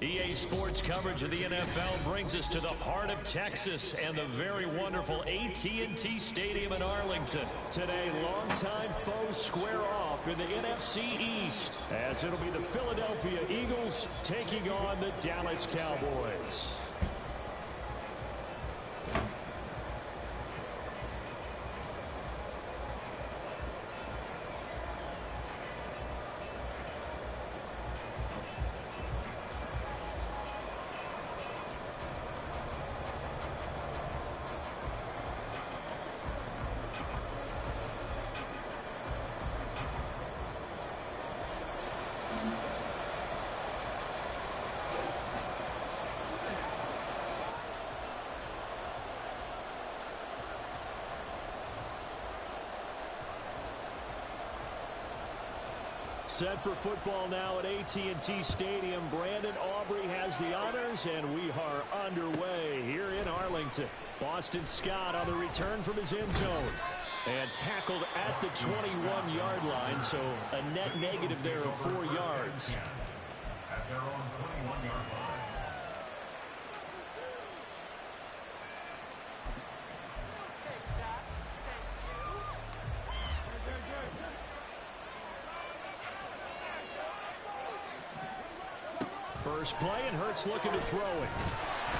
EA Sports coverage of the NFL brings us to the heart of Texas and the very wonderful AT&T Stadium in Arlington. Today, longtime foes square off in the NFC East, as it'll be the Philadelphia Eagles taking on the Dallas Cowboys. Set for football now at AT&T Stadium. Brandon Aubrey has the honors, and we are underway here in Arlington. Boston Scott on the return from his end zone. And tackled at the 21-yard line, so a net negative there of 4 yards. At their own 21-yard line. First play, and Hurts looking to throw it.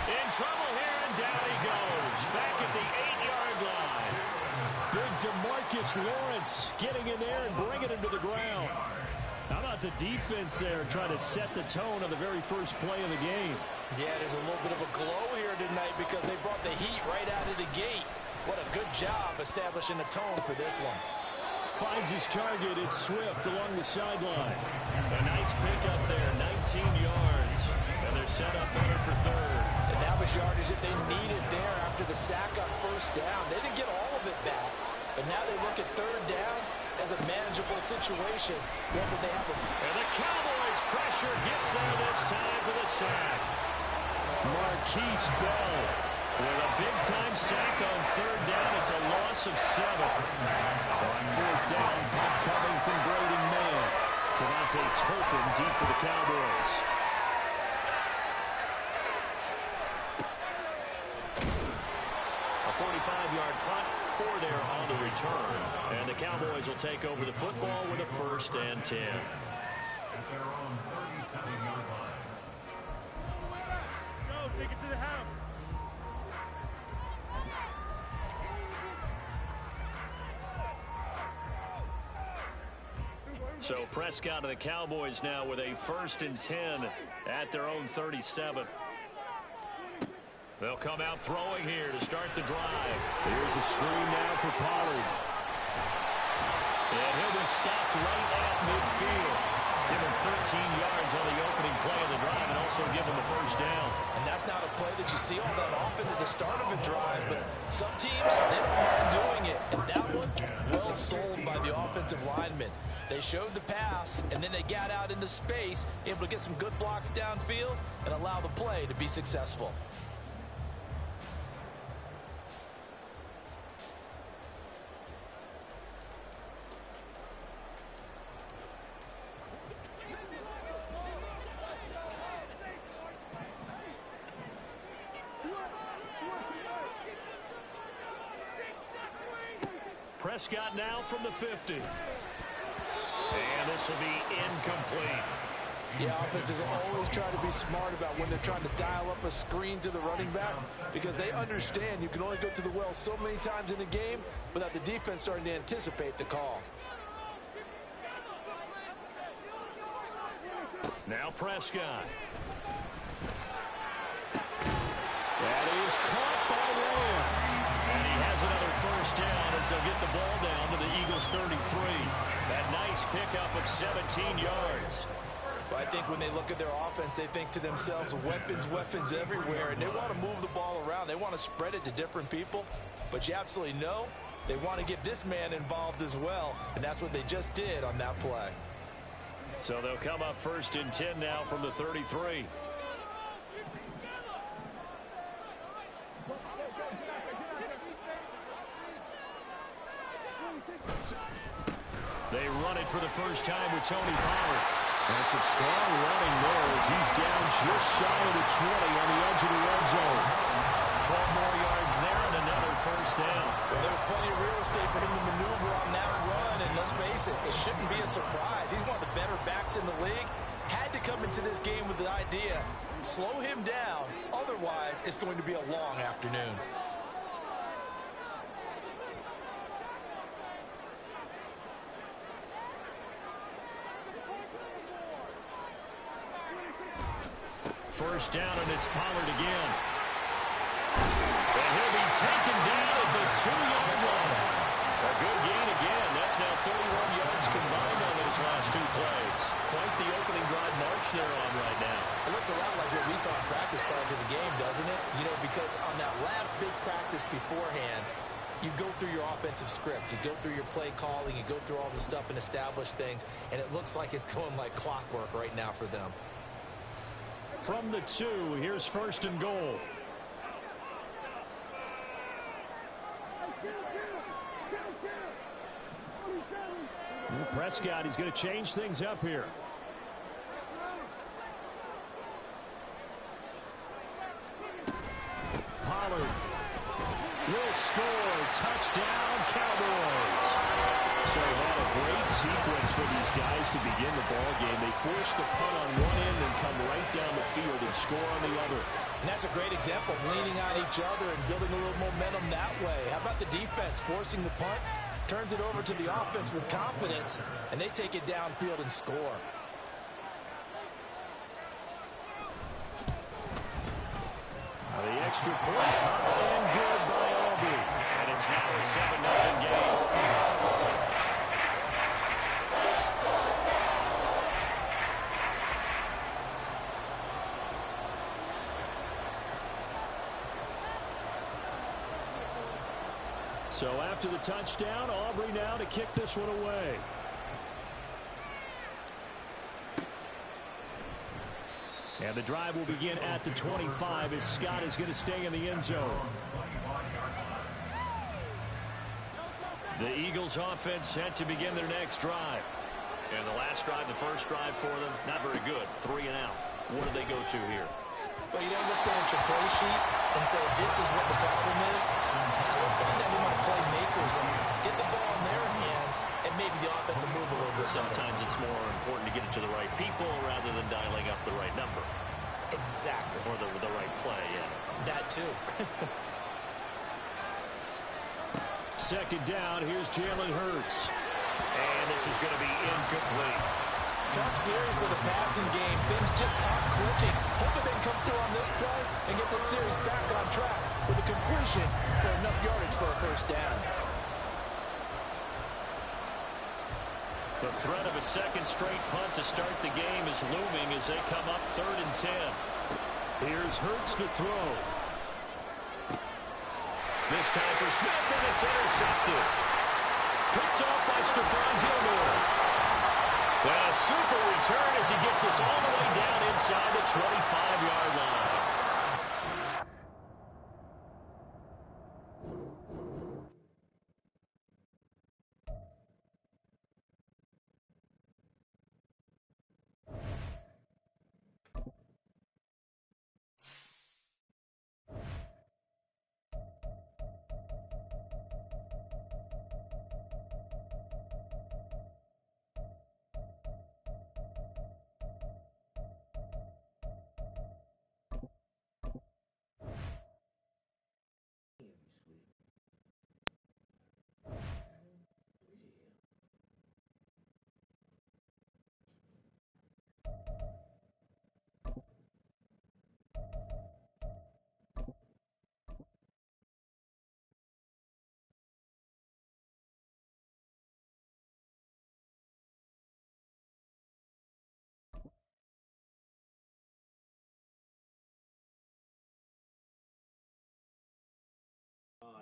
In trouble here, and down he goes. Back at the 8-yard line. Big DeMarcus Lawrence getting in there and bringing him to the ground. How about the defense there trying to set the tone on the very first play of the game? Yeah, there's a little bit of a glow here tonight because they brought the heat right out of the gate. What a good job establishing the tone for this one. Finds his target. It's Swift along the sideline. A nice pickup there, 19 yards. And they're set up better for third. And that was yardage that they needed there after the sack on first down. They didn't get all of it back, but now they look at third down as a manageable situation. And the Cowboys' pressure gets there this time for the sack. Marquise Bell with a big-time sack on third down. It's a loss of 7. On fourth down, punt coming from Braden Mann. Devontae Turpin deep for the Cowboys. A 45-yard punt, 4 there on the return. And the Cowboys will take over the football with a 1st and 10. At their own 37-yard line. Go, take it to the house. So Prescott of the Cowboys now with a 1st and 10 at their own 37. They'll come out throwing here to start the drive. Here's a screen now for Pollard. And he'll be stopped right at midfield. Give him 13 yards on the opening play of the drive and also give him the 1st down. And that's not a play that you see all that often at the start of a drive, but some teams, they don't mind doing it. And that one, well sold by the offensive lineman. They showed the pass, and then they got out into space, able to get some good blocks downfield and allow the play to be successful. Prescott now from the 50. And this will be incomplete. Yeah, offenses always try to be smart about when they're trying to dial up a screen to the running back because they understand you can only go to the well so many times in a game without the defense starting to anticipate the call. Now Prescott. That is caught by Lamb. And he has another 1st down as they'll get the ball down to the Eagles' 33. That nice pickup of 17 yards. But I think when they look at their offense, they think to themselves, weapons everywhere, and they want to move the ball around. They want to spread it to different people. But you absolutely know they want to get this man involved as well, and that's what they just did on that play. So they'll come up 1st and 10 now from the 33. They run it for the first time with Tony Pollard. And some strong running there as he's down just shy of the 20 on the edge of the red zone. 12 more yards there and another first down. Well, there's plenty of real estate for him to maneuver on that run, and let's face it, it shouldn't be a surprise. He's one of the better backs in the league. Had to come into this game with the idea, slow him down, otherwise it's going to be a long afternoon. First down, and it's Pollard again. And he'll be taken down at the 2-yard line. A good gain again. That's now 31 yards combined on those last two plays. Quite the opening drive march they're on right now. It looks a lot like what we saw in practice prior to the game, doesn't it? You know, because on that last big practice beforehand, you go through your offensive script. You go through your play calling. You go through all the stuff and establish things. And it looks like it's going like clockwork right now for them. From the 2, here's first and goal. Prescott, he's going to change things up here. Pollard will score. Touchdown, Cowboys. So had a great sequence for these guys to begin the ball game. They force the punt on one end and come right down the field and score on the other. And that's a great example of leaning on each other and building a little momentum that way. How about the defense forcing the punt? Turns it over to the offense with confidence, and they take it downfield and score. The extra point and good by Aubrey. And it's now a 7-0 game. So after the touchdown, Aubrey now to kick this one away. And the drive will begin at the 25 as Scott is going to stay in the end zone. The Eagles offense set to begin their next drive. And the last drive, the first drive for them, not very good. 3 and out. What do they go to here? Well, you don't look down at your play sheet and say this is what the problem is. I would find out who my playmakers are. Get the ball in their hands and maybe the offense will move a little bit. Sometimes it's more important to get it to the right people rather than dialing up the right number. Exactly. Or the right play, yeah. That too. Second down, here's Jalen Hurts. And this is going to be incomplete. Tough series for the passing game. Things just aren't clicking. Hoping they can come through on this play and get this series back on track with a completion for enough yardage for a first down. The threat of a second straight punt to start the game is looming as they come up 3rd and 10. Here's Hurts to throw. This time for Smith, and it's intercepted. Picked off by Stephon Gilmore. Well, a super return as he gets us all the way down inside the 25-yard line.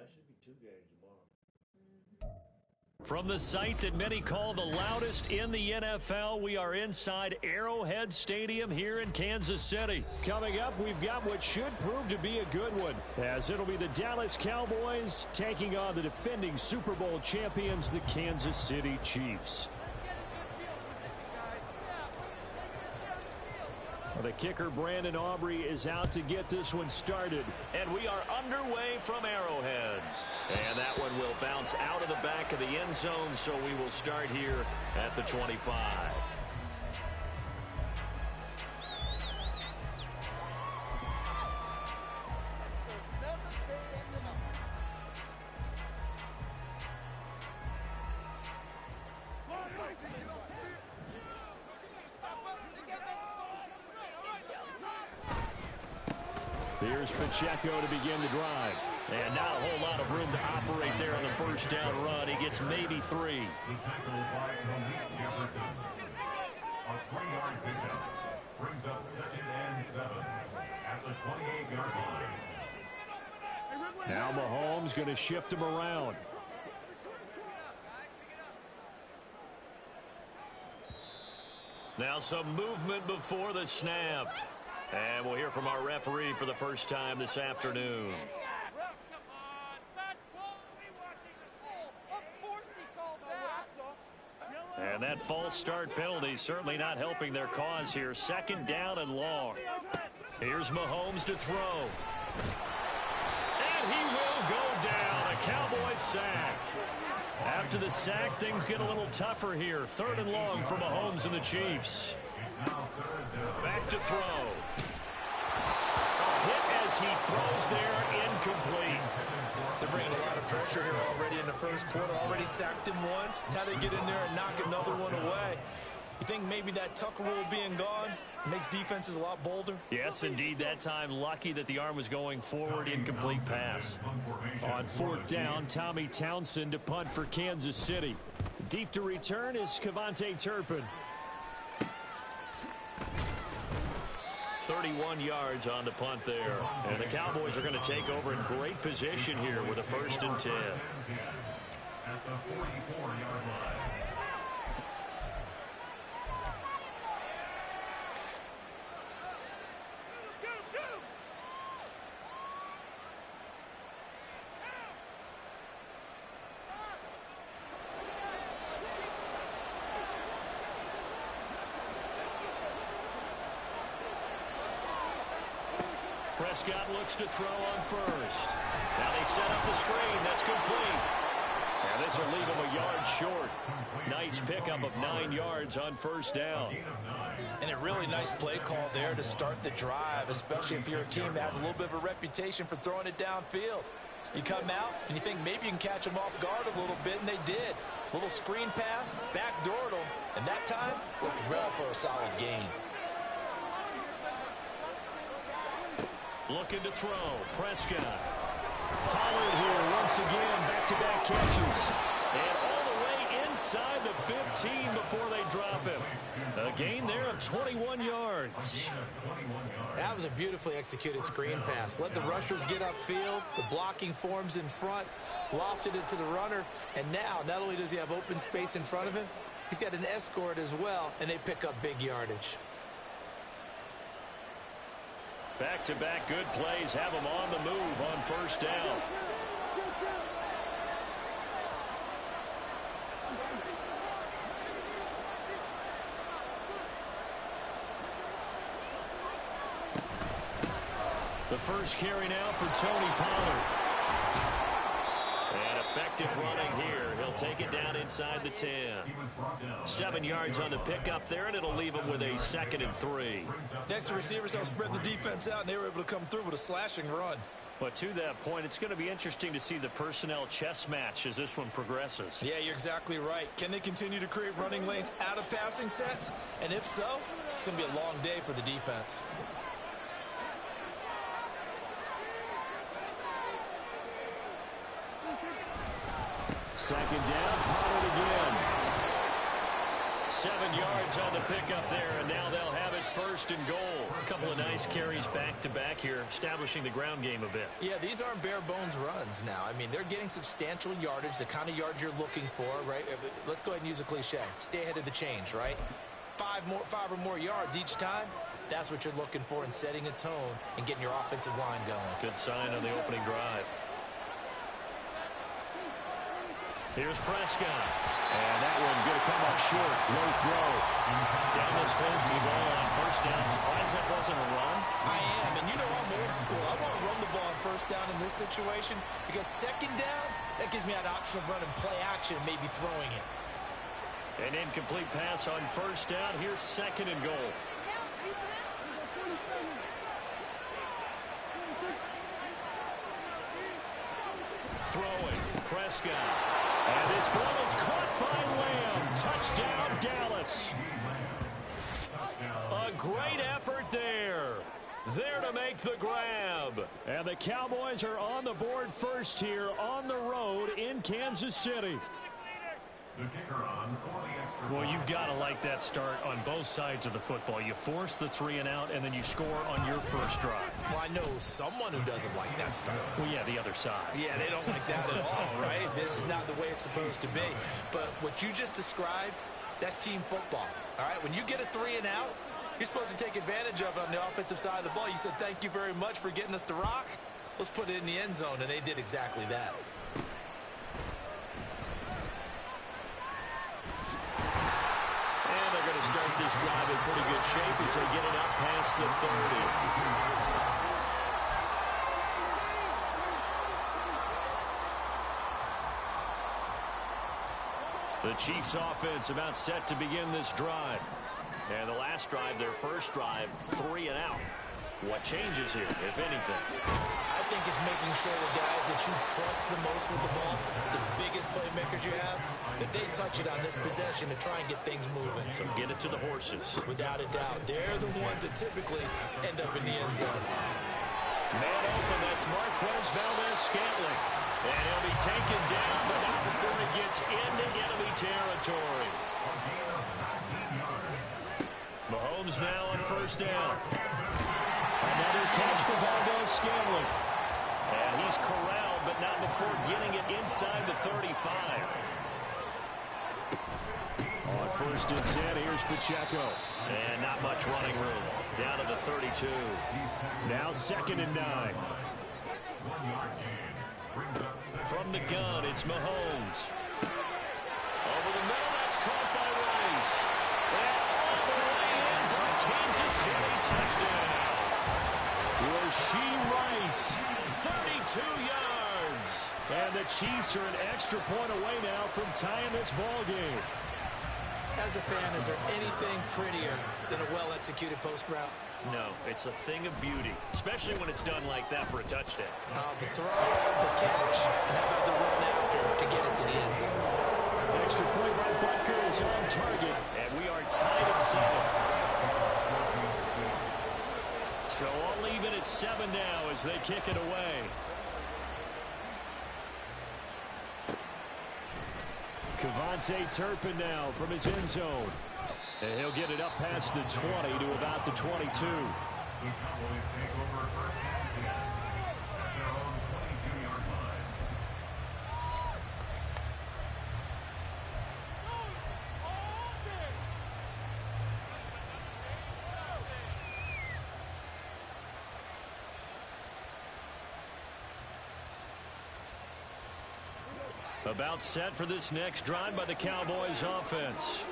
It should be 2 games tomorrow. From the site that many call the loudest in the NFL, we are inside Arrowhead Stadium here in Kansas City. Coming up, we've got what should prove to be a good one, as it'll be the Dallas Cowboys taking on the defending Super Bowl champions, the Kansas City Chiefs. The kicker, Brandon Aubrey, is out to get this one started. And we are underway from Arrowhead. And that one will bounce out of the back of the end zone, so we will start here at the 25. Here's Pacheco to begin the drive. And not a whole lot of room to operate there on the first down run. He gets maybe 3. A 3-yard pickup brings up 2nd and 7 at the 28-yard line. Now Mahomes going to shift him around. Now some movement before the snap. And we'll hear from our referee for the first time this afternoon. And that false start penalty certainly not helping their cause here. 2nd down and long. Here's Mahomes to throw. And he will go down. A Cowboy sack. After the sack, things get a little tougher here. 3rd and long for Mahomes and the Chiefs. Back to throw. A hit as he throws there, incomplete. They're bringing a lot of pressure here already in the first quarter. Already sacked him once. Now they get in there and knock another one away. You think maybe that Tucker rule being gone makes defenses a lot bolder? Yes, indeed. That time, lucky that the arm was going forward. Incomplete pass. On 4th down, Tommy Townsend to punt for Kansas City. Deep to return is Kevontae Turpin. 31 yards on the punt there. And the Cowboys are going to take over in great position here with a 1st and 10. At the 44-yard line. Prescott looks to throw on 1st. Now they set up the screen. That's complete. And this will leave him a yard short. Nice pickup of 9 yards on 1st down. And a really nice play call there to start the drive, especially if you're a team that has a little bit of a reputation for throwing it downfield. You come out and you think maybe you can catch them off guard a little bit, and they did. Little screen pass, backdoored them, and that time looked well for a solid gain. Looking to throw. Prescott. Pollard here once again. Back-to-back catches. And all the way inside the 15 before they drop him. A gain there of 21 yards. That was a beautifully executed screen pass. Let the rushers get upfield. The blocking forms in front. Lofted it to the runner. And now, not only does he have open space in front of him, he's got an escort as well, and they pick up big yardage. Back-to-back good plays have him on the move on 1st down. The first carry now for Tony Pollard. And effective running here. He'll take it down inside the 10. 7 yards on the pickup there, and it'll leave him with a 2nd and 3. Next to receivers, they'll spread the defense out, and they were able to come through with a slashing run. But to that point, it's going to be interesting to see the personnel chess match as this one progresses. Yeah, you're exactly right. Can they continue to create running lanes out of passing sets? And if so, it's going to be a long day for the defense. Second down, Pollard again. 7 yards on the pickup there, and now they'll have it 1st and goal. A couple of nice carries back-to-back here, establishing the ground game a bit. Yeah, these aren't bare-bones runs now. I mean, they're getting substantial yardage, the kind of yards you're looking for, right? Let's go ahead and use a cliche. Stay ahead of the change, right? 5 or more yards each time. That's what you're looking for in setting a tone and getting your offensive line going. Good sign on the opening drive. Here's Prescott. And that one going to come up short. Low throw. Down this close to the goal line. First down. Surprised that wasn't a run. I am. And you know I'm old school. I want to run the ball on first down in this situation because second down, that gives me an option of running play action, maybe throwing it. An incomplete pass on first down. Here's second and goal. Throwing. Prescott. And this ball is caught by Lamb. Touchdown, Dallas. A great effort there. There to make the grab. And the Cowboys are on the board first here on the road in Kansas City. The kicker on for the extra Well, you've got to like that start on both sides of the football. You force the 3 and out, and then you score on your first drive. Well, I know someone who doesn't like that start. Well, yeah, the other side. Yeah, they don't like that at all, right? This is not the way it's supposed to be. But what you just described, that's team football, all right? When you get a 3 and out, you're supposed to take advantage of it on the offensive side of the ball. You said, thank you very much for getting us the rock. Let's put it in the end zone, and they did exactly that. Start this drive in pretty good shape as they get it up past the 30. The Chiefs offense about set to begin this drive. And the last drive, their first drive, 3 and out. What changes here, if anything? I think it's making sure the guys that you trust the most with the ball, the biggest playmakers you have, that they touch it on this possession to try and get things moving. So get it to the horses. Without a doubt. They're the ones that typically end up in the end zone. Man open, that's Marquez Valdez-Scantling. And he'll be taken down, but not before he gets into enemy territory. Mahomes now on first down. Another catch for Valdez-Scantling. And he's corralled, but not before getting it inside the 35. On first and 10, here's Pacheco. And not much running room. Down to the 32. Now second and 9. From the gun, it's Mahomes. Over the middle, that's caught by Rice. And all the way in for a Kansas City touchdown. Rasheed Rice, 32 yards. And the Chiefs are an extra point away now from tying this ball game. As a fan, is there anything prettier than a well-executed post route? No, it's a thing of beauty, especially when it's done like that for a touchdown. The throw, the catch, and how about the run after to get it to the end zone? Extra point by Butker is on target, and we are tied at 7. So all even at 7 now as they kick it away. Kevontae Turpin now from his end zone. And he'll get it up past the 20 to about the 22. The Cowboys take over first and 10 at their own 22-yard line. About set for this next drive by the Cowboys offense.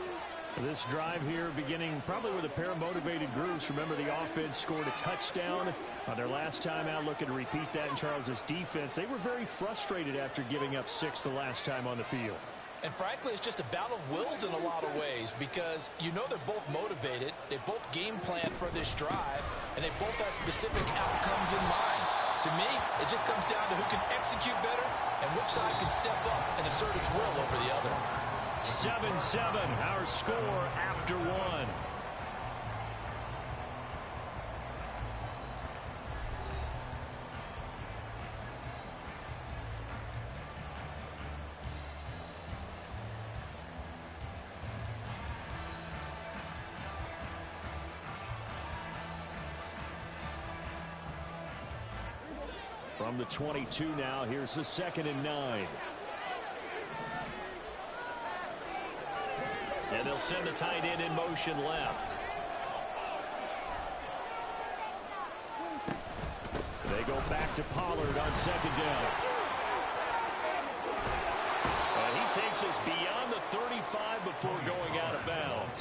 This drive here beginning probably with a pair of motivated groups. Remember, the offense scored a touchdown on their last time out, looking to repeat that in Charles's defense. They were very frustrated after giving up 6 the last time on the field. And frankly, it's just a battle of wills in a lot of ways because you know they're both motivated, they both game plan for this drive, and they both have specific outcomes in mind. To me, it just comes down to who can execute better and which side can step up and assert its will over the other. 7-7, our score after 1. From the 22 now, here's the 2nd and 9. And they'll send the tight end in motion left. They go back to Pollard on 2nd down. And he takes us beyond the 35 before going out of bounds.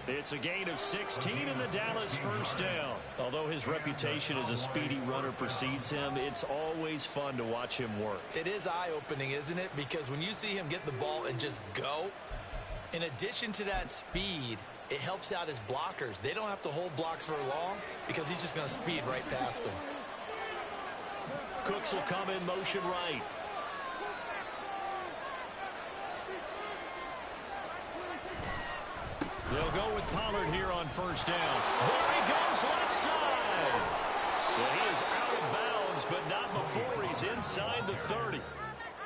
It's a gain of 16 and the Dallas first down. Although his reputation as a speedy runner precedes him, it's always fun to watch him work. It is eye-opening, isn't it? Because when you see him get the ball and just go, in addition to that speed, it helps out his blockers. They don't have to hold blocks for long because he's just going to speed right past them. Cooks will come in motion right. They'll go with Pollard here on first down. There he goes, left side. Well, he is out of bounds, but not before he's inside the 30.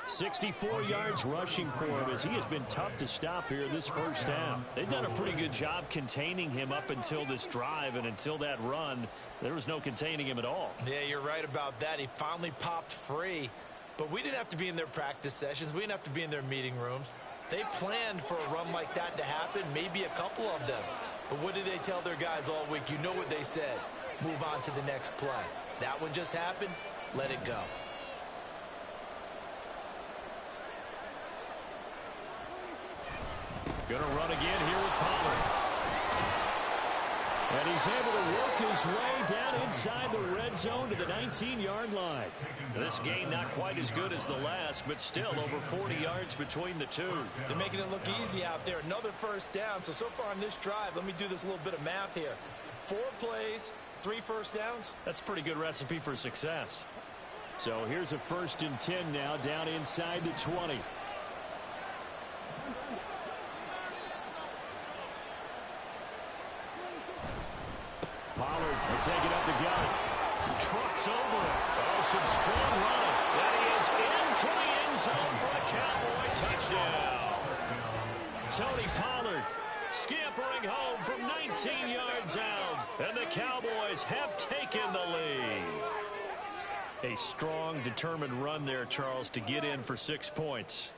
64 yards rushing for him as he has been tough to stop here this first half. They've done a pretty good job containing him up until this drive, and until that run, there was no containing him at all. Yeah, you're right about that. He finally popped free, but we didn't have to be in their practice sessions. We didn't have to be in their meeting rooms. They planned for a run like that to happen, maybe a couple of them. But what did they tell their guys all week? You know what they said. Move on to the next play. That one just happened. Let it go. Going to run again here with Pollard. And he's able to work his way down inside the red zone to the 19-yard line. This gain not quite as good as the last, but still over 40 yards between the two. They're making it look easy out there. Another first down. So far on this drive, let me do this little bit of math here. 4 plays, 3 first downs. That's a pretty good recipe for success. So here's a 1st and 10 now down inside the 20. Pollard will take it up the gut. Trucks over it. Oh, some strong running. That he is into the end zone for a Cowboy touchdown. Tony Pollard scampering home from 19 yards out. And the Cowboys have taken the lead. A strong, determined run there, Charles, to get in for 6 points.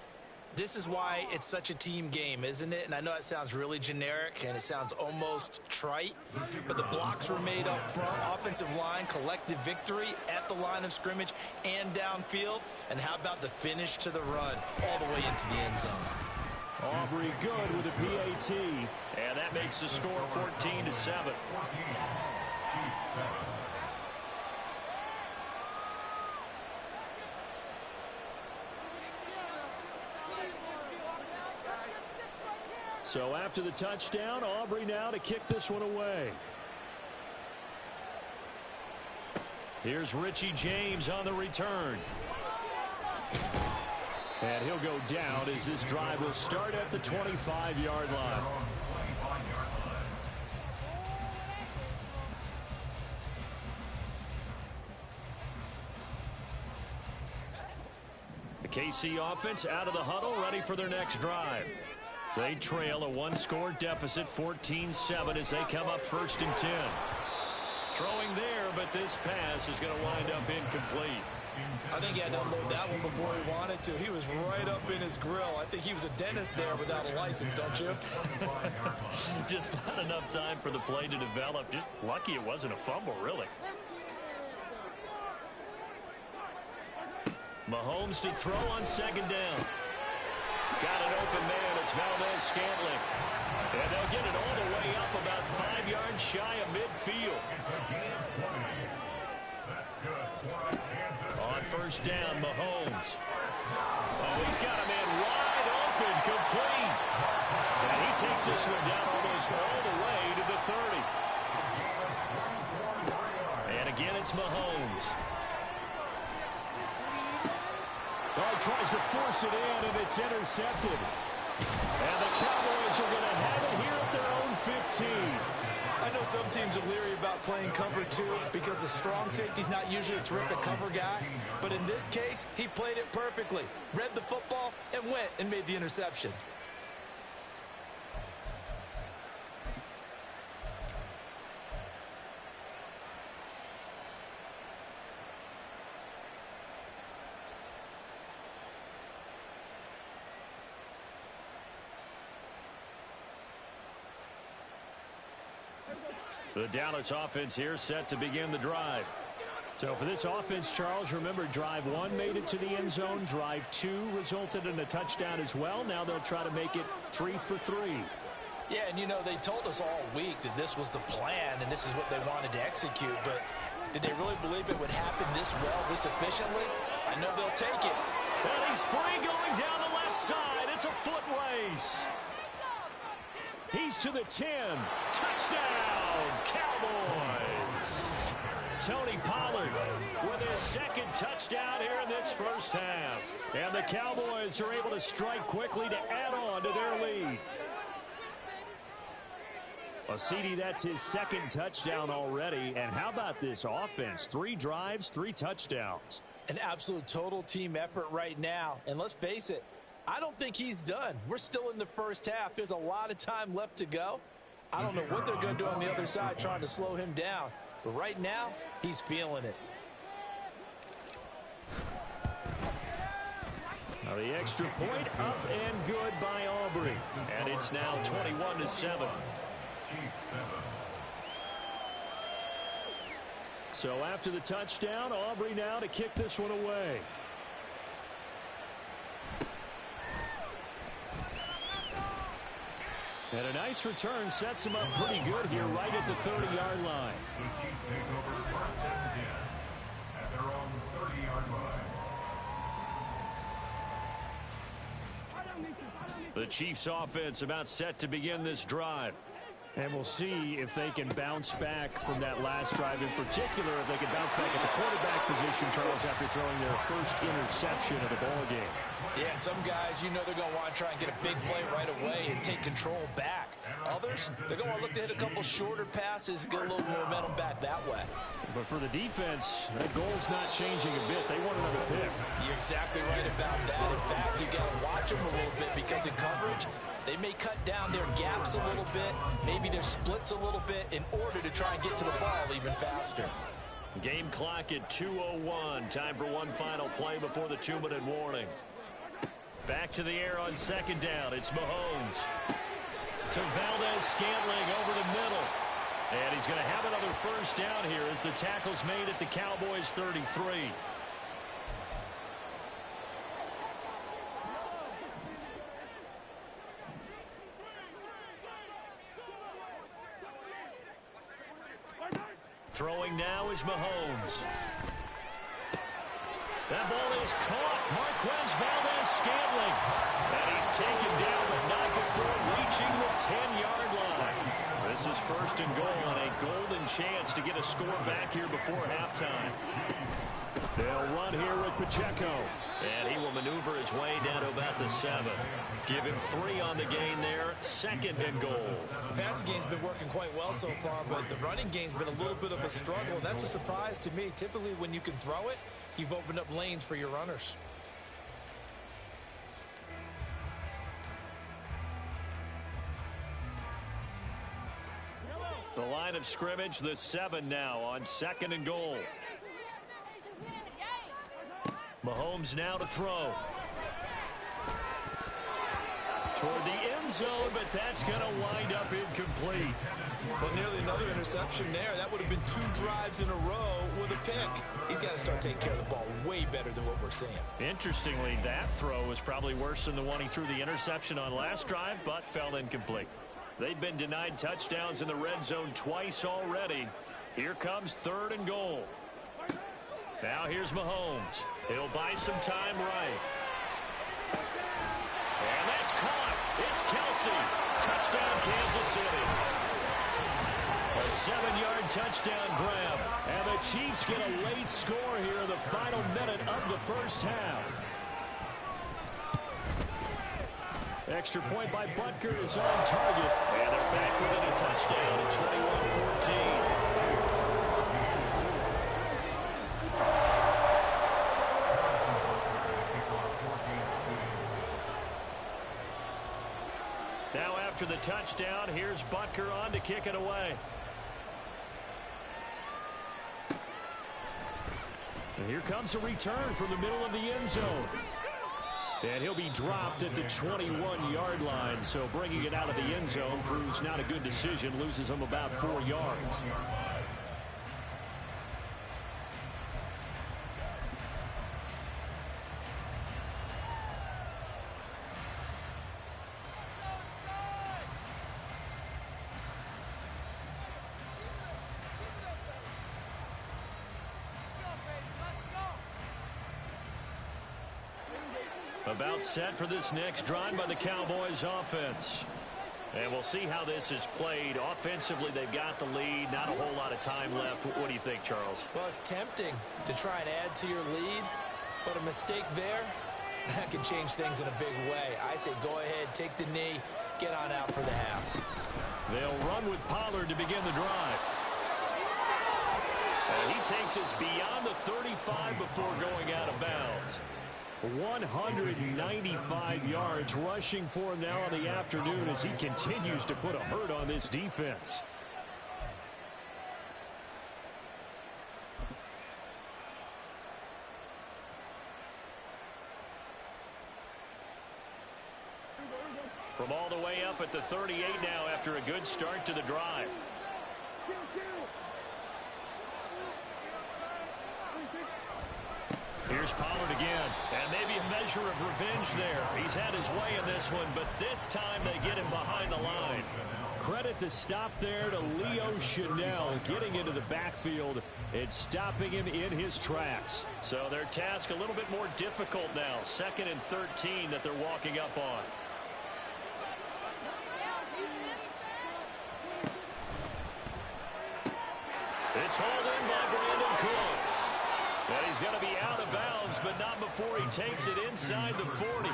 This is why it's such a team game, isn't it? And I know it sounds really generic and it sounds almost trite, but the blocks were made up front, offensive line, collective victory at the line of scrimmage and downfield. And how about the finish to the run all the way into the end zone? Aubrey good with a PAT. And that makes the score 14-7. So after the touchdown, Aubrey now to kick this one away. Here's Richie James on the return. And he'll go down as this drive will start at the 25-yard line. The KC offense out of the huddle, ready for their next drive. They trail a 1-score deficit, 14-7, as they come up 1st and 10. Throwing there, but this pass is going to wind up incomplete. I think he had to unload that one before he wanted to. He was right up in his grill. I think he was a dentist there without a license, don't you? Just not enough time for the play to develop. Just lucky it wasn't a fumble, really. Mahomes to throw on 2nd down. Got an open man. It's Valdez-Scantling. And they'll get it all the way up about 5 yards shy of midfield. On 1st down, Mahomes. Oh, he's got a man wide open, complete. And he takes this one down almost all the way to the 30. And again, it's Mahomes. Oh, tries to force it in, and it's intercepted. And the Cowboys are going to have it here at their own 15. I know some teams are leery about playing cover 2 because the strong safety's not usually a terrific cover guy. But in this case, he played it perfectly. Read the football and went and made the interception. The Dallas offense here set to begin the drive. So for this offense, Charles, remember, drive 1 made it to the end zone. Drive 2 resulted in a touchdown as well. Now they'll try to make it 3 for 3. Yeah, and, you know, they told us all week that this was the plan and this is what they wanted to execute. But did they really believe it would happen this well, this efficiently? I know they'll take it. And he's free going down the left side. It's a foot race. He's to the 10. Touchdown, Cowboys. Tony Pollard with his second touchdown here in this first half. And the Cowboys are able to strike quickly to add on to their lead. Well, CD, that's his second touchdown already. And how about this offense? 3 drives, 3 touchdowns. An absolute total team effort right now. And let's face it, I don't think he's done. We're still in the first half. There's a lot of time left to go. I don't know what they're going to do on the other side trying to slow him down. But right now, he's feeling it. Now the extra point up and good by Aubrey. And it's now 21-7. So after the touchdown, Aubrey now to kick this one away. And a nice return sets him up pretty good here right at the 30-yard line. The Chiefs take over first and 10 at their own 30-yard line. The Chiefs offense about set to begin this drive. And we'll see if they can bounce back from that last drive. In particular, if they can bounce back at the quarterback position, Charles, after throwing their first interception of the ball game. Yeah, and some guys, you know they're going to want to try and get a big play right away and take control back. Others, they're going to want to look to hit a couple shorter passes, get a little momentum back that way. But for the defense, that goal's not changing a bit. They want another pick. You're exactly right about that. In fact, you got to watch them a little bit because in coverage, they may cut down their gaps a little bit, maybe their splits a little bit in order to try and get to the ball even faster. Game clock at 2:01. Time for one final play before the 2-minute warning. Back to the air on second down. It's Mahomes. To Valdez-Scantling over the middle. And he's going to have another first down here as the tackle's made at the Cowboys' 33. Throwing now is Mahomes. That ball is caught. Marquez Valdez-Scantling. And he's taken down, but not before reaching the 10-yard line. This is first and goal and a golden chance to get a score back here before halftime. They'll run here with Pacheco. And he will maneuver his way down to about the 7. Give him 3 on the gain there. Second and goal. The passing game's been working quite well so far, but the running game's been a little bit of a struggle. That's a surprise to me. Typically, when you can throw it, you've opened up lanes for your runners. The line of scrimmage, the 7 now on second and goal. Mahomes now to throw. Toward the end zone, but that's going to wind up incomplete. Well, nearly another interception there. That would have been 2 drives in a row with a pick. He's got to start taking care of the ball way better than what we're seeing. Interestingly, that throw was probably worse than the one he threw the interception on last drive, but fell incomplete. They've been denied touchdowns in the red zone twice already. Here comes third and goal. Now here's Mahomes. He'll buy some time right. And that's caught. It's Kelsey. Touchdown, Kansas City. A 7-yard touchdown grab. And the Chiefs get a late score here in the final minute of the first half. Extra point by Butker is on target. And they're back within a touchdown at 21-14. Now after the touchdown, here's Butker on to kick it away. And here comes a return from the middle of the end zone. And he'll be dropped at the 21-yard line, so bringing it out of the end zone proves not a good decision, loses him about 4 yards. About set for this next drive by the Cowboys offense. And we'll see how this is played. Offensively, they've got the lead. Not a whole lot of time left. What do you think, Charles? Well, it's tempting to try and add to your lead, but a mistake there, that can change things in a big way. I say go ahead, take the knee, get on out for the half. They'll run with Pollard to begin the drive. And he takes us beyond the 35 before going out of bounds. 195 yards rushing for him now in the afternoon as he continues to put a hurt on this defense. From all the way up at the 38 now after a good start to the drive. Here's Pollard again, and maybe a measure of revenge there. He's had his way in this one, but this time they get him behind the line. Credit the stop there to Leo Chanel getting into the backfield and stopping him in his tracks. So their task a little bit more difficult now. 2nd and 13 that they're walking up on. It's hauled in by Brandon Cooks. And he's going to be out of bounds, but not before he takes it inside the 40.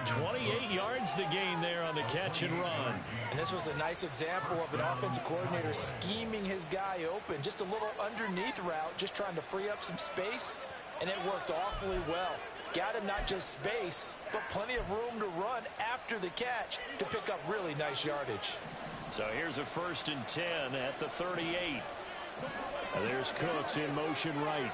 28 yards the gain there on the catch and run. And this was a nice example of an offensive coordinator scheming his guy open. Just a little underneath route, just trying to free up some space, and it worked awfully well. Got him not just space, but plenty of room to run after the catch to pick up really nice yardage. So here's a 1st and 10 at the 38. And there's Cooks in motion right.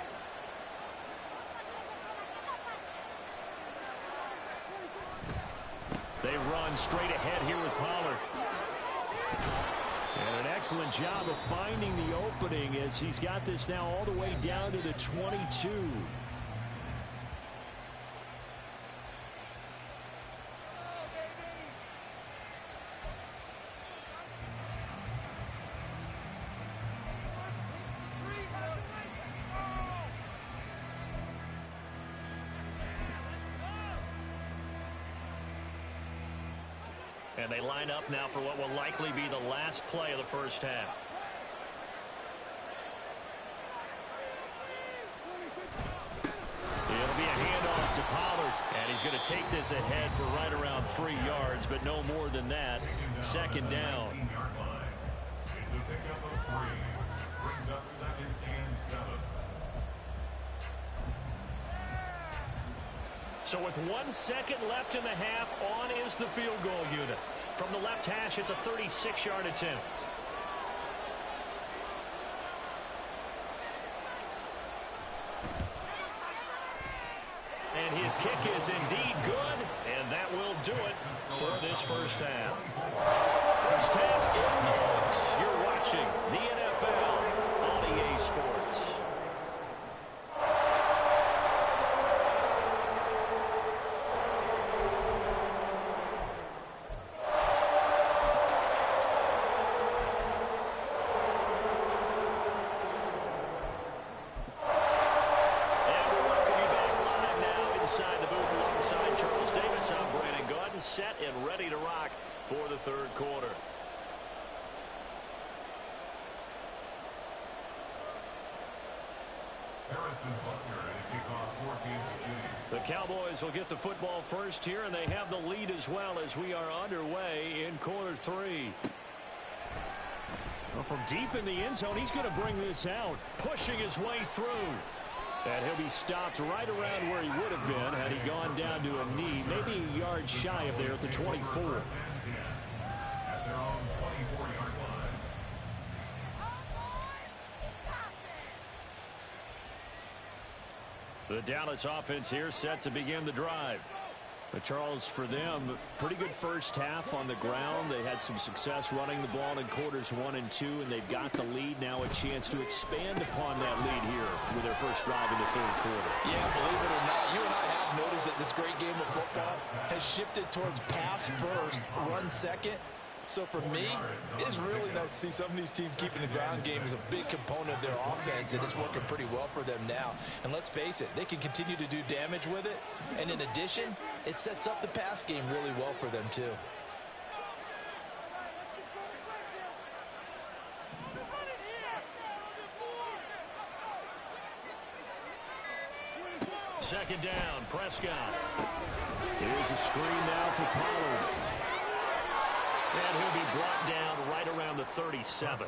They run straight ahead here with Pollard. And an excellent job of finding the opening as he's got this now all the way down to the 22. And they line up now for what will likely be the last play of the first half. It'll be a handoff to Pollard. And he's going to take this ahead for right around 3 yards, but no more than that. 2nd down. It's a pickup of 3. Brings up 2nd and 7. So with 1 second left in the half, on is the field goal unit. From the left hash, it's a 36-yard attempt. And his kick is indeed good, and that will do it for this first half. First half in the books. You're watching the NFL on EA Sports. Set and ready to rock for the 3rd quarter. Harrison Butker at a kickoff for Kansas City. The Cowboys will get the football first here, and they have the lead as well as we are underway in quarter 3. Well, from deep in the end zone, he's going to bring this out, pushing his way through. And he'll be stopped right around where he would have been had he gone down to a knee, maybe a yard shy of there at the 24. At their own 24-yard line. The Dallas offense here set to begin the drive. But Charles, for them, pretty good first half on the ground. They had some success running the ball in quarters 1 and 2, and they've got the lead now, a chance to expand upon that lead here with their first drive in the 3rd quarter. Yeah, believe it or not, you and I have noticed that this great game of football has shifted towards pass first, run second. So for me, it is really nice to see some of these teams keeping the ground game as a big component of their offense, and it's working pretty well for them now. And let's face it, they can continue to do damage with it. And in addition, it sets up the pass game really well for them too. Second down, Prescott. Here's a screen now for Pollard. And he'll be brought down right around the 37.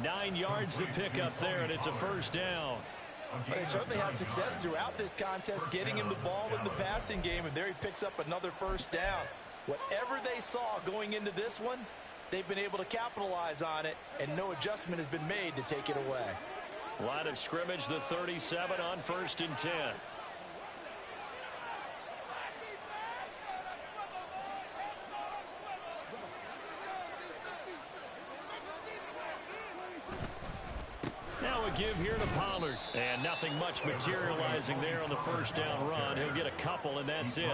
9 yards to pick up there, and it's a first down. They certainly had success throughout this contest, getting him the ball in the passing game, and there he picks up another first down. Whatever they saw going into this one, they've been able to capitalize on it, and no adjustment has been made to take it away. Line of scrimmage, the 37 on 1st and 10. Now a give here to Pollard. And nothing much materializing there on the first down run. He'll get a couple, and that's it.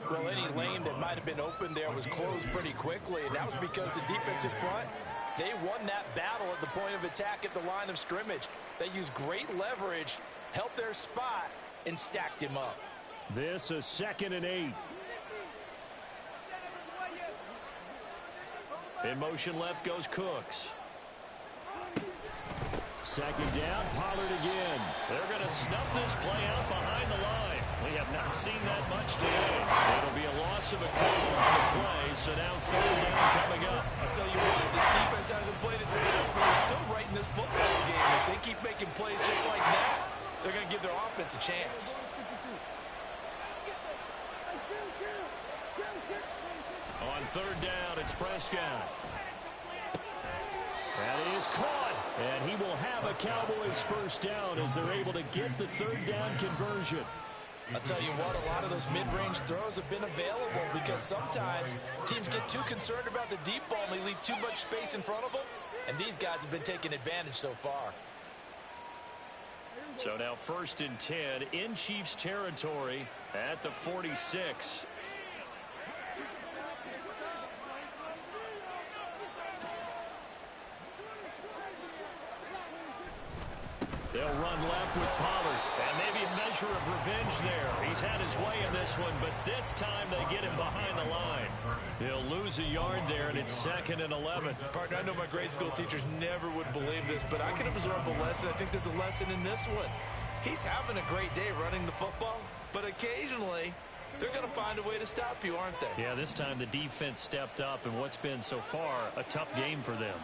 Well, any lane that might have been open there was closed pretty quickly, and that was because the defensive front, they won that battle at the point of attack at the line of scrimmage. They used great leverage, held their spot, and stacked him up. This a 2nd and 8. In motion left goes Cooks. Second down, Pollard again. They're going to snuff this play out behind the line. We have not seen that much today. It'll be a loss of a couple on the play, so now 3rd down coming up. I'll tell you what, this defense hasn't played its best, but they're still right in this football game. If they keep making plays just like that, they're going to give their offense a chance. On 3rd down, it's Prescott. That is caught, and he will have a Cowboys first down as they're able to get the 3rd down conversion. I'll tell you what, a lot of those mid-range throws have been available because sometimes teams get too concerned about the deep ball and they leave too much space in front of them, and these guys have been taking advantage so far. So now 1st and 10 in Chiefs territory at the 46. They'll run left with Pollard, and maybe a measure of revenge there. He's had his way in this one, but this time they get him behind the line. He'll lose a yard there, and it's 2nd and 11. Partner, I know my grade school teachers never would believe this, but I can absorb a lesson. I think there's a lesson in this one. He's having a great day running the football, but occasionally they're going to find a way to stop you, aren't they? Yeah, this time the defense stepped up, and what's been so far a tough game for them.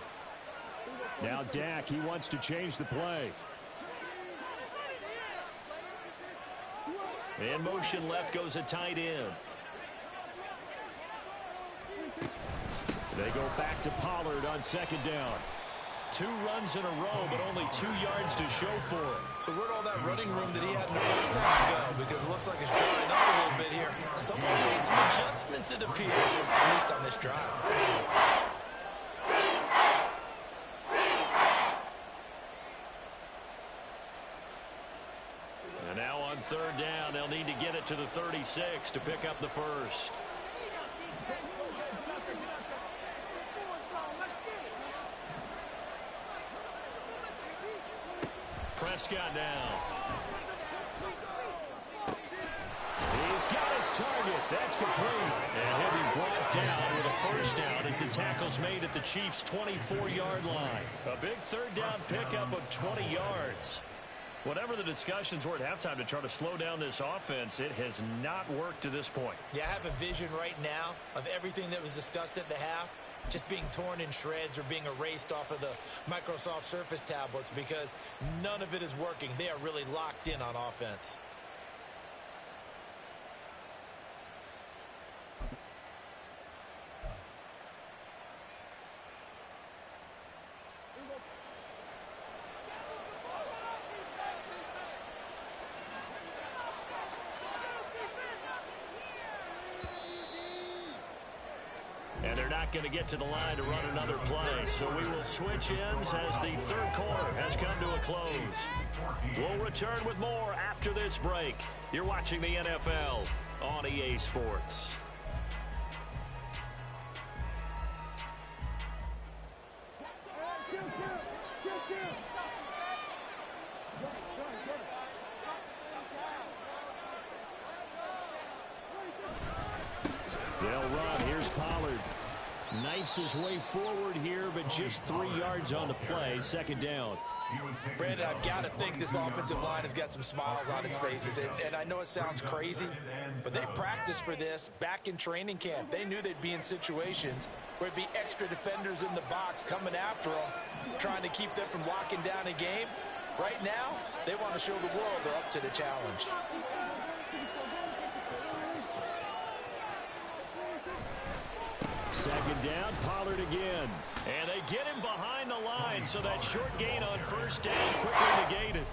Now Dak, he wants to change the play. In motion left goes a tight end. They go back to Pollard on 2nd down. 2 runs in a row, but only 2 yards to show for it. So where'd all that running room that he had in the first half go? Because it looks like it's drying up a little bit here. Someone made some adjustments, it appears, at least on this drive. And now on 3rd down, they'll need to get it to the 36 to pick up the first. Prescott now. He's got his target. That's complete. And he'll be brought down with a first down as the tackle's made at the Chiefs' 24-yard line. A big 3rd down pickup of 20 yards. Whatever the discussions were at halftime to try to slow down this offense, it has not worked to this point. Yeah, I have a vision right now of everything that was discussed at the half just being torn in shreds or being erased off of the Microsoft Surface tablets because none of it is working. They are really locked in on offense. And they're not going to get to the line to run another play. So we will switch ends as the 3rd quarter has come to a close. We'll return with more after this break. You're watching the NFL on EA Sports. Here's Pollard. Knifes his way forward here, but just 3 yards on the play. Second down. Brandon, I've got to think this offensive line has got some smiles on its faces. And I know it sounds crazy, but they practiced for this back in training camp. They knew they'd be in situations where it'd be extra defenders in the box coming after them, trying to keep them from locking down a game. Right now, they want to show the world they're up to the challenge. Second down, Pollard again. And they get him behind the line, so that short gain on first down quickly negated.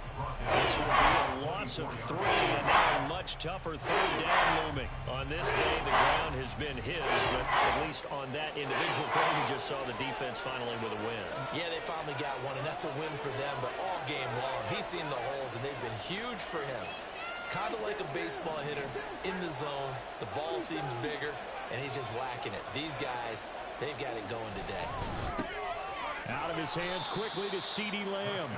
This will be a loss of 3, and now a much tougher third down looming. On this day, the ground has been his, but at least on that individual play, we just saw the defense finally with a win. Yeah, they finally got one, and that's a win for them, but all game long, he's seen the holes, and they've been huge for him. Kind of like a baseball hitter in the zone. The ball seems bigger, and he's just whacking it. These guys, they've got it going today. Out of his hands quickly to CeeDee Lamb.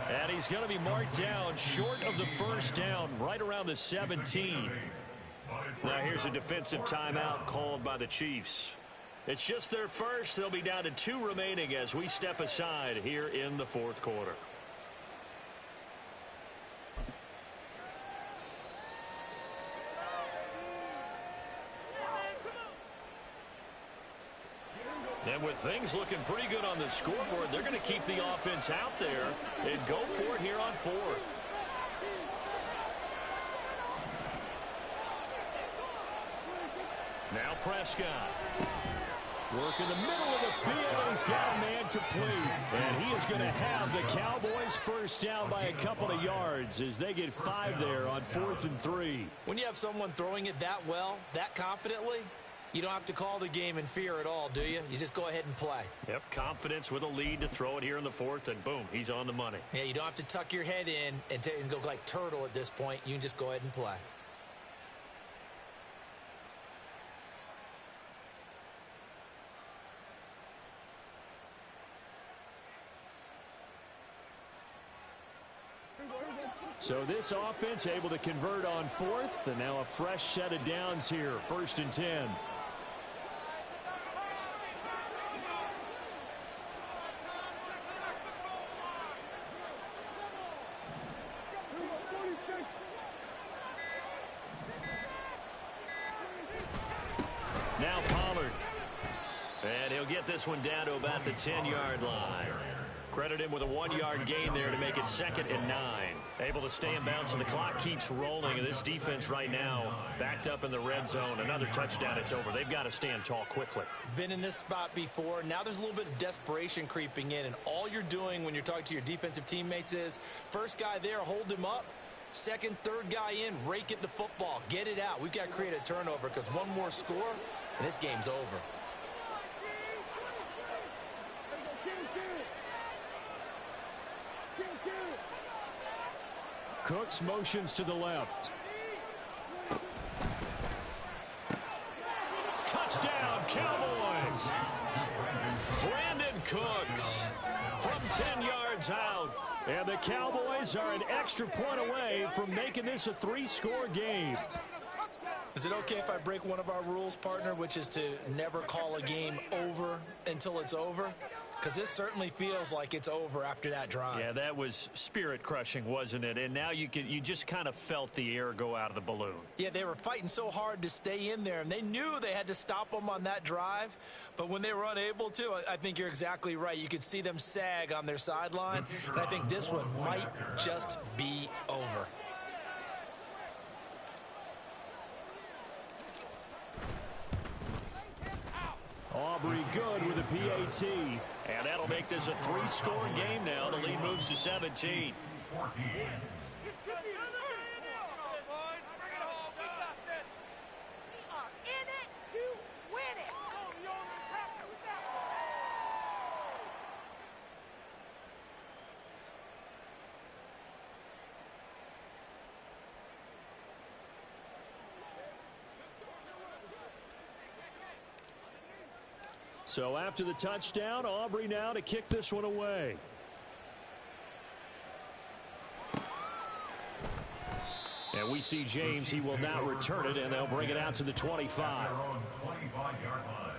And he's going to be marked down short of the first down, right around the 17. Now here's a defensive timeout called by the Chiefs. It's just their first. They'll be down to 2 remaining as we step aside here in the fourth quarter. And with things looking pretty good on the scoreboard, they're going to keep the offense out there and go for it here on 4th. Now Prescott. Work in the middle of the field. He's got a man complete. And he is going to have the Cowboys first down by a couple of yards as they get 5 there on 4th and 3. When you have someone throwing it that well, that confidently, you don't have to call the game in fear at all, do you? You just go ahead and play. Yep, confidence with a lead to throw it here in the 4th, and boom, he's on the money. Yeah, you don't have to tuck your head in and go like turtle at this point. You can just go ahead and play. So this offense able to convert on 4th, and now a fresh set of downs here, 1st and 10. Now Pollard. And he'll get this one down to about the 10-yard line. Credit him with a 1-yard gain there to make it 2nd and 9. Able to stay in bounds, and the clock keeps rolling. And this defense right now backed up in the red zone. Another touchdown, it's over. They've got to stand tall quickly. Been in this spot before. Now there's a little bit of desperation creeping in. And all you're doing when you're talking to your defensive teammates is, first guy there, hold him up. Second, third guy in, rake at the football. Get it out. We've got to create a turnover because one more score, and this game's over. Cooks motions to the left. Touchdown, Cowboys! Brandon Cooks from 10 yards out. And the Cowboys are an extra point away from making this a 3-score game. Is it okay if I break one of our rules, partner, which is to never call a game over until it's over? Because this certainly feels like it's over after that drive. Yeah, that was spirit-crushing, wasn't it? And now you just kind of felt the air go out of the balloon. Yeah, they were fighting so hard to stay in there, and they knew they had to stop them on that drive. But when they were unable to, I think you're exactly right. You could see them sag on their sideline, and I think this one might just be over. Aubrey good with a PAT. And that'll make this a 3-score game now. The lead moves to 17. So after the touchdown, Aubrey now to kick this one away. And we see James, he will now return it, and they'll bring it out to the 25. 25-yard line.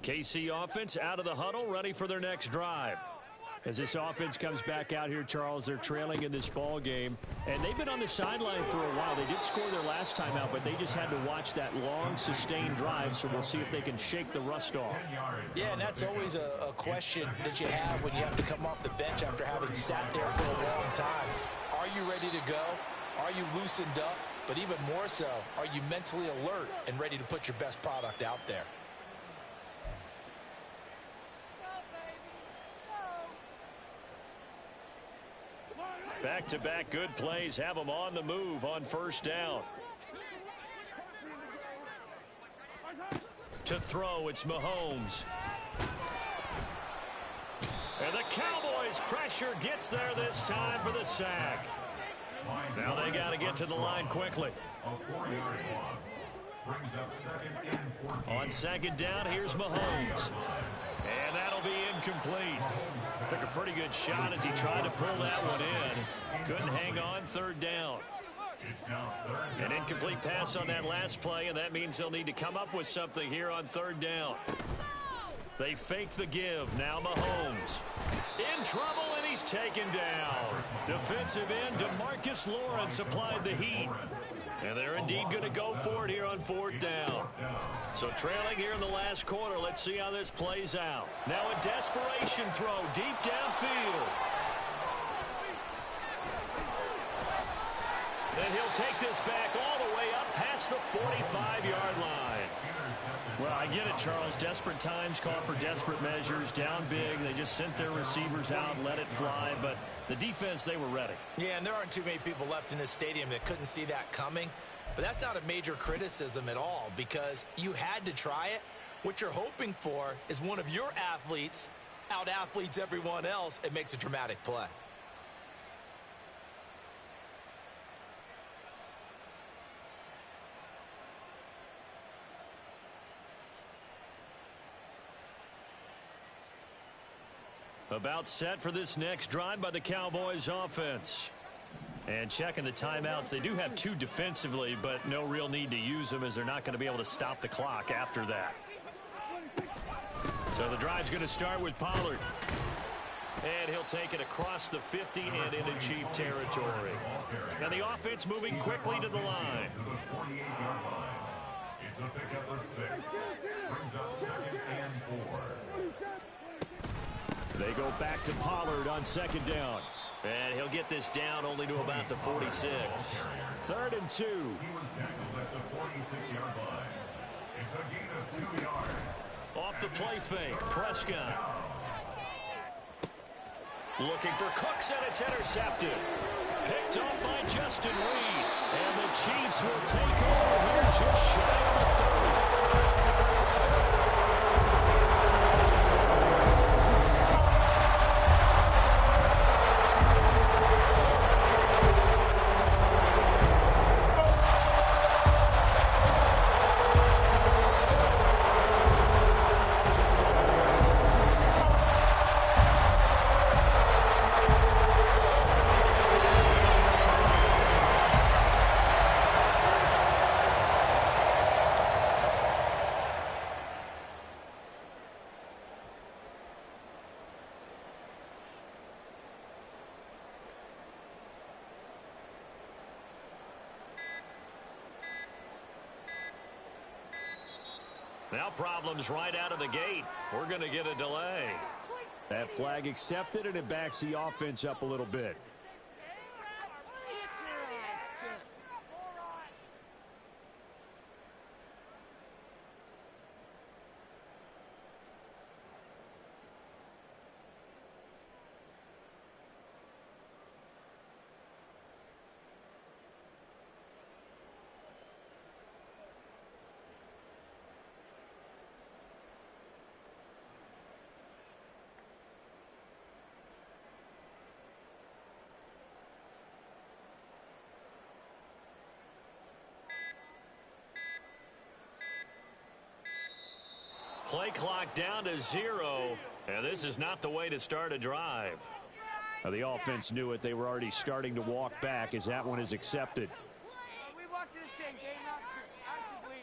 KC offense out of the huddle, ready for their next drive. As this offense comes back out here, Charles, they're trailing in this ball game, and they've been on the sideline for a while. They did score their last time out, but they just had to watch that long, sustained drive, so we'll see if they can shake the rust off. Yeah, and that's always a question that you have when you have to come off the bench after having sat there for a long time. Are you ready to go? Are you loosened up? But even more so, are you mentally alert and ready to put your best product out there? Back-to-back good plays have them on the move on first down. To throw, it's Mahomes. And the Cowboys' pressure gets there this time for the sack. Now they got to get to the line quickly. On second down, here's Mahomes. And that'll be incomplete. Took a pretty good shot as he tried to pull that one in. Couldn't hang on, third down. An incomplete pass on that last play, and that means they'll need to come up with something here on third down. They fake the give. Now Mahomes. In trouble, and he's taken down. Defensive end DeMarcus Lawrence applied the heat. And they're indeed going to go for it here on fourth down. So trailing here in the last quarter, let's see how this plays out. Now a desperation throw deep downfield. And he'll take this back all the way up past the 45-yard line. Well, I get it, Charles. Desperate times call for desperate measures. Down big. They just sent their receivers out, let it fly. But the defense, they were ready. Yeah, and there aren't too many people left in this stadium that couldn't see that coming. But that's not a major criticism at all because you had to try it. What you're hoping for is one of your athletes out-athletes everyone else and makes a dramatic play. About set for this next drive by the Cowboys offense. And checking the timeouts. They do have two defensively, but no real need to use them as they're not going to be able to stop the clock after that. So the drive's going to start with Pollard. And he'll take it across the 50 and into Chief territory. And the offense moving quickly to the line. It's a pickup of 6. Brings up second and 4. They go back to Pollard on second down. And he'll get this down only to about the 46. Third and 2. He was tackled at the 46-yard line. It's a gain of 2 yards. Off the play fake, Prescott. Looking for Cooks, and it's intercepted. Picked up by Justin Reed. And the Chiefs will take over here just shy of the 30. Now problems right out of the gate. We're going to get a delay. That flag accepted, and it backs the offense up a little bit. Play clock down to 0, and this is not the way to start a drive. Now, the offense knew it. They were already starting to walk back as that one is accepted. We watch this same game actively.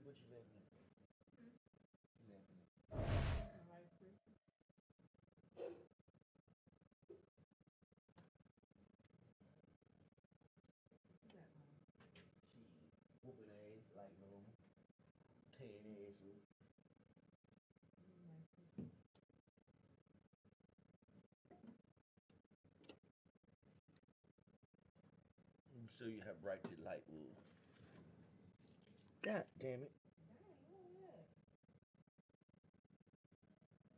What you laughing at? You laughing at? Right, free. She whooping ass like normal. Tearing ass up. Let me show you how bright the light was. God damn it.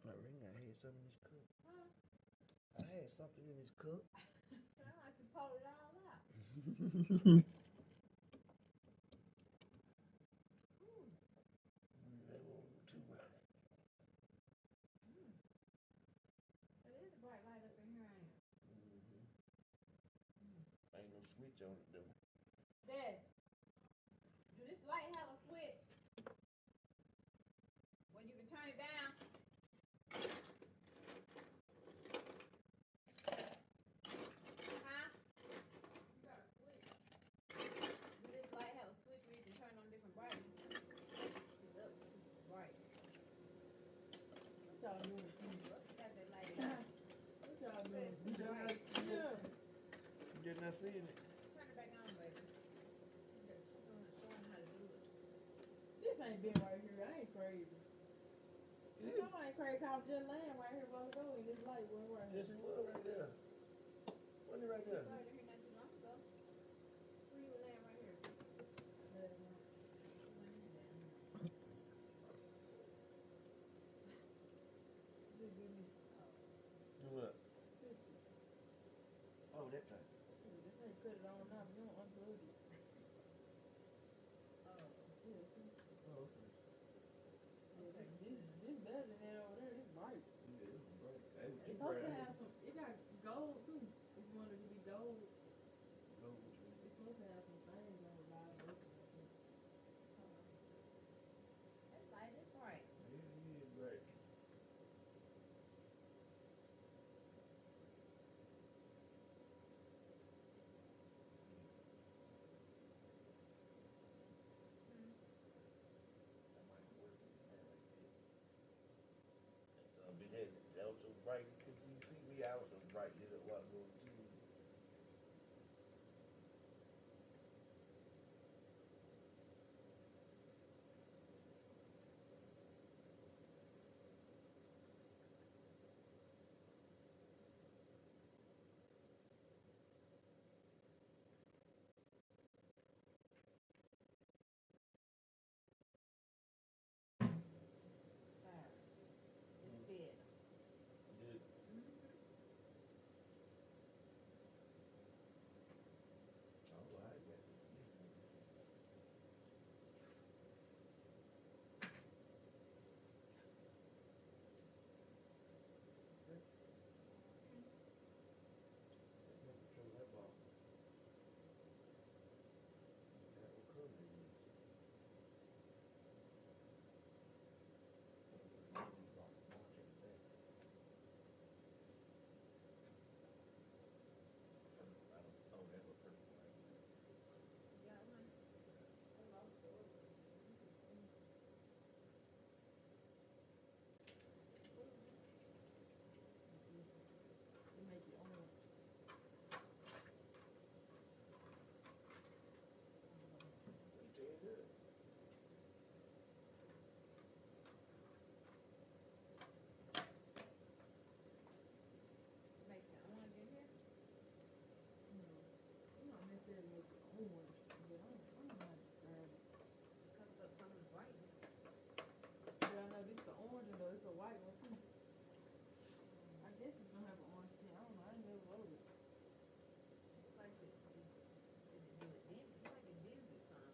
I ring, I had something in this cup. Huh? I had something in this cup. Sound like you pulled it all out. That wasn't too bright. It is a bright light up in here, ain't it? Ain't no switch on it though. Des, do this light have a switch? Where you can turn it down? Huh? You got a switch. Do this light have a switch where you can turn on different brightness? It's up to bright. What y'all doing? What's got that light in there? What y'all Set doing? it to bright. Yeah. You just not seeing it. Turn it back on, baby. She's showing how to do it. This ain't been right here. I ain't crazy. You know I ain't crazy. I was just laying right here a while ago and this light went right here. Yes, it was right there. Wasn't it right You there? started here not too long ago. Where you were laying right here? Last night. You went here down here. Just give me Do what? 50. Oh, that time. Yeah, this ain't cut it on now, but you don't unplug it. Oh. Yeah, see? Oh, okay. Yeah, Okay, this better than that over there. This bright. Yeah, it was bright. It was It's too supposed bright. to have some, it got gold too. If you want it to be gold, Go with you. it's supposed to have some things on the vibration. that light is bright. Yeah, it is bright. That might work like that. And so if it had that was so bright you couldn't even see me. I was so bright lit up while going to TV. It's big. Good. Oh, I got it. Control that ball. That will cover it. Oh, that was purple. You got one? I lost the other one. It make it orange. We did good. It makes it orange in here. You don't necessarily make it orange, but I don't know how to describe it. It comes up some of the brightness. But I know this the orange one though, it's a white one too. I guess it's gonna have an orange tint. I don't know, I ain't never rolled it. Looks like it do it dim. Looks like it dims it some.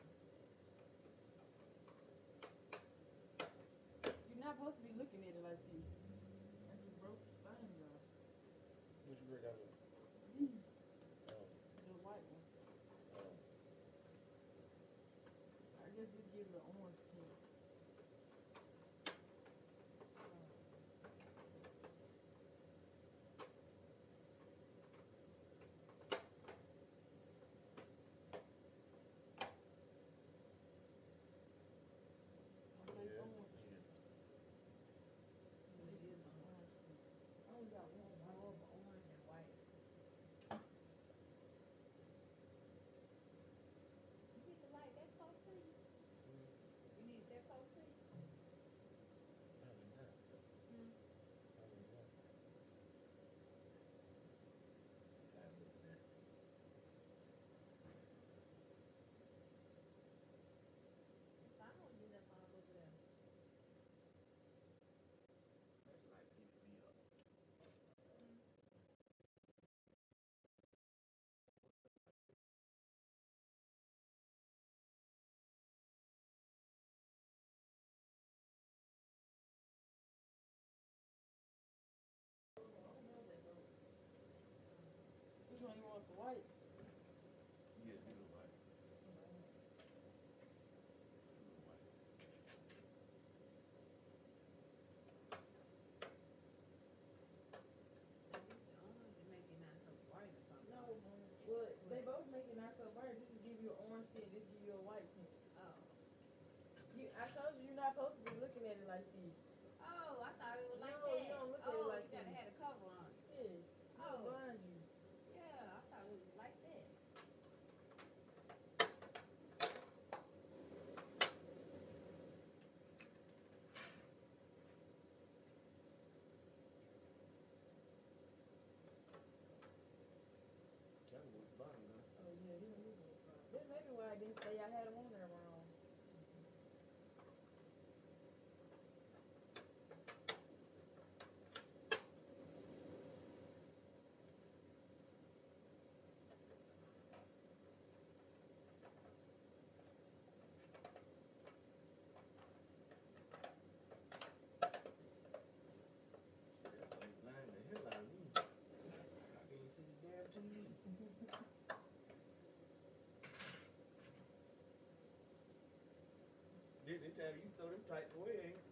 You're not supposed to be looking at it like this. I just broke the things off. Which break out of? These, Oh, the white one. oh. I guess this give it an orange tint. not supposed to be looking at it like this. Oh, I thought it was like No, that. you don't look at it Oh, like you gotta this. have the cover on. Yes. It'll Oh. blind you. Yeah, I thought it was like that. Tell me what the bottom gun. Oh yeah, he don't look like blind. That may be why I didn't say I had him on there wrong. That's gonna blind the hell out of me. I can't see the damn TV. This time you throw them tights away, ain't it?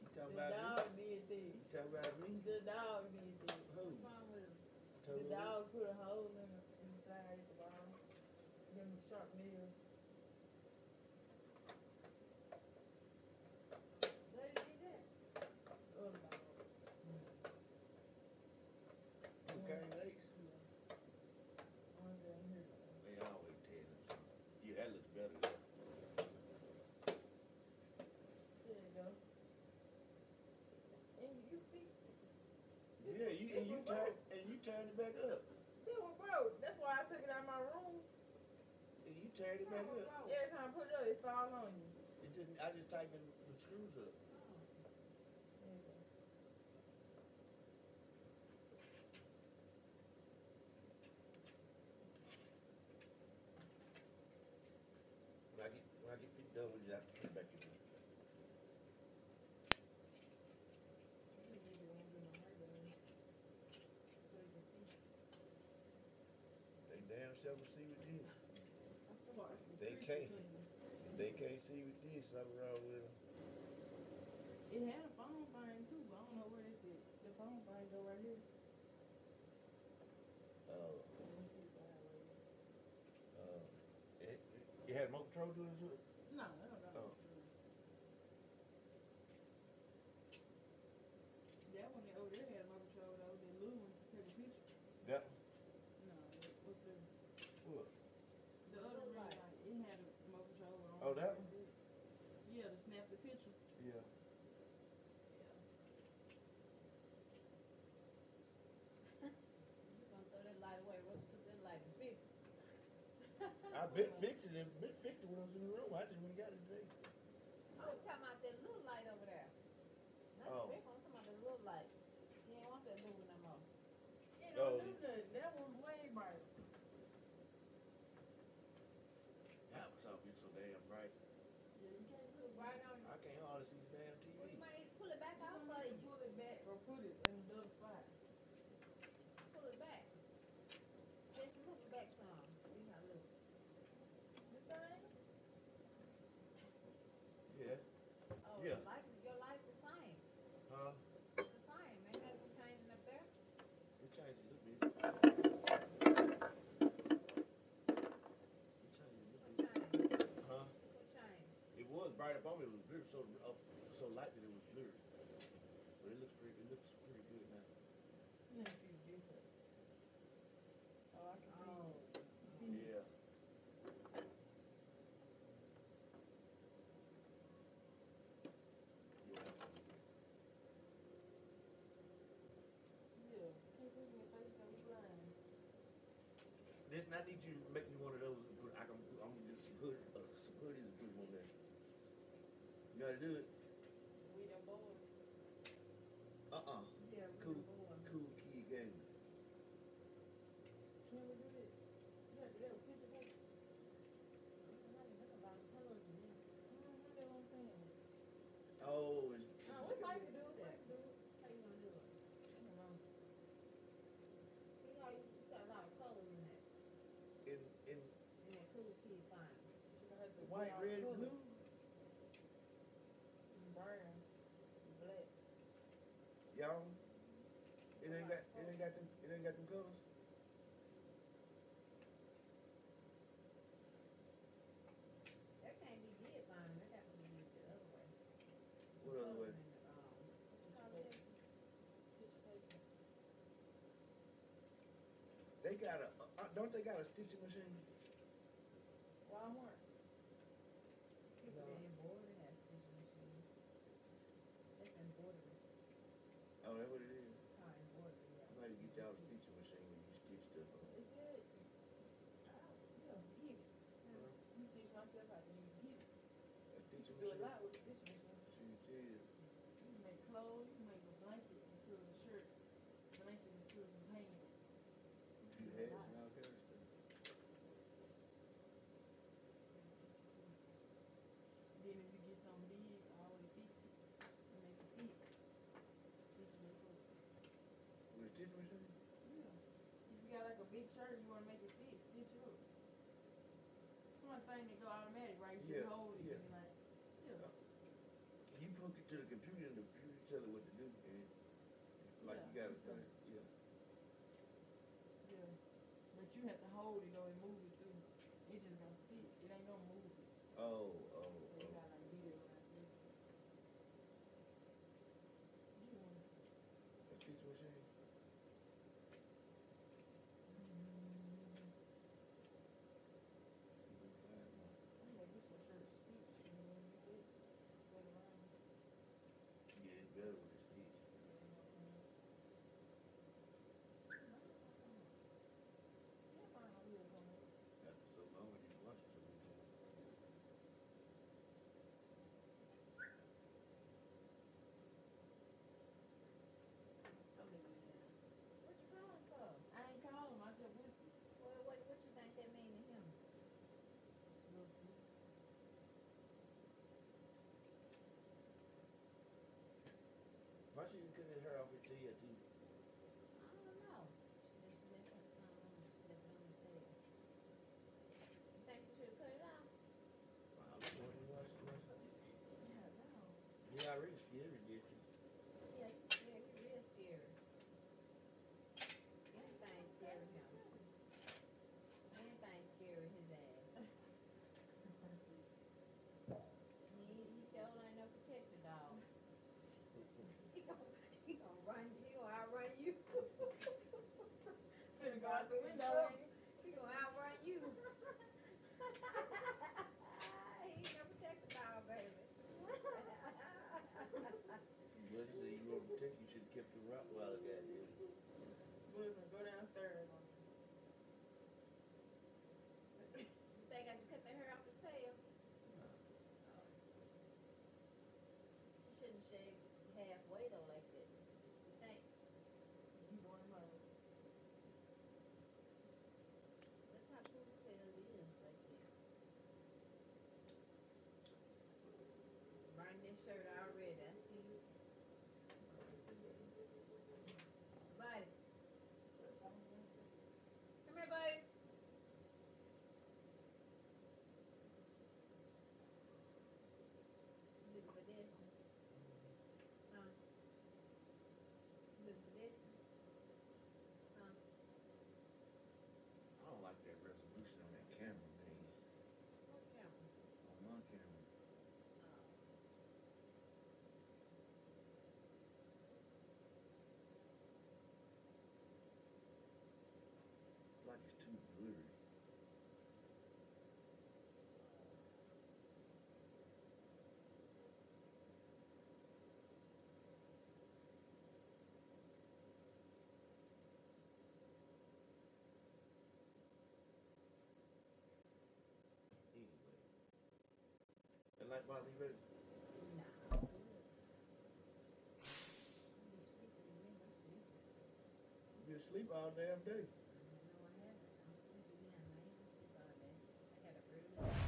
You talking The about dog me? did that. You talking about me? The dog did that. Who? What's wrong with him? Told The her dog put a hole in the side at the bottom. Them sharp nails. They did that. Other dog. Okay, Lakes. Yeah. Ones down here. They always tell them something. Yeah, that looks better. There you go. And you fixed it. Yeah, you turned it back up. This one broke. That's why I took it out of my room. And you turned it back up. Every time I put it up, it fall on you. I just tightened the screws up. There you go. When I get fit done with it, I can put it back in. You really won't get my hair done. So you can see. They damn sure can see with this. I'm talking about They can't. They can't see with this. Something wrong with them. It had a phone thing too, but I don't know where it's at. The phone thing go right here. Let's see sideways. It had remote control to it? No, I don't got no control. That one over there had remote control though. That little one to take a picture. That one? No, what's the What? the other ring light? It had a remote control. I don't Oh, know that where one? it's at. Yeah, to snap the picture. Yeah. You gonna throw that light away? Russ took that light and fixed it. I been fixing it. Been fixing it when I was in the room. I just went and got it today. I'm talking about that little light over there. Not the big one. I'm talking about the little light. You ain't want that moving no more. It don't do nothing. That one's way brighter. That was so damn bright. Yeah, you can't Too bright on you. I can't hardly see the damn TV. Well, you might need to pull it back You out don't for need to you. pull it back or put it in another spot. Pull it back. Just move it back some. See how it looks. The same? Yeah. Oh, Yeah. your light the same. Huh? It's the same. Ain't nothing changing up there. It changed a little bit. What changed? Huh? What changed? It was bright up on me. It was blurred, so light that it was blurred. But it looks pretty good now. Let me see the difference. Oh, I can see. Oh. You see? Yeah. Yeah. Yeah. Can't look in your face because we blind. Listen, I need you to make me one of those. I'm gonna do some hoodies and put them on there. You know how to do it? We them boys. Yeah, we Cool, them boys. KoolKIDGaming. Can we do that? You got to do that with picture paper. There's a lot of colors in there. That's what I'm saying. Oh, No, we might could do it. We could do it. How you gonna do it? I don't know. See how you got a lot of colors in that. in In that cool kid thing. You gonna have to white, red, and blue. And brown. And black. Y'all, it ain't got them colors. That can't be did fine. That got to be did the other away. what you call it? Tissue paper. They got a, don't they got a stitching machine? Walmart. People No. in embroidery have stitching machines. That's embroidery. Oh, that's what it is. It's called embroidery, yeah. Somebody get y'all a stitching machine when you stitch stuff on. They said, yeah, get it. Huh? You teach myself how to use get it. A You stitching can do a machine? lot with a stitch machine. Shoot, yeah. You can make clothes, you can make a blanket into a shirt, blanket into some pants. You Do a hats lot. and all kind of stuff. Then if you get something big, always fix it. You make it fit. Stitch it up. With a stitching machine? Yeah. If you got like a big shirt, you want to make it fit, stitch it up. Some thing that go automatic, right? You Yeah, just hold it yeah. and be like, yeah. You hook it to the computer and the computer tell it what to do. And like Yeah, you got a it's a- thing. Yeah. Yeah. But you have to hold it though and move it through. It's just gonna stitch. It ain't gonna move it. Oh, So you gotta like get it around through. Yeah. A stitching machine? I'm gonna get some shirts stitched and then you get it. Spread around. Yeah, it's better with a stitch. Yeah, mine will come up. After so long, I need to watch it so many times. I'll leave it down. What you calling for? I ain't call him, I just whispered. Well, what you think that mean to him? Little sleep. Why she didn't cut his hair off his tail too? I don't know. She been putting something on. She left it on the tail. You think she should have cut it off? Wow, look what he watched. Yeah, no. He already scary, did you? Yeah, he's scary. He's real scary. Anything scary him. Anything scary his ass. He sure ain't no protector dog. He gonna run. He gonna outrun you. Finna go out the window, ain't it? He gonna outrun you. He ain't no protector dog, baby. Bloody said you want to protect, you should have kept the Rottweiler goddamn. Boy, finna go downstairs on this. You think I should cut the hair off his tail? Nah. She shouldn't shave halfway though like that. You think? You want him out. That's how cool tail is like that. Burn this shirt already. I see you. Buddy. Come here, buddy. You looking for this? Huh? You looking for this? Huh? I don't like that resolution on that camera, man. What camera? On my camera. Oh. Like it's too blurry. Anyway. That light bother you, baby? Nah. I'm good. I be sleeping in here. I'm sleeping. You been asleep all damn day. No, I haven't. I'm sleepy now. I ain't gonna sleep all day. I got an early start.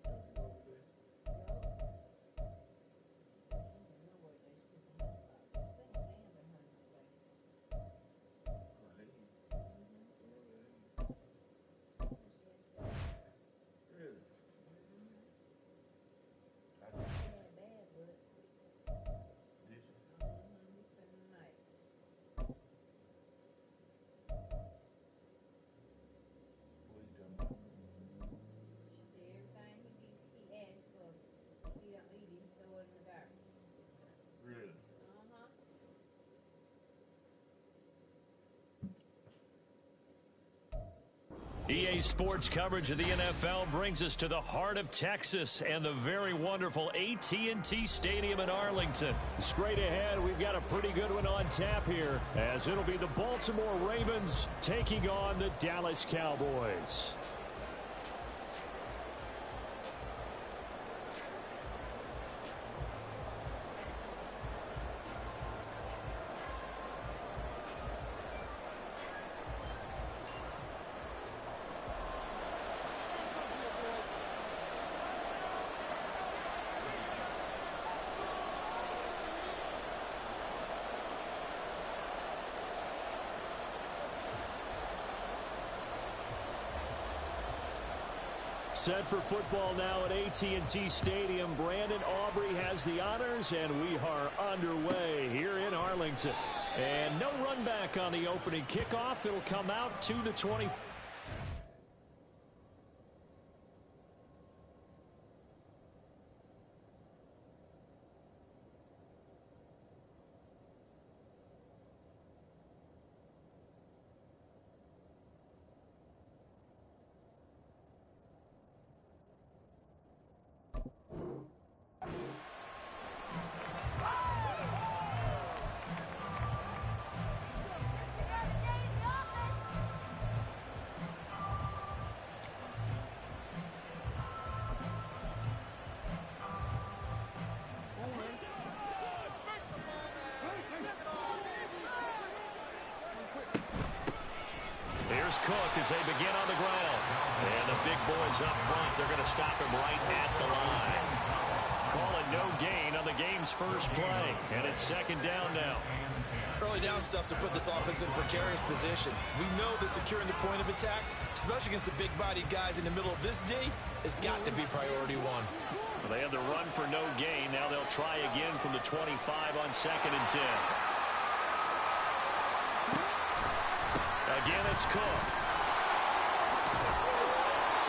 Don't you go over there? Oh, hey. Really? I just, She had bad, but EA Sports coverage of the NFL brings us to the heart of Texas and the very wonderful AT&T Stadium in Arlington. Straight ahead, we've got a pretty good one on tap here, as it'll be the Baltimore Ravens taking on the Dallas Cowboys. Set for football now at AT&T Stadium. Brandon Aubrey has the honors, and we are underway here in Arlington. And no run back on the opening kickoff. It'll come out 2-20. Here's Cook as they begin on the ground. And the big boys up front, they're going to stop him right at the line. Call it no gain on the game's first play. And it's second down now. Early down stuff to put this offense in a precarious position. We know that securing the point of attack, especially against the big-bodied guys in the middle of this D, has got to be priority one. Well, they had the run for no gain. Now they'll try again from the 25 on 2nd and 10. Again, it's Cook.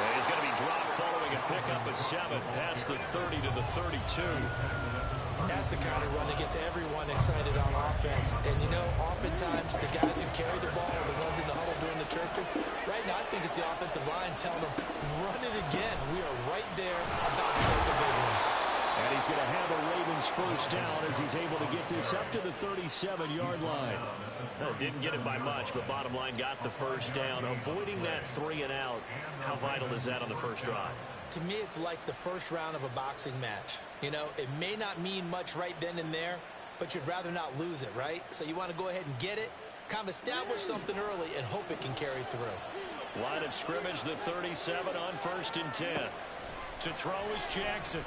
And he's going to be dropped following a pickup of 7 past the 30 to the 32. That's the kind of run that gets everyone excited on offense. And, you know, oftentimes the guys who carry the ball are the ones in the huddle doing the chirping. Right now, I think it's the offensive line telling them, run it again. We are right there about to take a big one. And he's going to have a Ravens first down as he's able to get this up to the 37-yard line. Well, didn't get it by much, but bottom line got the first down. Avoiding that 3 and out, how vital is that on the first drive? To me, it's like the first round of a boxing match. You know, it may not mean much right then and there, but you'd rather not lose it, right? So you want to go ahead and get it, kind of establish something early, and hope it can carry through. Line of scrimmage, the 37 on 1st and 10. To throw is Jackson.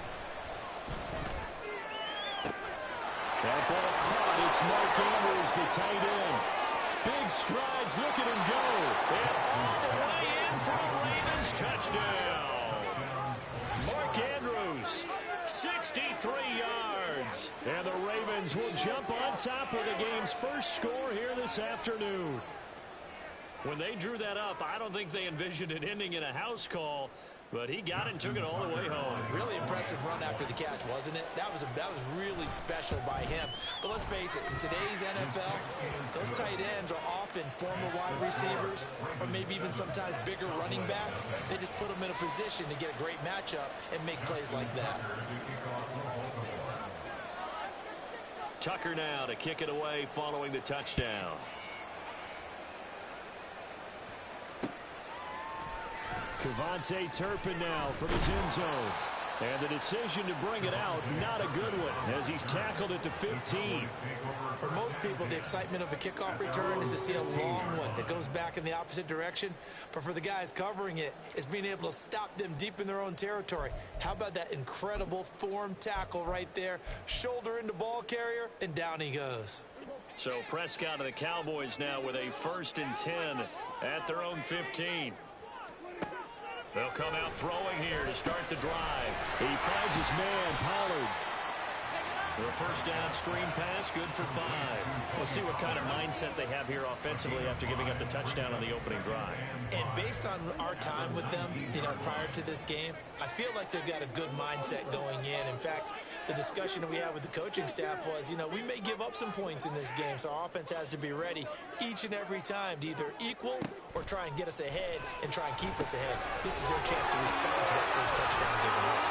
That ball caught. It's Mark Andrews, the tight end. Big strides. Look at him go. And all the way in for a Ravens touchdown. Mark Andrews, 63 yards. And the Ravens will jump on top of the game's first score here this afternoon. When they drew that up, I don't think they envisioned it ending in a house call. But he got it and took it all the way home. Really impressive run after the catch, wasn't it? That was really special by him. But let's face it, in today's NFL, those tight ends are often former wide receivers or maybe even sometimes bigger running backs. They just put them in a position to get a great matchup and make plays like that. Tucker now to kick it away following the touchdown. Kevontae Turpin now from his end zone. And the decision to bring it out, not a good one, as he's tackled at the 15. For most people, the excitement of a kickoff return is to see a long one that goes back in the opposite direction. But for the guys covering it, it's being able to stop them deep in their own territory. How about that incredible form tackle right there? Shoulder into ball carrier, and down he goes. So Prescott and the Cowboys now with a 1st and 10 at their own 15. They'll come out throwing here to start the drive. He finds his man, Pollard. The first down screen pass, good for 5. We'll see what kind of mindset they have here offensively after giving up the touchdown on the opening drive. And based on our time with them, you know, prior to this game, I feel like they've got a good mindset going in. In fact, the discussion that we had with the coaching staff was, you know, we may give up some points in this game, so our offense has to be ready each and every time to either equal or try and get us ahead and try and keep us ahead. This is their chance to respond to that first touchdown given up.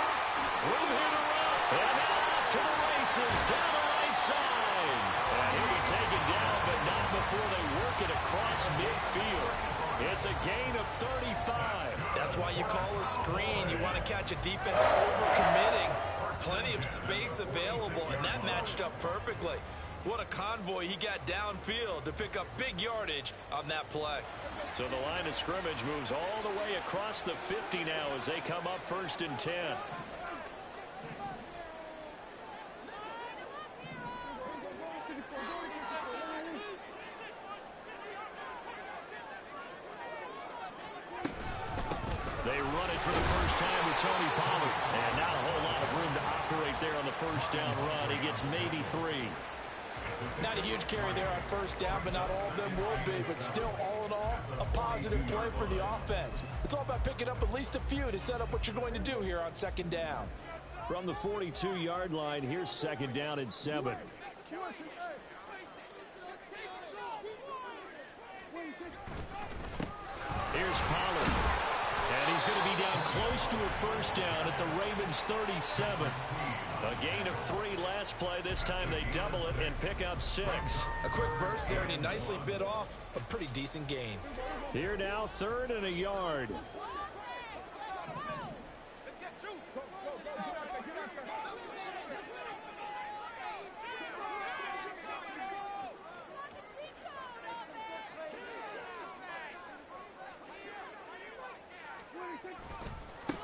Room here to run. And now off to the races down the right side. And he'll be taken down, but not before they work it across midfield. It's a gain of 35. That's why you call a screen. You want to catch a defense overcommitting. Plenty of space available, and that matched up perfectly. What a convoy he got downfield to pick up big yardage on that play. So the line of scrimmage moves all the way across the 50 now as they come up 1st and 10. They run it for the first time with Tony Pollard. And not a whole lot of room to operate there on the first down run. He gets maybe 3. Not a huge carry there on first down, but not all of them will be. But still, all in all, a positive play for the offense. It's all about picking up at least a few to set up what you're going to do here on 2nd down. From the 42-yard line, here's 2nd down and 7. Here's Pollard. And he's going to be down close to a first down at the Ravens' 37. A gain of 3 last play. This time they double it and pick up 6. A quick burst there, and he nicely bit off a pretty decent gain. Here now, 3rd and a yard.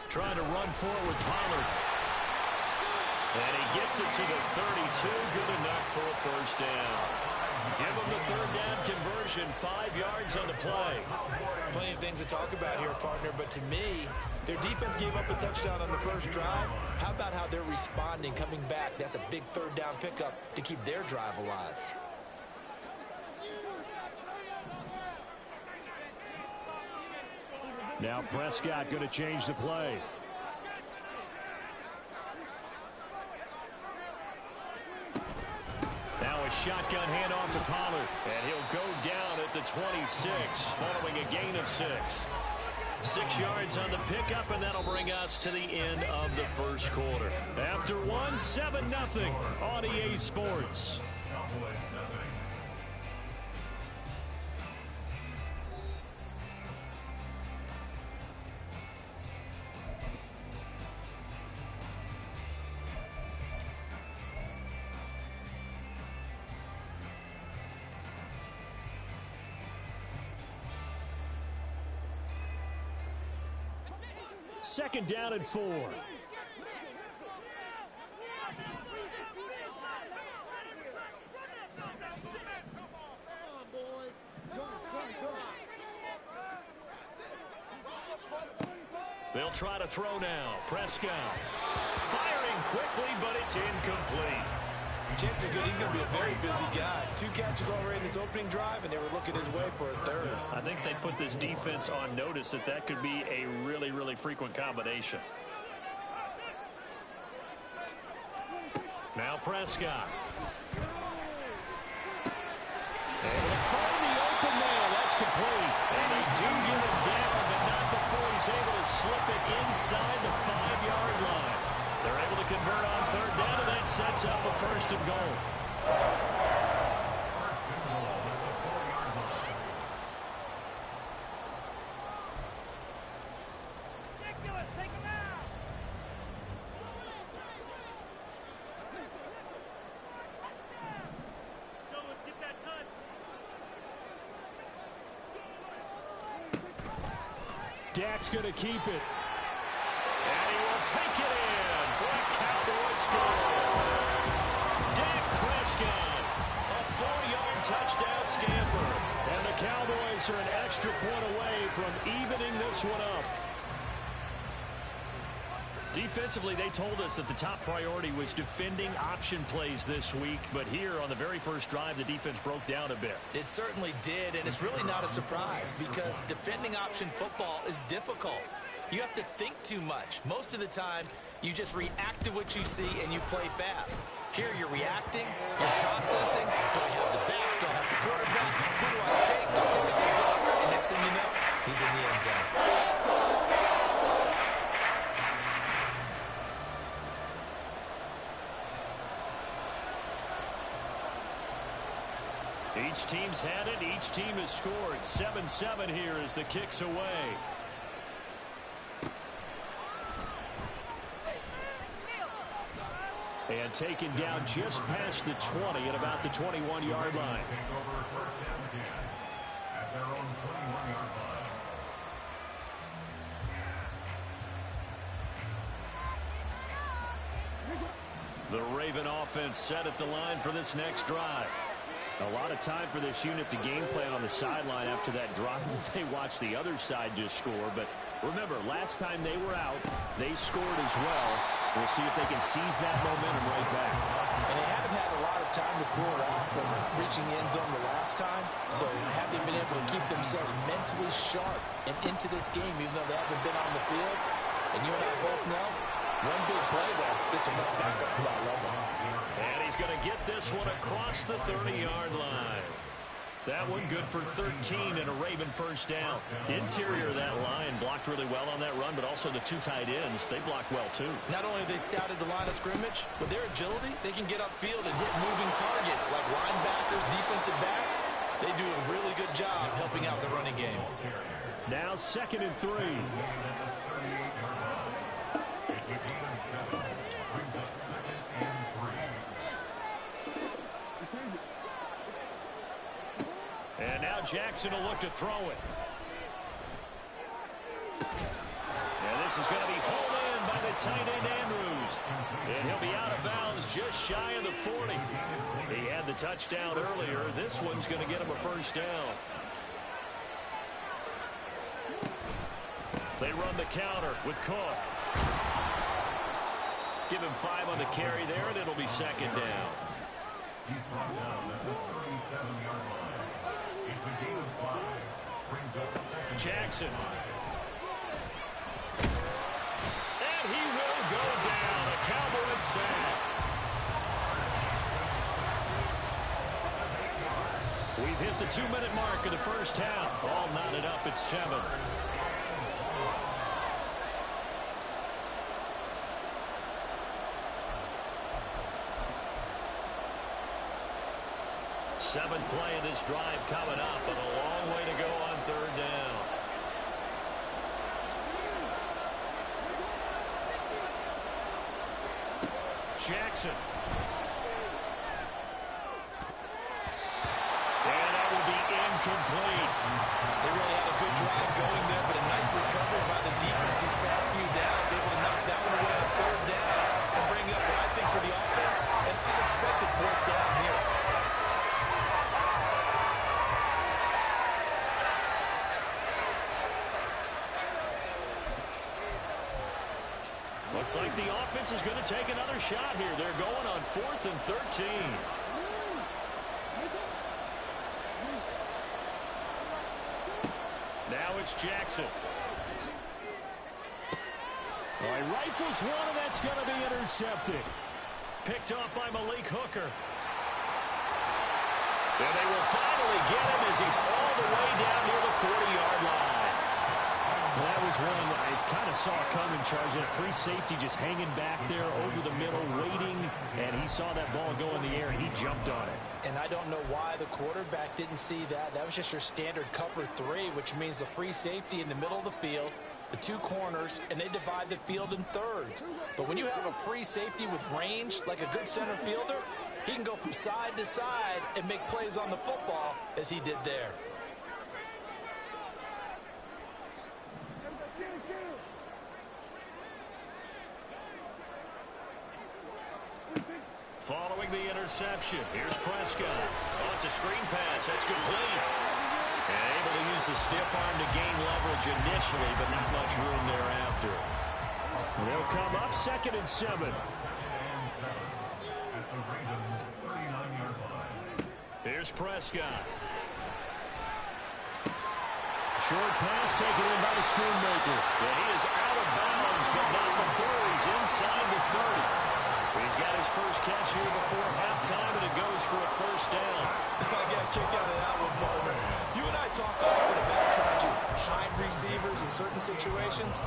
Trying to run forward, Pollard. And he gets it to the 32. Good enough for a first down. Give him the 3rd down conversion. 5 yards on the play. Plenty of things to talk about here, partner, but to me, their defense gave up a touchdown on the first drive. How about how they're responding, coming back? That's a big 3rd down pickup to keep their drive alive. Now Prescott going to change the play. Now a shotgun handoff to Pollard. And he'll go down at the 26 following a gain of 6. 6 yards on the pickup, and that'll bring us to the end of the first quarter. After 1, 7-0 on EA Sports. Second down and 4. They'll try to throw now. Prescott firing quickly, but it's incomplete. Chances are good he's going to be a very busy guy. 2 catches already in his opening drive, and they were looking his way for a 3rd. I think they put this defense on notice that could be a really, really frequent combination. Now Prescott. Able to find the open man. That's complete. And they do get him down, but not before he's able to slip it inside the 5-yard line. They're able to convert on 3rd down, and that sets up a 1st and goal. Dak's going to keep it. And he will take it in for a Cowboy score. Dak Prescott, a 4-yard touchdown scamper. And the Cowboys are an extra point away from evening this one up. Defensively, they told us that the top priority was defending option plays this week. But here on the very first drive, the defense broke down a bit. It certainly did, and it's really not a surprise because defending option football is difficult. You have to think too much. Most of the time, You just react to what you see and you play fast. Here you're reacting, you're processing. Do I have the back? Do I have the quarterback? Who do I take? Do I take out the blocker? And next thing you know, he's in the end zone. Each team's had it. Each team has scored. 7-7 here as the kick's away. And taken down just past the 20 at about the 21-yard line. Take over first down 10 at their own 21-yard line. The Raven offense set at the line for this next drive. A lot of time for this unit to game plan on the sideline after that drive that they watched the other side just score. But remember, last time they were out, they scored as well. We'll see if they can seize that momentum right back. And they haven't had a lot of time to cool off from reaching the end zone the last time. So have they been able to keep themselves mentally sharp and into this game, even though they haven't been on the field? And you and I both know, one big play there gets them right back up to that level. And he's going to get this one across the 30-yard line. That one good for 13 and a Raven first down. Interior of that line blocked really well on that run, but also the two tight ends, they blocked well too. Not only have they scouted the line of scrimmage, but their agility, they can get upfield and hit moving targets like linebackers, defensive backs. They do a really good job helping out the running game. Now 2nd and 3. It's a gain of 7. Brings up 2nd and 3. And now Jackson will look to throw it. And this is going to be hauled in by the tight end Andrews. And he'll be out of bounds just shy of the 40. He had the touchdown earlier. This one's going to get him a first down. They run the counter with Cook. Give him 5 on the carry there, and it'll be 2nd down. He's brought down at the 37-yard line. It's a gain of 5. Brings up 2nd. Jackson. And he will go down. A Cowboy sack. We've hit the 2-minute mark of the first half. All knotted up at 7. Seventh play of this drive coming up, but a long way to go on 3rd down. Jackson. And that will be incomplete. They really had a good drive going there, but a nice recovery by the defense these past few downs, able to knock that one away on 3rd down and bring up what I think for the offense, an unexpected 4th down here. Looks like the offense is going to take another shot here. They're going on 4th and 13. Now it's Jackson. Well, he rifles one, and that's going to be intercepted. Picked off by Malik Hooker. And they will finally get him as he's all the way down near the 40-yard line. That was one I kind of saw coming, charging a free safety just hanging back there over the middle, waiting, and he saw that ball go in the air, and he jumped on it. And I don't know why the quarterback didn't see that. That was just your standard cover 3, which means the free safety in the middle of the field, the 2 corners, and they divide the field in thirds. But when you have a free safety with range, like a good center fielder, he can go from side to side and make plays on the football as he did there. Following the interception, here's Prescott. Oh, it's a screen pass. That's complete. And able to use the stiff arm to gain leverage initially, but not much room thereafter. They'll come up 2nd and 7. At the Ravens' 39-yard line. Here's Prescott. Short pass taken in by the Schoonmaker. Yeah, he is out of bounds, but not before he's inside the 30. He's got his first catch here before halftime, and it goes for a first down. I got a kick out of that one, partner. You and I talk often about trying to hide receivers in certain situations,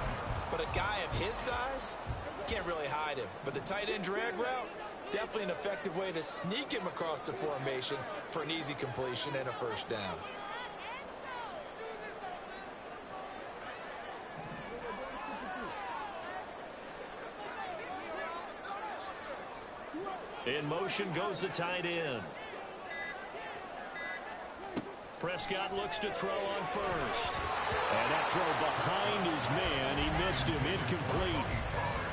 but a guy of his size can't really hide him. But the tight end drag route, definitely an effective way to sneak him across the formation for an easy completion and a first down. In motion goes the tight end. Prescott looks to throw on first. And that throw behind his man. He missed him. Incomplete.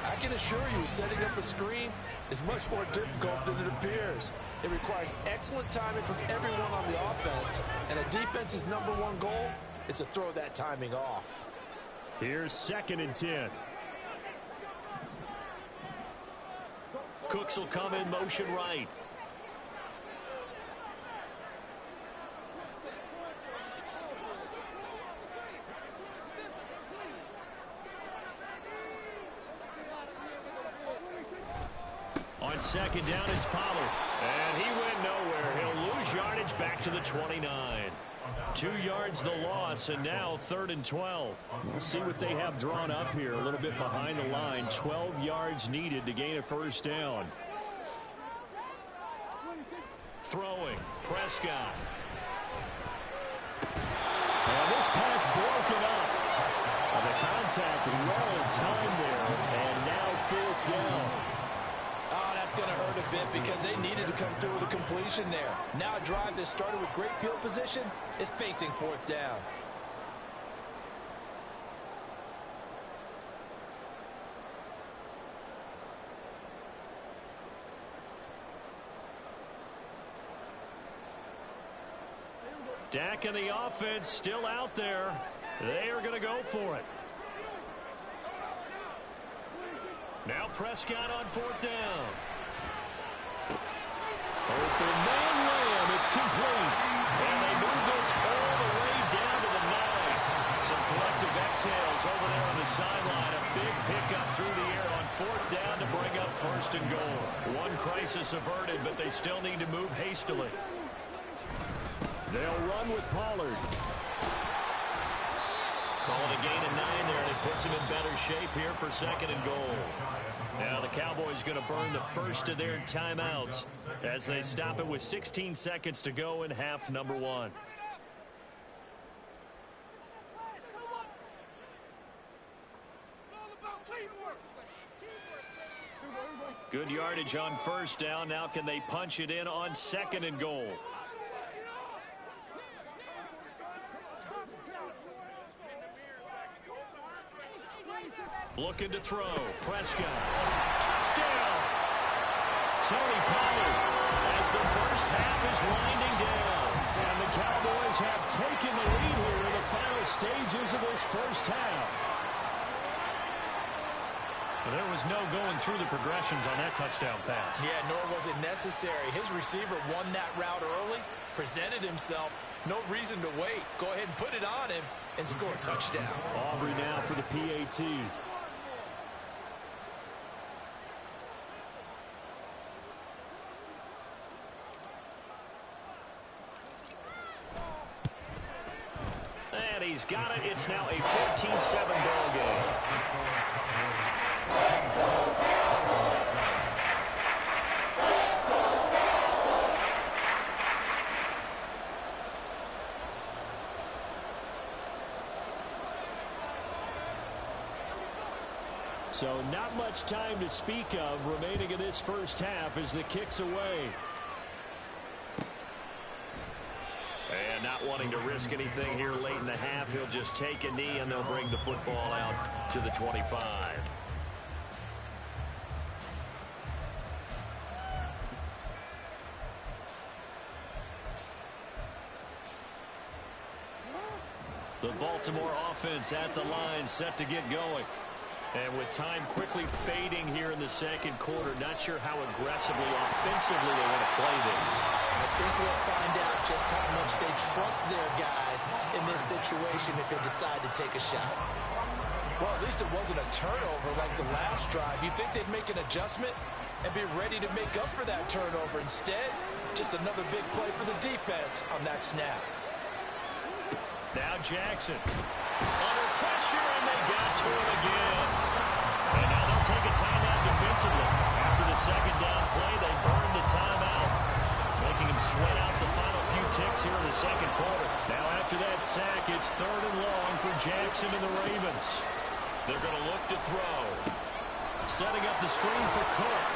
I can assure you, setting up a screen is much more difficult than it appears. It requires excellent timing from everyone on the offense, and a defense's #1 goal is to throw that timing off. Here's 2nd and 10. Cooks will come in motion right. On 2nd down, it's Pollard. And he went nowhere. He'll lose yardage back to the 29. 2 yards the loss, and now 3rd and 12. We'll see what they have drawn up here. A little bit behind the line. 12 yards needed to gain a first down. Throwing. Prescott. And this pass broken up. The contact well timed there. And now 4th down. Oh, that's going to hurt a bit because they needed to come through with a completion there. Now a drive that started with great field position is facing 4th down. Dak and the offense still out there. They are going to go for it. Now Prescott on 4th down. Open man Lamb. It's complete. And they move this all the way down to the 9. Some collective exhales over there on the sideline. A big pickup through the air on 4th down to bring up 1st and goal. One crisis averted, but they still need to move hastily. They'll run with Pollard. Calling a gain of 9 there, and it puts him in better shape here for 2nd and goal. Now the Cowboys going to burn the first of their timeouts as they stop it with 16 seconds to go in half number 1. Good yardage on 1st down. Now can they punch it in on 2nd and goal? Looking to throw. Prescott. Touchdown! Tony Pollard as the first half is winding down. And the Cowboys have taken the lead here in the final stages of this first half. Well, there was no going through the progressions on that touchdown pass. Yeah, nor was it necessary. His receiver won that route early, presented himself. No reason to wait. Go ahead and put it on him and score a touchdown. Aubrey now for the PAT. And he's got it. It's now a 14-7 ball game. So not much time to speak of remaining in this first half as the kick's away. And not wanting to risk anything here late in the half, he'll just take a knee and they'll bring the football out to the 25. The Baltimore offense at the line, set to get going. And with time quickly fading here in the second quarter, not sure how aggressively, offensively they want to play this. I think we'll find out just how much they trust their guys in this situation if they decide to take a shot. Well, at least it wasn't a turnover like the last drive. You'd think they'd make an adjustment and be ready to make up for that turnover. Instead, just another big play for the defense on that snap. Now Jackson. Under pressure, and they got to him again. And now they'll take a timeout defensively. After the second down play, they burned the timeout, making him sweat out the final few ticks here in the second quarter. Now after that sack, it's 3rd and long for Jackson and the Ravens. They're going to look to throw. Setting up the screen for Cook.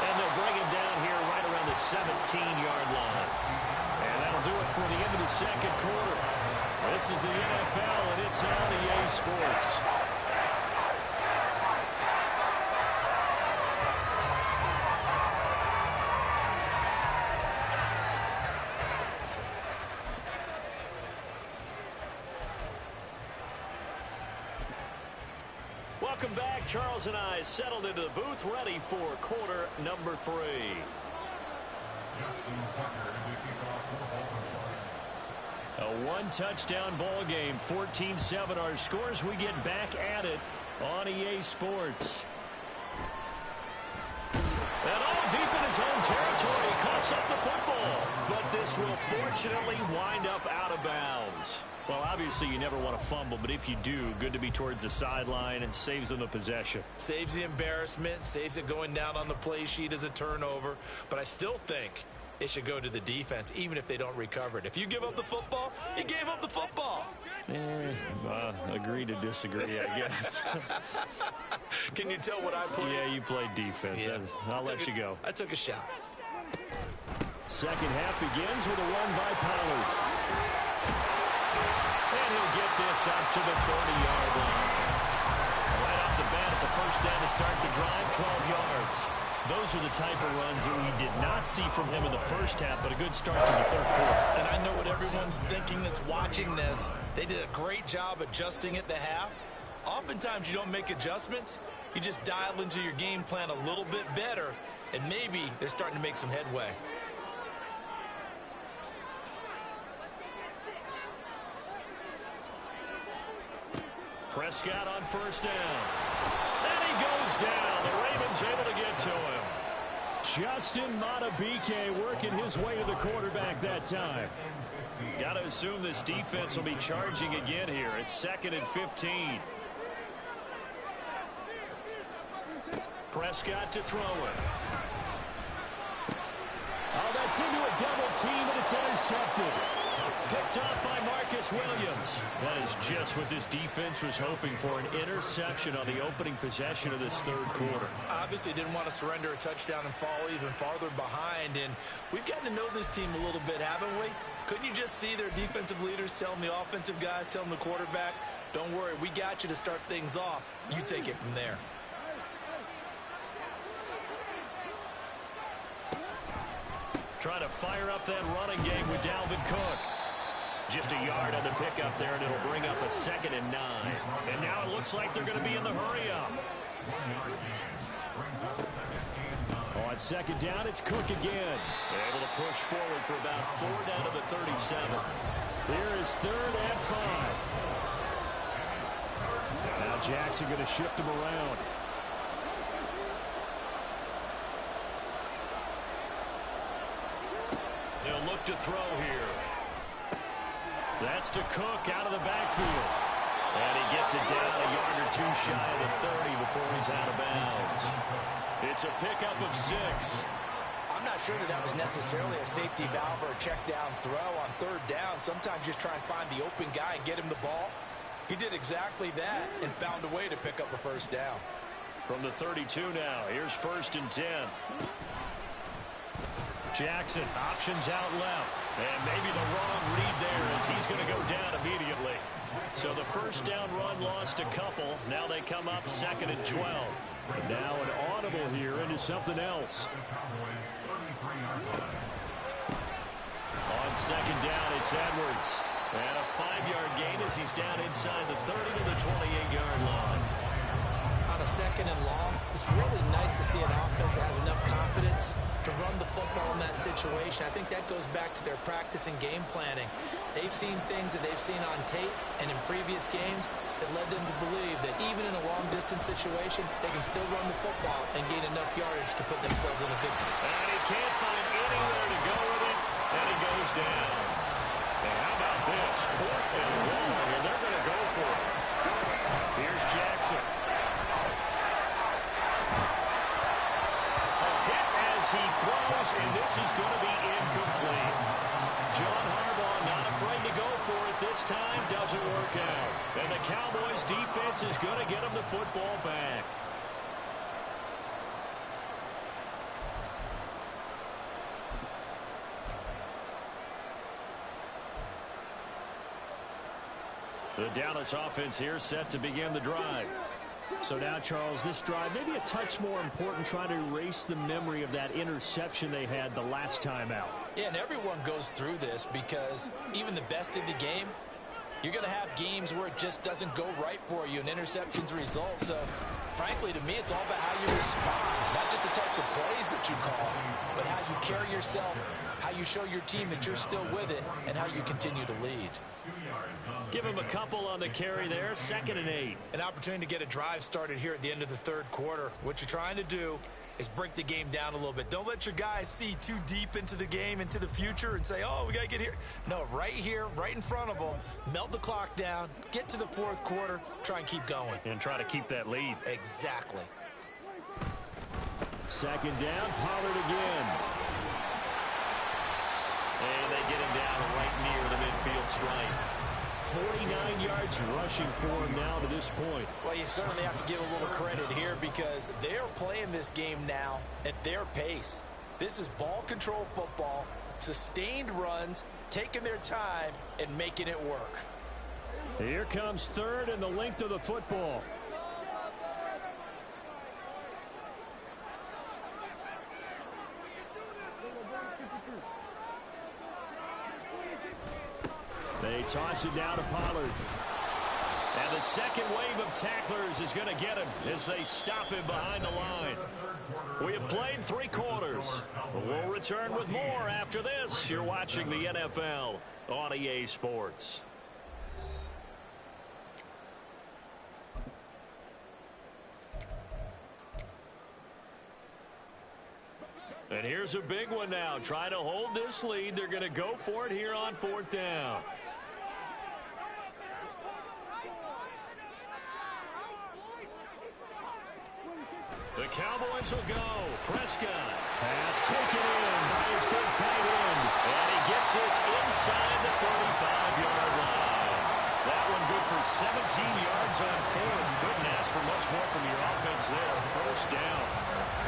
And they'll bring him down here right around the 17-yard line. And that'll do it for the end of the second quarter. This is the NFL, and it's on EA Sports. Welcome back. Charles and I settled into the booth, ready for quarter number 3. A one-touchdown ball game, 14-7 our scores. We get back at it on EA Sports. And all deep in his own territory, he coughs up the football. But this will fortunately wind up out of bounds. Well, obviously you never want to fumble, but if you do, good to be towards the sideline and saves them the possession. Saves the embarrassment, saves it going down on the play sheet as a turnover. But I still think it should go to the defense, even if they don't recover it. If you give up the football, you gave up the football. Agree to disagree, I guess. Can you tell what I played? Yeah, you played defense. Yeah. I'll let you go. I took a shot. Second half begins with a run by Pollard. And he'll get this up to the 30-yard line. Right off the bat, it's a first down to start the drive, 12 yards. Those are the type of runs that we did not see from him in the first half, but a good start to the third quarter. And I know what everyone's thinking that's watching this. They did a great job adjusting at the half. Oftentimes you don't make adjustments. You just dial into your game plan a little bit better, and maybe they're starting to make some headway. Prescott on first down. And he goes down. The Ravens able to get to him. Justin Madubuike working his way to the quarterback that time. Got to assume this defense will be charging again here. It's 2nd and 15. Prescott to throw it. Oh, that's into a double team, and it's intercepted. Picked off by Marcus Williams. That is just what this defense was hoping for, an interception on the opening possession of this third quarter. Obviously didn't want to surrender a touchdown and fall even farther behind, and we've gotten to know this team a little bit, haven't we? Couldn't you just see their defensive leaders telling the offensive guys, telling the quarterback, don't worry, we got you to start things off. You take it from there. Trying to fire up that running game with Dalvin Cook. Just a yard on the pickup there, and it'll bring up a 2nd and 9. And now it looks like they're going to be in the hurry-up. On second down, it's Cook again. They're able to push forward for about 4 down to the 37. Here is 3rd and 5. Now Jackson going to shift him around. They'll look to throw here. That's to Cook out of the backfield. And he gets it down a yard or 2 shy of the 30 before he's out of bounds. It's a pickup of 6. I'm not sure that was necessarily a safety valve or a check down throw on 3rd down. Sometimes just try and find the open guy and get him the ball. He did exactly that and found a way to pick up a 1st down. From the 32 now, here's 1st and 10. Jackson, options out left. And maybe the wrong read there as he's going to go down immediately. So the 1st down run lost a couple. Now they come up 2nd and 12. Now an audible here into something else. On 2nd down, it's Edwards. And a 5-yard gain as he's down inside the 30 to the 28-yard line. On a 2nd and long, it's really nice to see an offense that has enough confidence to run the football in that situation. I think that goes back to their practice and game planning. They've seen things that they've seen on tape and in previous games that led them to believe that even in a long-distance situation, they can still run the football and gain enough yardage to put themselves in a good spot. And he can't find anywhere to go with it, and he goes down. And how about this? 4th and long, and they're going to go for it. Here's Jackson. A hit as he throws, and this is going to be incomplete. John Harbaugh not afraid to go for it this time. Doesn't work out. And the Cowboys defense is going to get him the football back. The Dallas offense here set to begin the drive. So now, Charles, this drive maybe a touch more important, trying to erase the memory of that interception they had the last time out. Yeah, and everyone goes through this because even the best in the game, you're going to have games where it just doesn't go right for you and interceptions result. So, frankly, to me, it's all about how you respond, not just the types of plays that you call, but how you carry yourself, how you show your team that you're still with it, and how you continue to lead. Give him a couple on the carry there. 2nd and 8. An opportunity to get a drive started here at the end of the 3rd quarter. What you're trying to do is break the game down a little bit. Don't let your guys see too deep into the game, into the future, and say, oh, we got to get here. No, right here, right in front of them, melt the clock down, get to the 4th quarter, try and keep going. And try to keep that lead. Exactly. 2nd down, Pollard again. And they get him down right near the midfield stripe. 49 yards rushing for him now to this point. Well, you certainly have to give a little credit here because they're playing this game now at their pace. This is ball control football, sustained runs, taking their time, and making it work. Here comes 3rd and the length of the football. They toss it down to Pollard. And the second wave of tacklers is going to get him as they stop him behind the line. We have played 3 quarters. We'll return with more after this. You're watching the NFL on EA Sports. And here's a big one now. Trying to hold this lead. They're going to go for it here on 4th down. The Cowboys will go. Prescott. Pass taken in by his big tight end. And he gets this inside the 35-yard line. That one good for 17 yards on 4th. Couldn't ask for much more from your offense there. 1st down.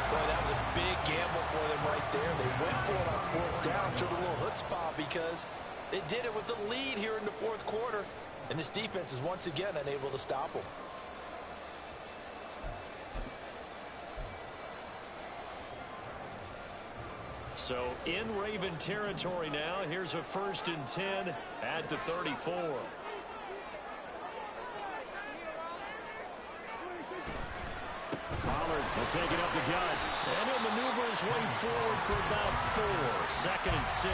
Boy, that was a big gamble for them right there. They went for it on 4th down. Showed a little chutzpah because they did it with the lead here in the 4th quarter. And this defense is once again unable to stop them. So in Raven territory now. Here's a 1st and 10 at the 34. Pollard will take it up the gut. And he'll maneuver his way forward for about 4. 2nd and 6.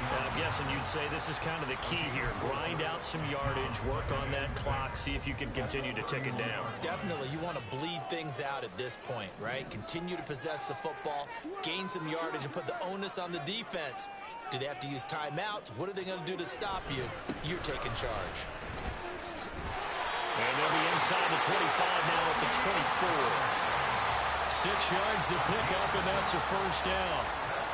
And I'm guessing you'd say this is kind of the key here. Grind out some yardage, work on that clock, see if you can continue to tick it down. Definitely. You want to bleed things out at this point, right? Continue to possess the football, gain some yardage, and put the onus on the defense. Do they have to use timeouts? What are they going to do to stop you? You're taking charge. And they'll be inside the 25 now at the 24. 6 yards to pick up, and that's a 1st down.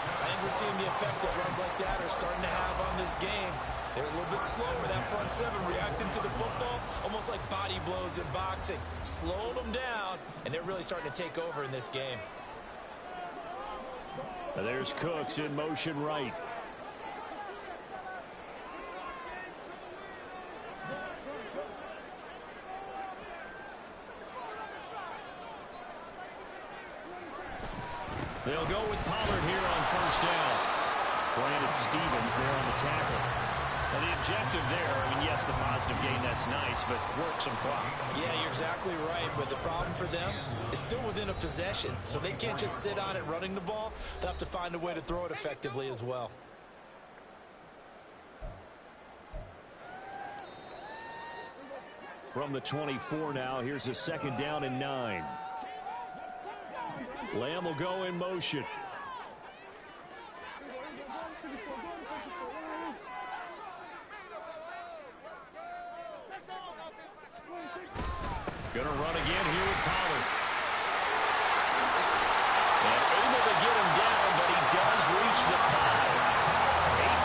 I think we're seeing the effect that runs like that are starting to have on this game. They're a little bit slower, that front 7, reacting to the football, almost like body blows in boxing. Slow them down, and they're really starting to take over in this game. There's Cooks in motion right. They'll go with Pollard here on 1st down. Brandon Stevens there on the tackle. Well, the objective there, I mean, yes, the positive gain, that's nice, but work some clock. Yeah, you're exactly right, but the problem for them is still within a possession, so they can't just sit on it running the ball. They'll have to find a way to throw it effectively as well. From the 24 now, here's a 2nd down and 9. Lamb will go in motion. Gonna run again here with Pollard. And able to get him down, but he does reach the 5.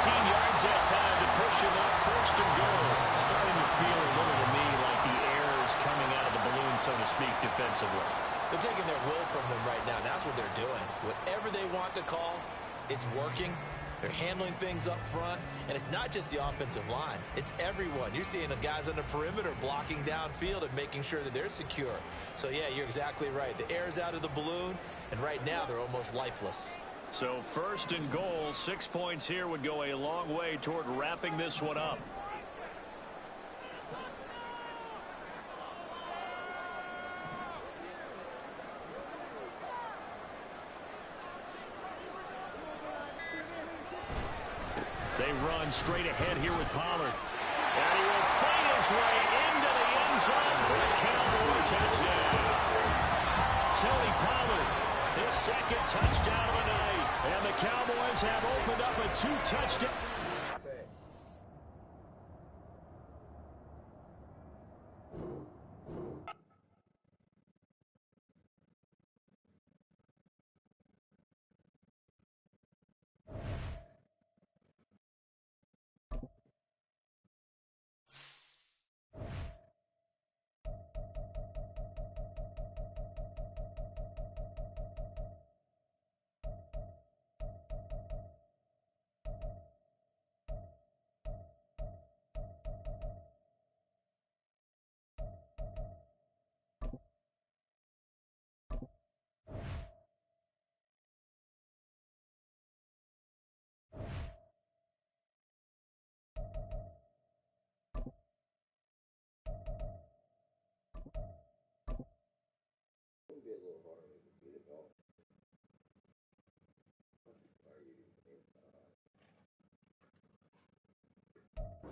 18 yards that time to push him up 1st and goal. Starting to feel a little to me like the air is coming out of the balloon, so to speak, defensively. They're taking their will from them right now. That's what they're doing. Whatever they want to call, it's working. They're handling things up front, and it's not just the offensive line. It's everyone. You're seeing the guys on the perimeter blocking downfield and making sure that they're secure. So, yeah, you're exactly right. The air's out of the balloon, and right now they're almost lifeless. So 1st and goal, 6 points here would go a long way toward wrapping this one up. They run straight ahead here with Pollard. And he will fight his way into the end zone for a Cowboy touchdown. Tony Pollard, his 2nd touchdown of the night. And the Cowboys have opened up a 2-touchdown.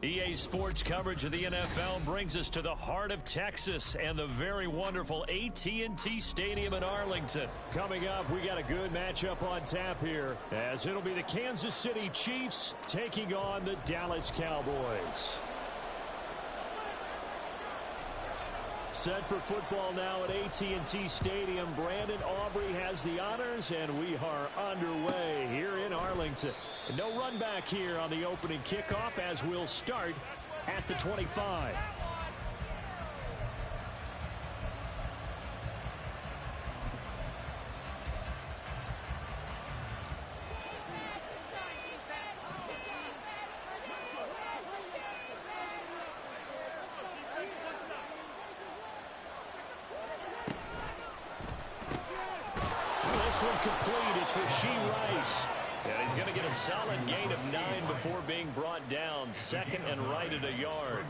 EA Sports coverage of the NFL brings us to the heart of Texas and the very wonderful AT&T Stadium in Arlington. Coming up, we got a good matchup on tap here, as it'll be the Kansas City Chiefs taking on the Dallas Cowboys. Set for football now at AT&T Stadium. Brandon Aubrey has the honors, and we are underway here in Arlington. No run back here on the opening kickoff, as we'll start at the 25. One complete. It's Rashee Rice. And he's going to get a solid gain of 9 before being brought down. 2nd and right at a yard.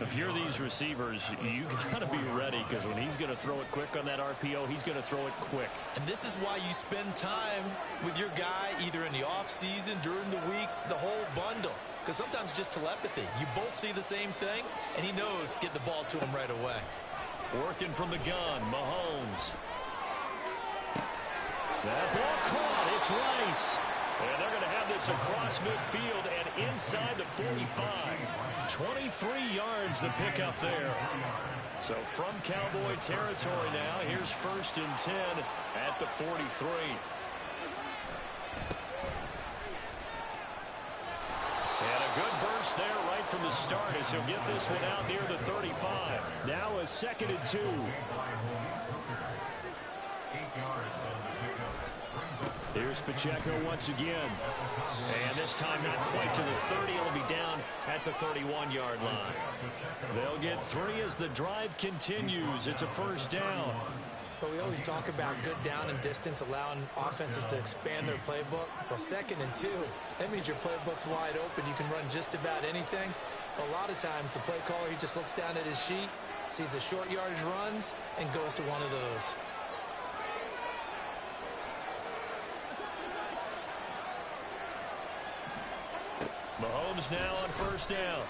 If you're these receivers, you got to be ready, because when he's going to throw it quick on that RPO, he's going to throw it quick. And this is why you spend time with your guy either in the offseason, during the week, the whole bundle. Because sometimes it's just telepathy. You both see the same thing, and he knows get the ball to him right away. Working from the gun, Mahomes. That ball caught. It's Rice. And they're going to have this across midfield and inside the 45. 23 yards the pickup there. So from Cowboy territory now, here's 1st and 10 at the 43. And a good burst there right from the start, as he'll get this one out near the 35. Now a 2nd and 2. Here's Pacheco once again. And this time not quite to the 30. It'll be down at the 31-yard line. They'll get 3 as the drive continues. It's a 1st down. But we always talk about good down and distance, allowing offenses to expand their playbook. Well, 2nd and 2, that means your playbook's wide open. You can run just about anything. But a lot of times, the play caller, he just looks down at his sheet, sees the short yardage runs, and goes to one of those. Mahomes now on 1st down.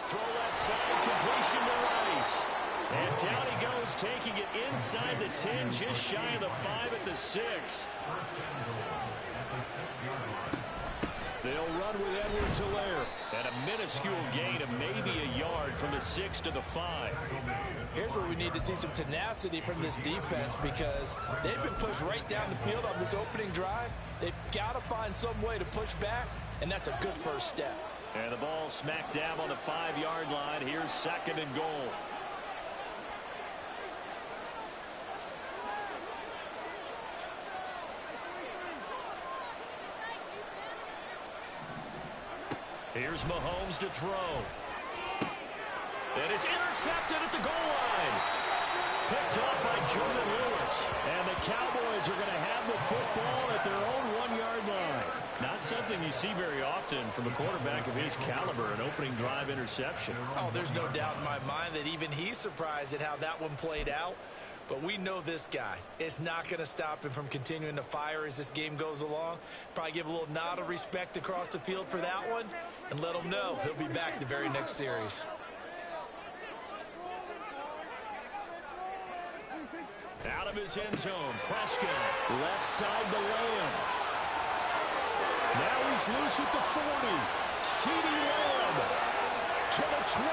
Throw left side, completion to Rice. And down he goes, taking it inside the 10, just shy of the 5 at the 6. They'll run with Edwards-Helaire. And a minuscule gain of maybe a yard from the 6 to the 5. Here's where we need to see some tenacity from this defense, because they've been pushed right down the field on this opening drive. They've got to find some way to push back, and that's a good first step. And the ball smack dab on the 5-yard line. Here's 2nd and goal. Here's Mahomes to throw. And it's intercepted at the goal line. Picked up by Jordan Lewis. And the Cowboys are going to have the football at their own 1-yard line. Not something you see very often from a quarterback of his caliber, an opening drive interception. Oh, there's no doubt in my mind that even he's surprised at how that one played out. But we know this guy. It's not going to stop him from continuing to fire as this game goes along. Probably give a little nod of respect across the field for that one, and let him know he'll be back the very next series. Out of his end zone, Prescott, left side to Lamb. Now he's loose at the 40. CeeDee Lamb to the 20.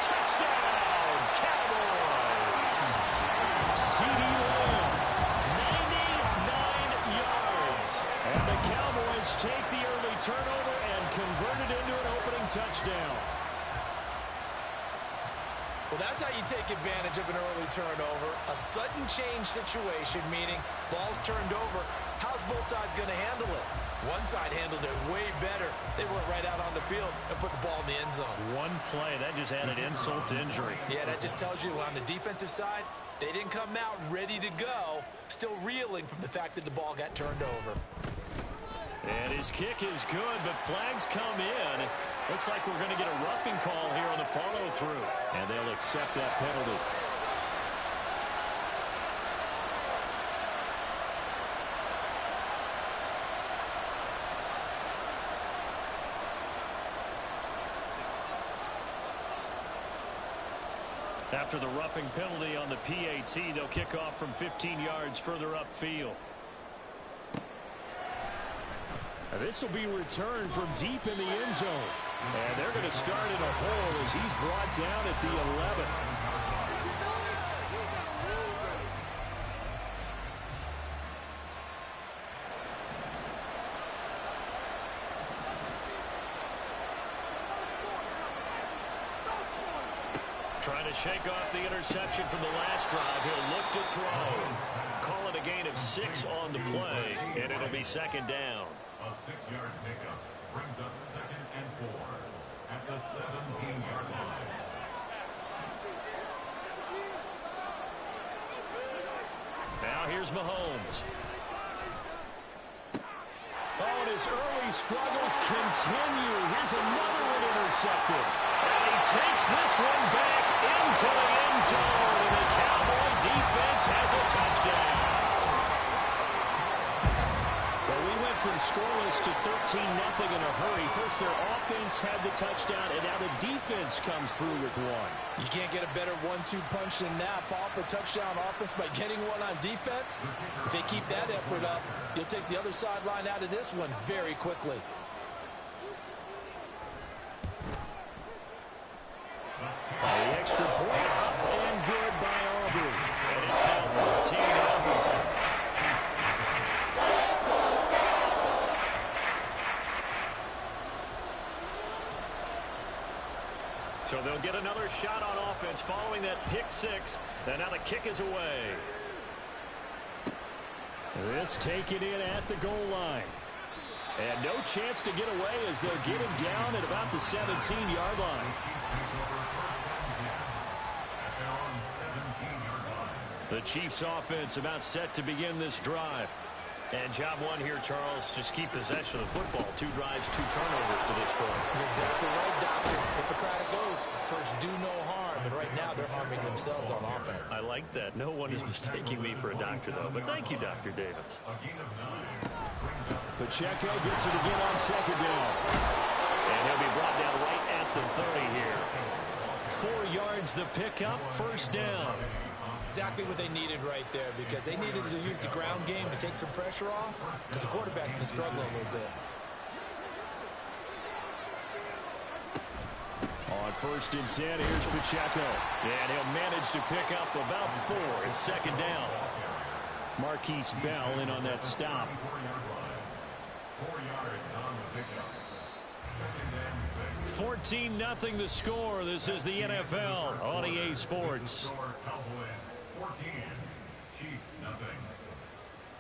Touchdown, Cowboys. CeeDee Lamb, 99 yards. And the Cowboys take the early turnover and convert it into an opening touchdown. Well, that's how you take advantage of an early turnover. A sudden change situation, meaning ball's turned over. How's both sides going to handle it? One side handled it way better. They went right out on the field and put the ball in the end zone. One play, that just added insult to injury. Yeah, that just tells you on the defensive side, they didn't come out ready to go, still reeling from the fact that the ball got turned over. And his kick is good, but flags come in. Looks like we're going to get a roughing call here on the follow-through. And they'll accept that penalty. After the roughing penalty on the PAT, they'll kick off from 15 yards further upfield. This will be returned from deep in the end zone. And they're going to start in a hole as he's brought down at the 11. Trying to shake off the interception from the last drive. He'll look to throw. Call it a gain of 6 on the play, and it'll be 2nd down. A 6-yard pickup brings up 2nd and 4 at the 17-yard line. Now here's Mahomes. Oh, and his early struggles continue. Here's another one intercepted. And he takes this one back into the end zone. And the Cowboy defense has a touchdown. Well, we went from scoreless to 13-0 in a hurry. First, their offense had the touchdown, and now the defense comes through with one. You can't get a better 1-2 punch than that. Follow up a touchdown offense by getting one on defense. If they keep that effort up, you'll take the other sideline out of this one very quickly. The extra point up and good by Aubrey. And it's now 14-0. So they'll get another shot on offense following that pick 6. And now the kick is away. This taken in at the goal line. And no chance to get away as they'll get him down at about the 17-yard line. At their own The Chiefs offense about set to begin this drive. And job one here, Charles, just keep possession of the football. 2 drives, 2 turnovers to this point. You're exactly right, Doctor. Hippocratic oath. First, do no harm. And right now, they're harming themselves on offense. I like that. No one is mistaking me for a doctor, though. But thank you, Dr. Davis. Pacheco gets it again on second down. And he'll be brought down right at the 30 here. 4 yards the pickup, first down. Exactly what they needed right there, because they needed to use the ground game to take some pressure off, because the quarterback's been struggling a little bit. On first and 10, here's Pacheco. And he'll manage to pick up about 4 in second down. Marquise Bell in on that stop. 4 yards on the pickup. 14-0 the score. This is the NFL on EA Sports.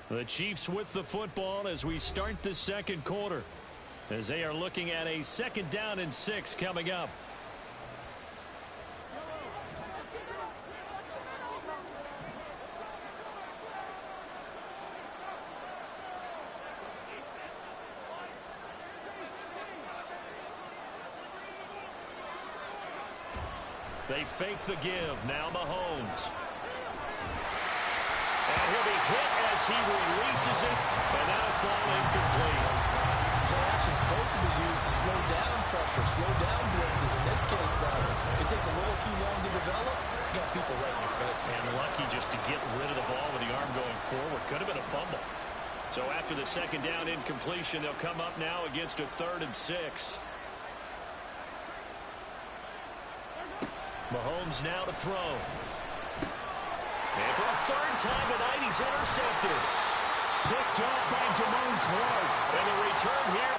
The Chiefs with the football as we start the second quarter, as they are looking at a 2nd down and 6 coming up. They fake the give. Now Mahomes. And he'll be hit as he releases it. And that'll fall incomplete. Play action is supposed to be used to slow down pressure, slow down blitzes. In this case, though, if it takes a little too long to develop, you got people right in your face. And lucky just to get rid of the ball with the arm going forward. Could have been a fumble. So after the 2nd down incompletion, they'll come up now against a 3rd and 6. Mahomes now to throw. And for a 3rd time tonight, he's intercepted. Picked up by Damone Clark. And the return here.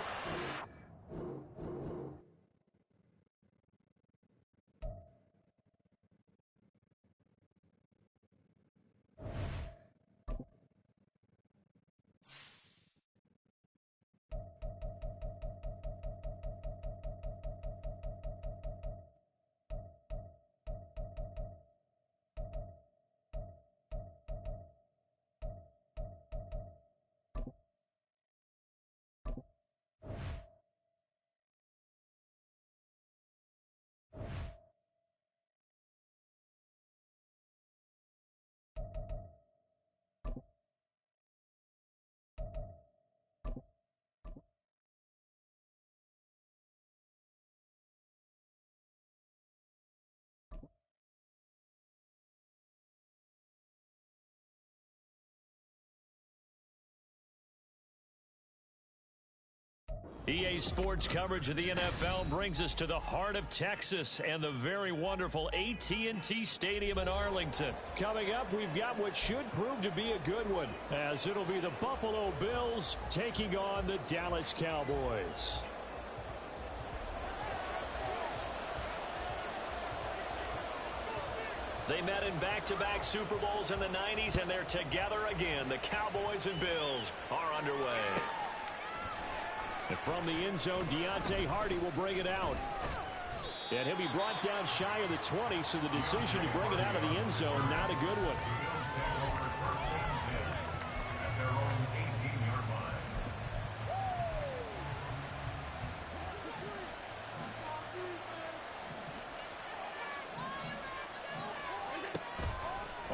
EA Sports coverage of the NFL brings us to the heart of Texas and the very wonderful AT&T Stadium in Arlington. Coming up, we've got what should prove to be a good one, as it'll be the Buffalo Bills taking on the Dallas Cowboys. They met in back-to-back Super Bowls in the 90s, and they're together again. The Cowboys and Bills are underway. And from the end zone, Deontay Hardy will bring it out. And he'll be brought down shy of the 20, so the decision to bring it out of the end zone, not a good one.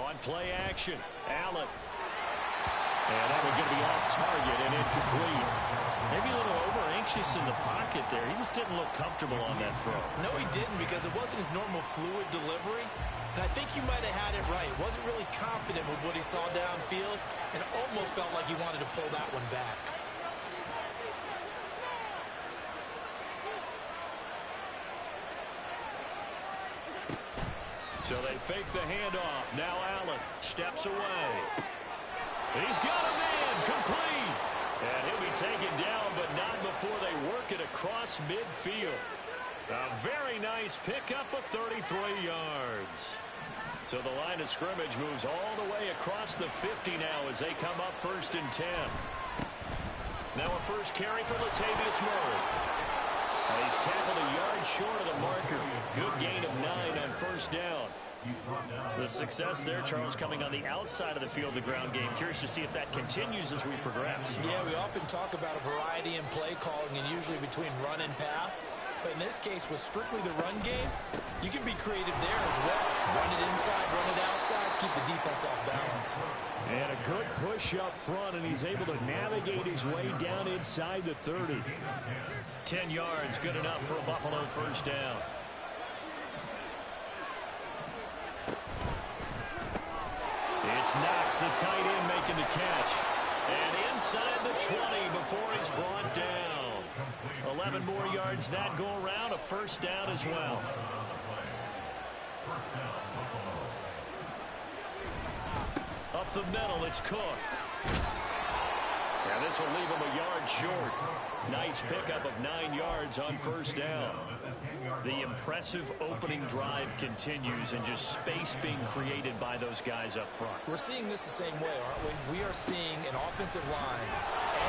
On play action, Allen. And that one going to be off target and incomplete. Maybe a little over-anxious in the pocket there. He just didn't look comfortable on that throw. No, he didn't, because it wasn't his normal fluid delivery. And I think you might have had it right. Wasn't really confident with what he saw downfield and almost felt like he wanted to pull that one back. So they fake the handoff. Now Allen steps away. He's got a man, complete. And he'll be taken down, but not before they work it across midfield. A very nice pickup of 33 yards. So the line of scrimmage moves all the way across the 50 now as they come up 1st and 10. Now a first carry for Latavius Murray. He's tackled a yard short of the marker. Good gain of 9 on 1st down. The success there, Charles, coming on the outside of the field, the ground game. Curious to see if that continues as we progress. Yeah, we often talk about a variety in play calling and usually between run and pass. But in this case, with strictly the run game, you can be creative there as well. Run it inside, run it outside, keep the defense off balance. And a good push up front, and he's able to navigate his way down inside the 30. 10 yards, good enough for a Buffalo first down. It's Knox, the tight end, making the catch. And inside the 20 before he's brought down. 11 more yards that go around, a first down as well. Up the middle, it's Cook. And this will leave him a yard short. Nice pickup of 9 yards on first down. The impressive opening drive continues, and just space being created by those guys up front. We're seeing this the same way, aren't we? We are seeing an offensive line,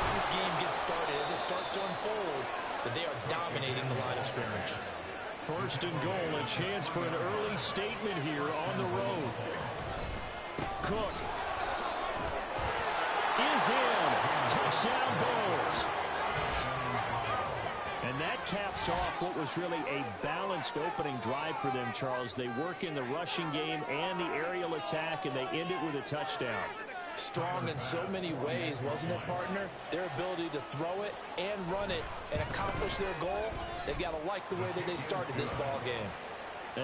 as this game gets started, as it starts to unfold, that they are dominating the line of scrimmage. First and goal, a chance for an early statement here on the road. Cook is in. Touchdown Bills. And that caps off what was really a balanced opening drive for them, Charles. They work in the rushing game and the aerial attack, and they end it with a touchdown. Strong in so many ways, wasn't it, partner? Their ability to throw it and run it and accomplish their goal, they've got to like the way that they started this ball game.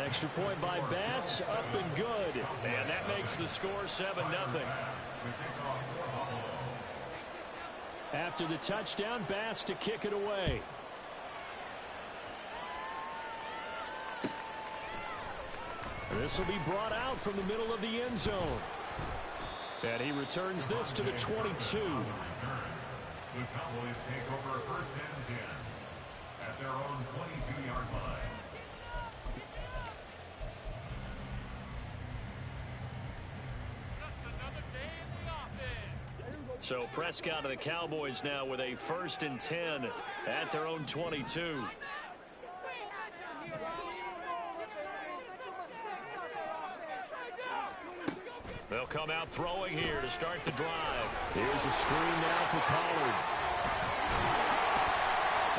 Extra point by Bass, up and good. And that makes the score 7-0. After the touchdown, Bass to kick it away. This will be brought out from the middle of the end zone. And he returns this to the 22. The Cowboys take over first and 10 at their own 22-yard line. So Prescott and the Cowboys now with a first and 10 at their own 22. They'll come out throwing here to start the drive. Here's a screen now for Pollard.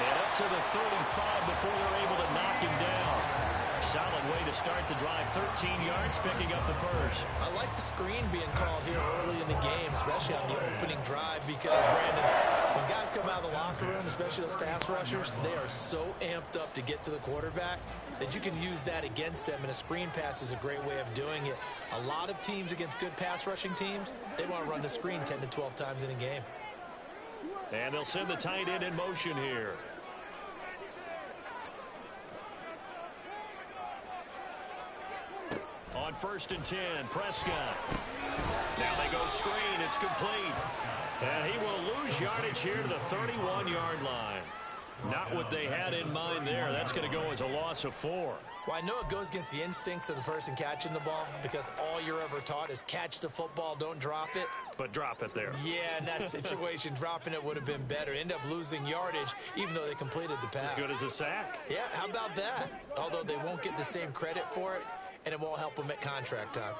And up to the 35 before they're able to knock him down. Solid way to start the drive. 13 yards, picking up the first. I like the screen being called here early in the game, especially on the opening drive, because, Brandon, when guys come out of the locker room, especially those pass rushers, they are so amped up to get to the quarterback that you can use that against them, and a screen pass is a great way of doing it. A lot of teams against good pass rushing teams, they want to run the screen 10 to 12 times in a game. And they'll send the tight end in motion here. On first and 10, Prescott. Now they go screen. It's complete. And he will lose yardage here to the 31-yard line. Not what they had in mind there. That's going to go as a loss of 4. Well, I know it goes against the instincts of the person catching the ball, because all you're ever taught is catch the football, don't drop it. But drop it there. Yeah, in that situation, dropping it would have been better. End up losing yardage, even though they completed the pass. As good as a sack. Yeah, how about that? Although they won't get the same credit for it, and it won't help them at contract time.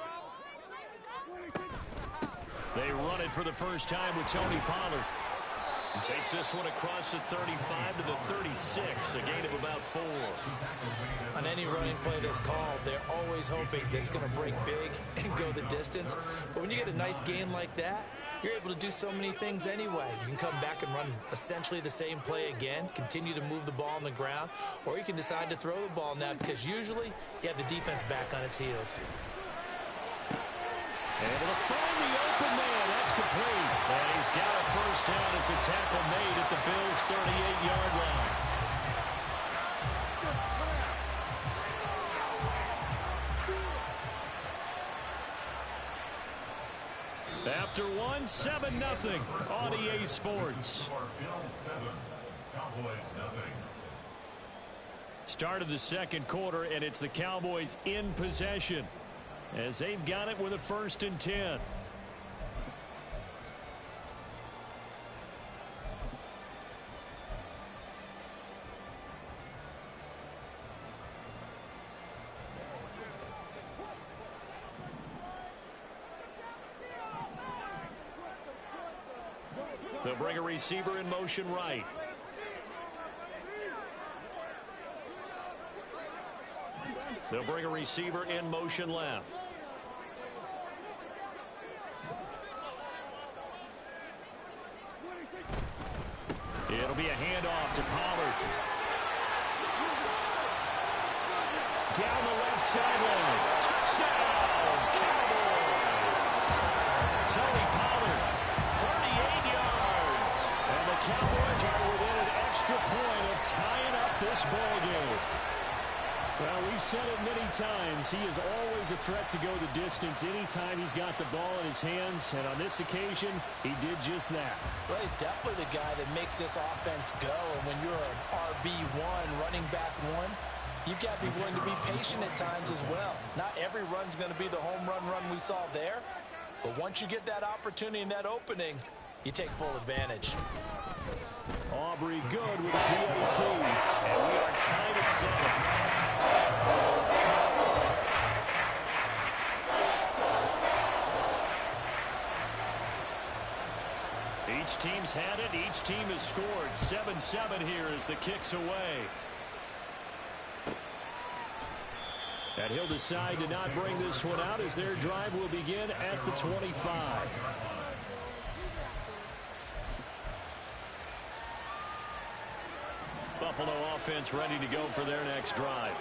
They run it for the first time with Tony Pollard. And takes this one across the 35 to the 36, a gain of about 4. On any running play that's called, they're always hoping that it's going to break big and go the distance. But when you get a nice gain like that, you're able to do so many things anyway. You can come back and run essentially the same play again, continue to move the ball on the ground, or you can decide to throw the ball now, because usually you have the defense back on its heels. Able to find the open man. That's complete. And he's got a first down as a tackle made at the Bills' 38-yard line. After 1, 7-0 on EA Sports. Start of the second quarter, and it's the Cowboys in possession, as they've got it with a first and 10. They'll bring a receiver in motion right. They'll bring a receiver in motion left. It'll be a handoff to Pollard. Down the left sideline. Touchdown, Cowboys. Tony Pollard, 38 yards. And the Cowboys are within an extra point of tying up this ball game. Well, we've said it many times. He is always a threat to go the distance anytime he's got the ball in his hands. And on this occasion, he did just that. Well, he's definitely the guy that makes this offense go. And when you're an RB1, running back one, you've got to be willing to be patient at times as well. Not every run's going to be the home run we saw there. But once you get that opportunity and that opening, you take full advantage. Aubrey good with a PAT. And we are tied at 7. Each team's had it. Each team has scored. 7-7 here as the kick's away. And he'll decide to not bring this one out as their drive will begin at the 25. Buffalo offense ready to go for their next drive.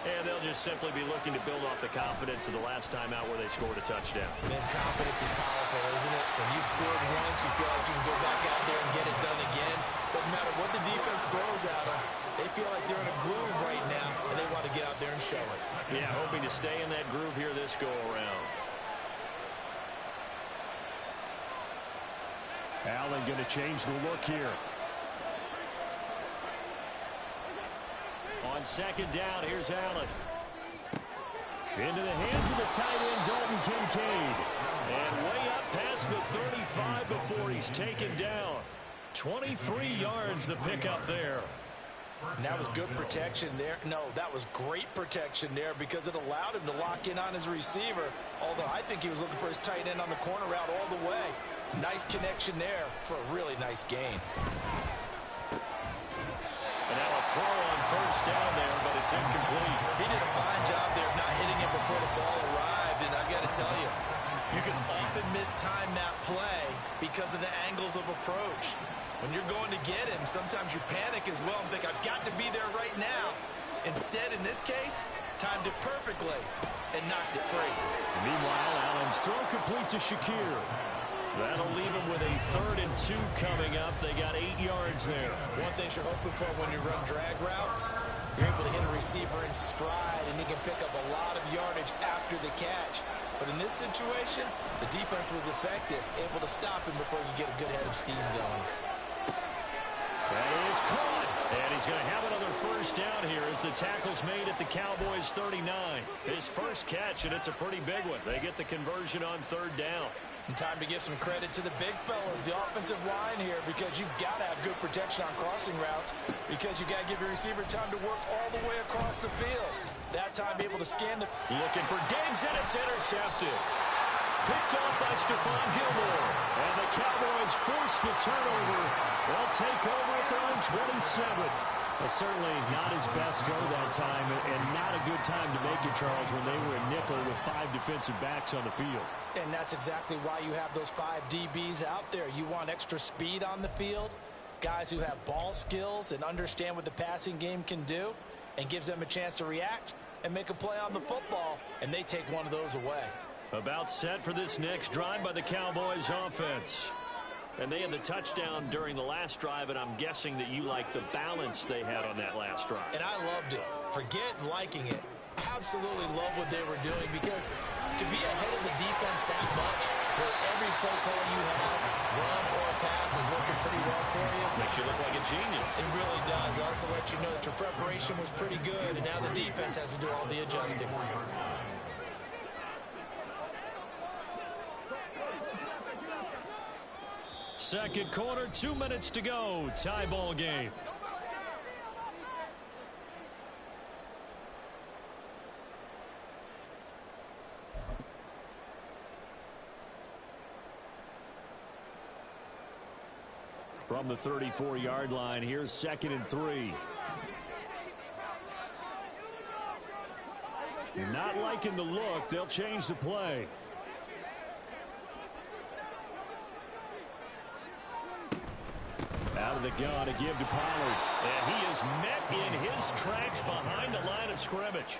And they'll just simply be looking to build off the confidence of the last time out where they scored a touchdown. Man, confidence is powerful, isn't it? When you've scored once, you feel like you can go back out there and get it done again. Doesn't matter what the defense throws at them. They feel like they're in a groove right now, and they want to get out there and show it. Yeah, hoping to stay in that groove here this go-around. Allen going to change the look here. On second down, here's Allen. Into the hands of the tight end, Dalton Kincaid. And way up past the 35 before he's taken down. 23 yards the pickup there. And that was good protection there. No, that was great protection there because it allowed him to lock in on his receiver. Although I think he was looking for his tight end on the corner route all the way. Nice connection there for a really nice gain. And now a throw on first down there, but it's incomplete. He did a fine job there of not hitting it before the ball arrived. And I've got to tell you, you can often mistime that play because of the angles of approach. When you're going to get him, sometimes you panic as well and think, I've got to be there right now. Instead, in this case, timed it perfectly and knocked it free. Meanwhile, Allen's throw complete to Shakir. That'll leave him with a 3rd and 2 coming up. They got 8 yards there. One thing you're hoping for when you run drag routes, you're able to hit a receiver in stride, and he can pick up a lot of yardage after the catch. But in this situation, the defense was effective, able to stop him before you get a good head of steam going. That is caught. And he's going to have another first down here as the tackle's made at the Cowboys' 39. His first catch, and it's a pretty big one. They get the conversion on 3rd down. And time to give some credit to the big fellas, the offensive line here, because you've got to have good protection on crossing routes because you've got to give your receiver time to work all the way across the field. That time able to scan the... Looking for Diggs, and it's intercepted. Picked off by Stephon Gilmore. And the Cowboys force the turnover. They'll take over at their own 27. Well, certainly not his best throw that time, and not a good time to make it, Charles, when they were in nickel with 5 defensive backs on the field. And that's exactly why you have those 5 DBs out there. You want extra speed on the field, guys who have ball skills and understand what the passing game can do, and gives them a chance to react and make a play on the football, and they take one of those away. About set for this next drive by the Cowboys offense. And they had the touchdown during the last drive, and I'm guessing that you like the balance they had on that last drive. And I loved it. Forget liking it. Absolutely love what they were doing, because to be ahead of the defense that much, where every play call you have, run or pass, is working pretty well for you. Makes you look like a genius. It really does. Also let you know that your preparation was pretty good, and now the defense has to do all the adjusting. Second quarter, 2 minutes to go. Tie ball game. From the 34-yard line, here's 2nd and 3. Not liking the look. They'll change the play. Out of the gun to give to Pollard. And he is met in his tracks behind the line of scrimmage.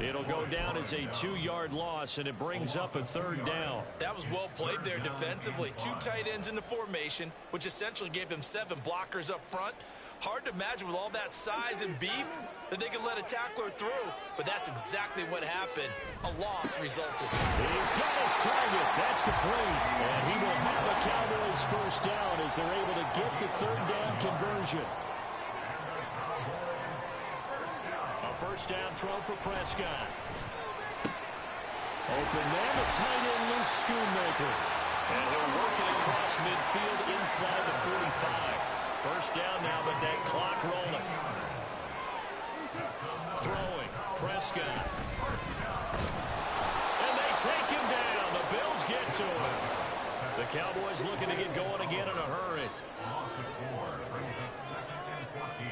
It'll go down as a 2-yard loss, and it brings up a 3rd down. That was well played there defensively. 2 tight ends in the formation, which essentially gave them 7 blockers up front. Hard to imagine with all that size and beef that they could let a tackler through, but that's exactly what happened. A loss resulted. He's got his target. That's complete. And he will have a Cowboys 1st down as they're able to get the 3rd down conversion. A 1st down throw for Prescott. Open man, the tight end, Luke Schoonmaker. And he'll work it across midfield inside the 45. 1st down now, but that clock rolling. Throwing, Prescott. And they take him down. The Bills get to him. The Cowboys looking to get going again in a hurry. Loss of 4 brings up 2nd and 14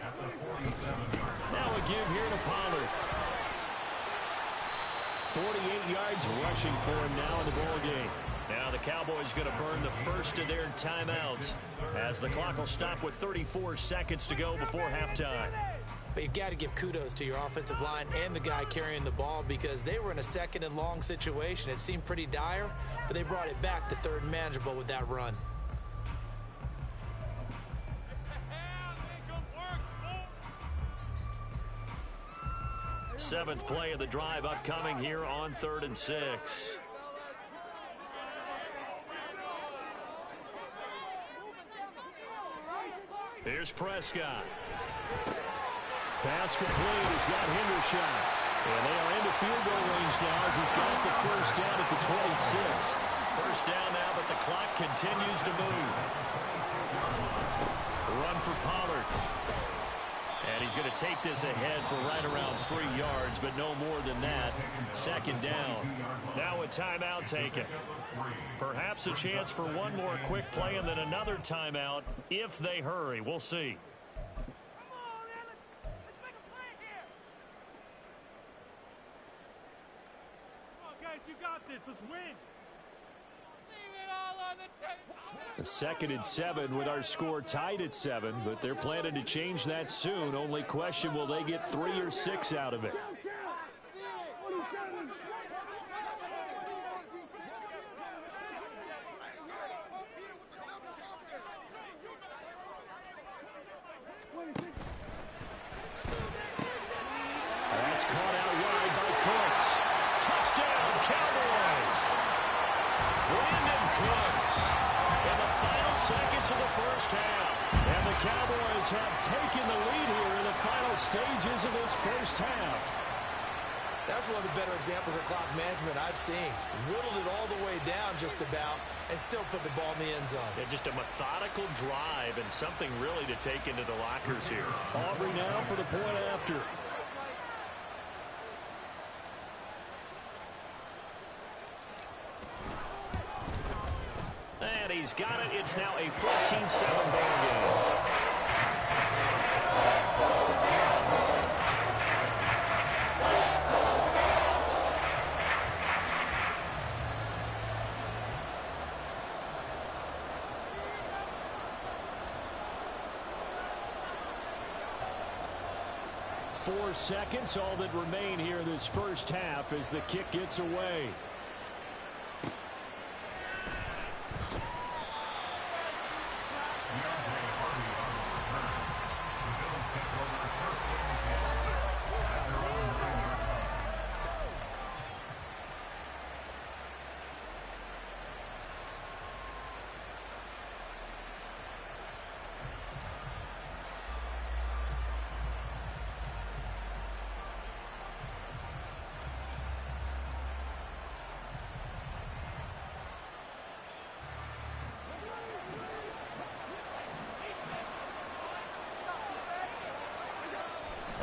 at the 47-yard line. Now a give here to Pollard. 48 yards rushing for him now in the ball game. Now the Cowboys going to burn the first of their timeouts as the clock will stop with 34 seconds to go before halftime. But you've got to give kudos to your offensive line and the guy carrying the ball because they were in a 2nd and long situation. It seemed pretty dire, but they brought it back to 3rd and manageable with that run. Seventh play of the drive upcoming here on 3rd and 6. Here's Prescott. Pass complete. He's got Hendershot. And they are into field goal range now as he's got the 1st down at the 26. 1st down now, but the clock continues to move. Run for Pollard. And he's going to take this ahead for right around 3 yards, but no more than that. 2nd down. Now a timeout taken. Perhaps a chance for one more quick play and then another timeout if they hurry. We'll see. You got this. Let's win. Leave it all on the table. 2nd and 7 with our score tied at 7, but they're planning to change that soon. Only question, will they get 3 or 6 out of it? That's caught out wide by Cooks. Touchdown, Cowboys! Brandon Cooks in the final seconds of the 1st half. And the Cowboys have taken the lead here in the final stages of this 1st half. That's one of the better examples of clock management I've seen. Whittled it all the way down just about and still put the ball in the end zone. Yeah, just a methodical drive and something really to take into the lockers here. Aubrey now for the point after. And he's got it. It's now a 14-7 ball game. 4 seconds, all that remain here in this 1st half as the kick gets away.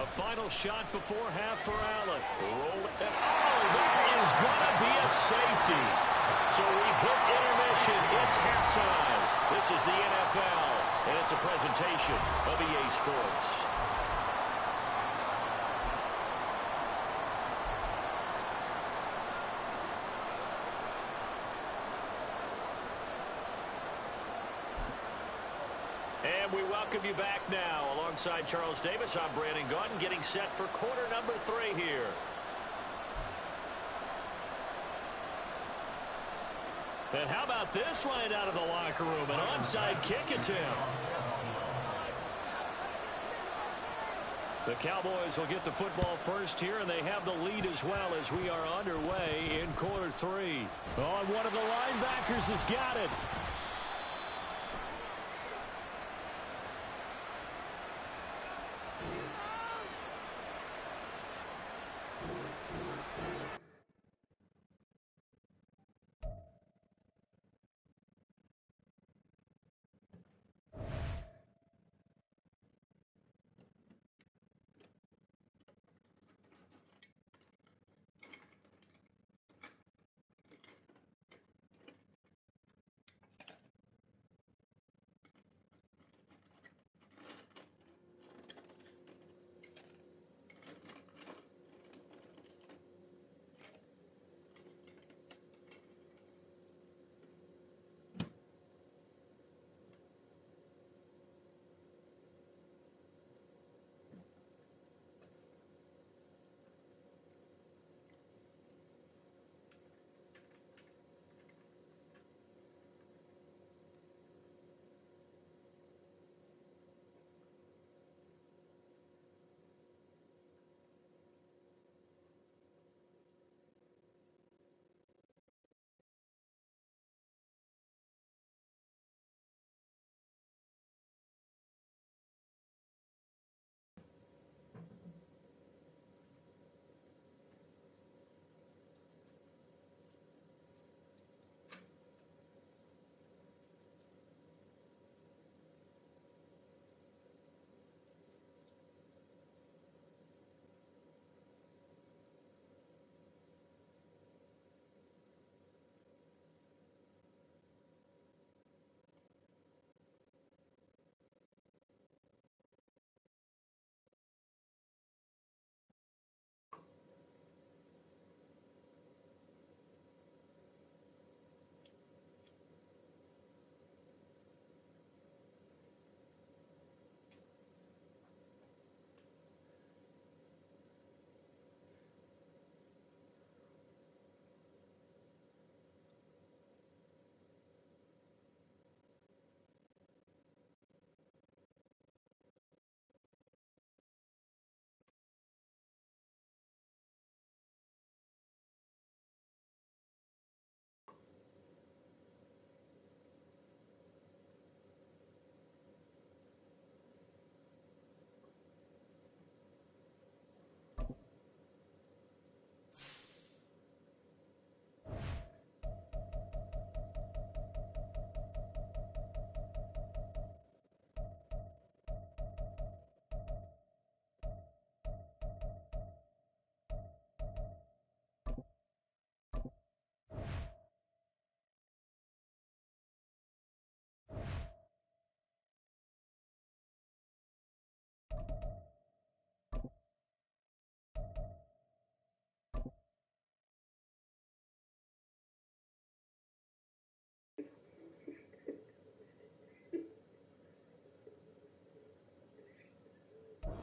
A final shot before half for Allen. Roll it. Oh, there is going to be a safety. So we've hit intermission. It's halftime. This is the NFL, and it's a presentation of EA Sports. And we welcome you back now. Alongside Charles Davis, I'm Brandon Gaudin, getting set for quarter number 3 here. And how about this right out of the locker room? An onside kick attempt. The Cowboys will get the football first here, and they have the lead as well as we are underway in quarter 3. Oh, and one of the linebackers has got it.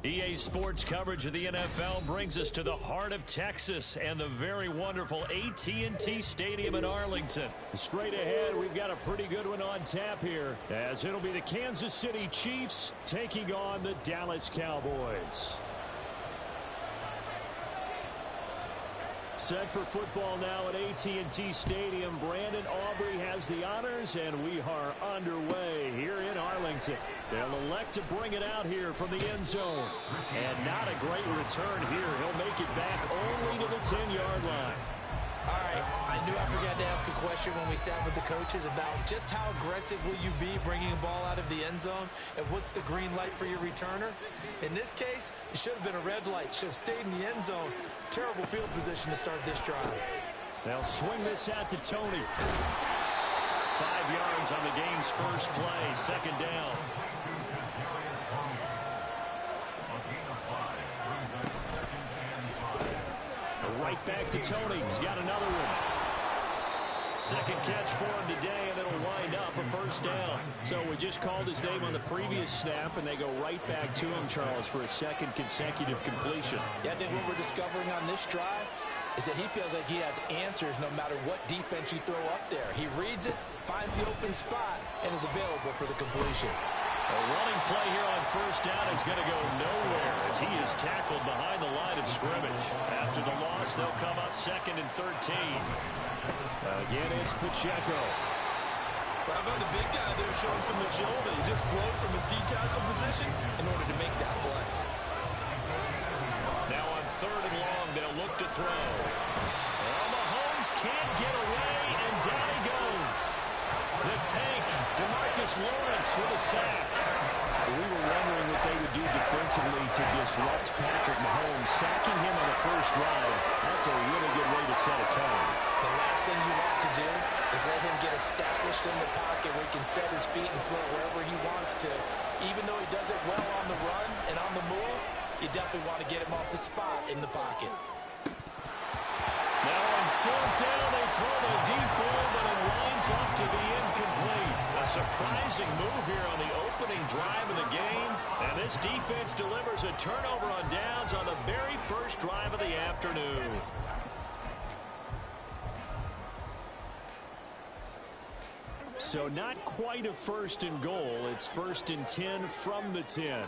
EA Sports coverage of the NFL brings us to the heart of Texas and the very wonderful AT&T Stadium in Arlington. Straight ahead, we've got a pretty good one on tap here, as it'll be the Kansas City Chiefs taking on the Dallas Cowboys. Set for football now at AT&T Stadium. Brandon Aubrey has the honors, and we are underway here in Arlington. They'll elect to bring it out here from the end zone. And not a great return here. He'll make it back only to the 10-yard line. All right, I knew I forgot to ask a question when we sat with the coaches about just how aggressive will you be bringing a ball out of the end zone, and what's the green light for your returner? In this case, it should have been a red light. Should have stayed in the end zone. Terrible field position to start this drive. They'll swing this out to Tony. 5 yards on the game's first play. Second down. Right back to Tony. He's got another one. Second catch for him today, and it'll wind up a first down. So we just called his name on the previous snap, and they go right back to him, Charles, for a second consecutive completion. Yeah, I think what we're discovering on this drive is that he feels like he has answers no matter what defense you throw up there. He reads it, finds the open spot, and is available for the completion. A running play here on first down is going to go nowhere as he is tackled behind the line of scrimmage. After the loss, they'll come up 2nd and 13. Again, it's Pacheco. How about the big guy there showing some agility? He just flowed from his D-tackle position in order to make that play. Now on 3rd and long, they'll look to throw. Well, Mahomes can't get away, and down he goes. The tank, DeMarcus Lawrence with a sack. We were wondering what they would do defensively to disrupt Patrick Mahomes. Sacking him on the first drive, that's a really good way to set a tone. The last thing you want to do is let him get established in the pocket where he can set his feet and throw wherever he wants to. Even though he does it well on the run and on the move, you definitely want to get him off the spot in the pocket. Now on 4th down, they throw the deep ball, but it winds up to be incomplete. A surprising move here on the opening drive of the game. And this defense delivers a turnover on downs on the very first drive of the afternoon. So not quite a 1st and goal. It's 1st and 10 from the 10.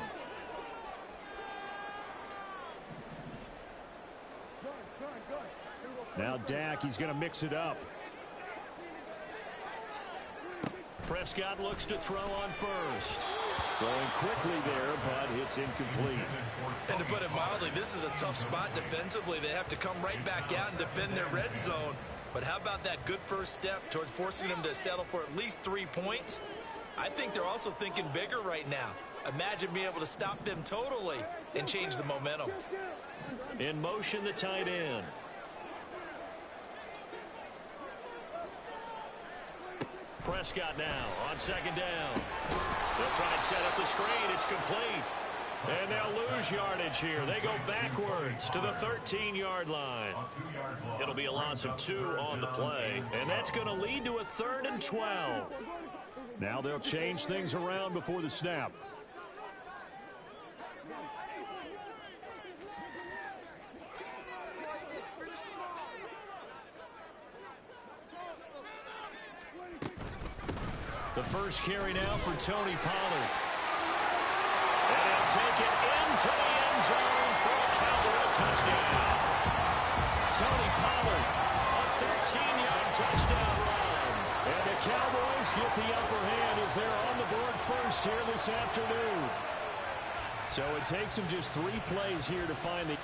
Now Dak, he's going to mix it up. Prescott looks to throw on first. Throwing quickly there, but it's incomplete. And to put it mildly, this is a tough spot defensively. They have to come right back out and defend their red zone. But how about that good first step towards forcing them to settle for at least 3 points? I think they're also thinking bigger right now. Imagine being able to stop them totally and change the momentum. In motion, the tight end. Prescott now on 2nd down. They'll try and set up the screen. It's complete. And they'll lose yardage here. They go backwards to the 13-yard line. It'll be a loss of 2 on the play. And that's going to lead to a 3rd and 12. Now they'll change things around before the snap. The first carry now for Tony Pollard. And he'll take it into the end zone for a Cowboy touchdown. Tony Pollard, a 13-yard touchdown run. And the Cowboys get the upper hand as they're on the board first here this afternoon. So it takes them just 3 plays here to find the...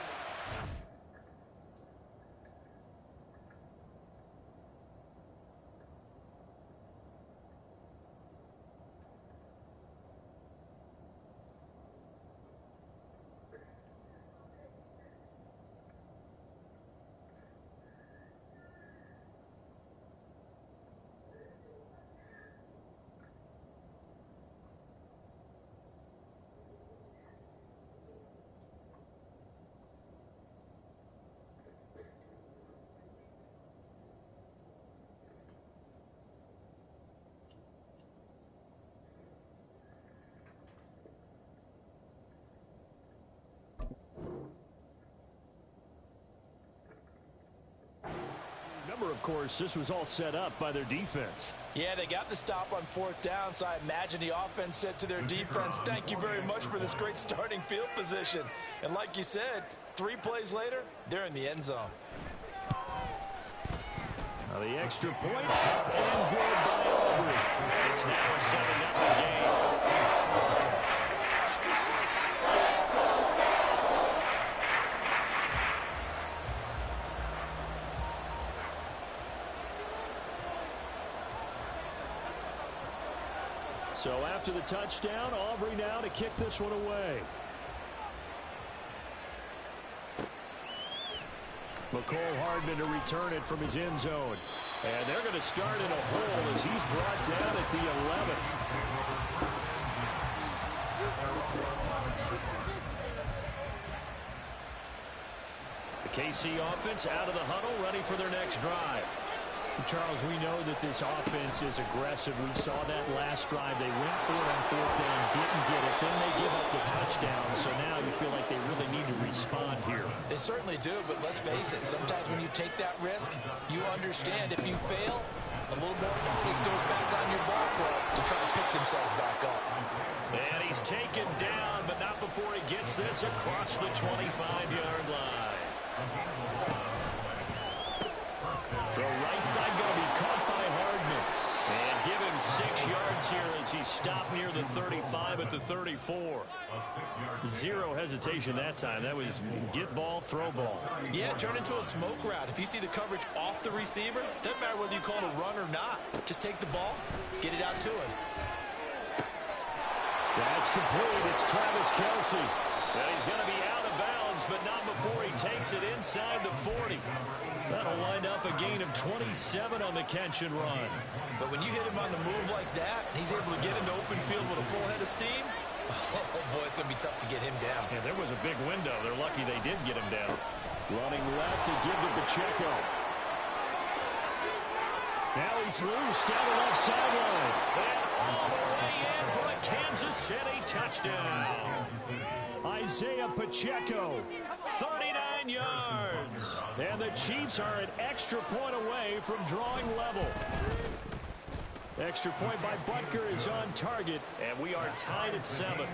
Of course, this was all set up by their defense. Yeah, they got the stop on 4th down, so I imagine the offense said to their defense, thank you very much for this great starting field position. And like you said, 3 plays later, they're in the end zone. Now the extra point up and good by Aubrey. It's now a 7-0 game. So after the touchdown, Aubrey now to kick this one away. McCole Hardman to return it from his end zone. And they're going to start in a hole as he's brought down at the 11. The KC offense out of the huddle, ready for their next drive. Charles, we know that this offense is aggressive. We saw that last drive. They went for it on fourth down, didn't get it. Then they give up the touchdown. So now you feel like they really need to respond here. They certainly do, but let's face it. Sometimes when you take that risk, you understand if you fail, a little more onus goes back on your ball club to try to pick themselves back up. And he's taken down, but not before he gets this across the 25-yard line. Throw right side going to be caught by Hardman. And give him 6 yards here as he stopped near the 35 at the 34. Zero hesitation that time. That was get ball, throw ball. Yeah, turn into a smoke route. If you see the coverage off the receiver, doesn't matter whether you call it a run or not. Just take the ball, get it out to him. That's complete. It's Travis Kelce. And he's going to be out of bounds, but not before he takes it inside the 40. That'll wind up a gain of 27 on the catch and run. But when you hit him on the move like that, he's able to get into open field with a full head of steam. Oh, boy, it's going to be tough to get him down. Yeah, there was a big window. They're lucky they did get him down. Running left to give to Pacheco. Now he's loose down the left sideline. And all the way in for a Kansas City touchdown. Isaiah Pacheco, 39 yards. And the Chiefs are an extra point away from drawing level. Extra point by Butker is on target, and we are tied at 7.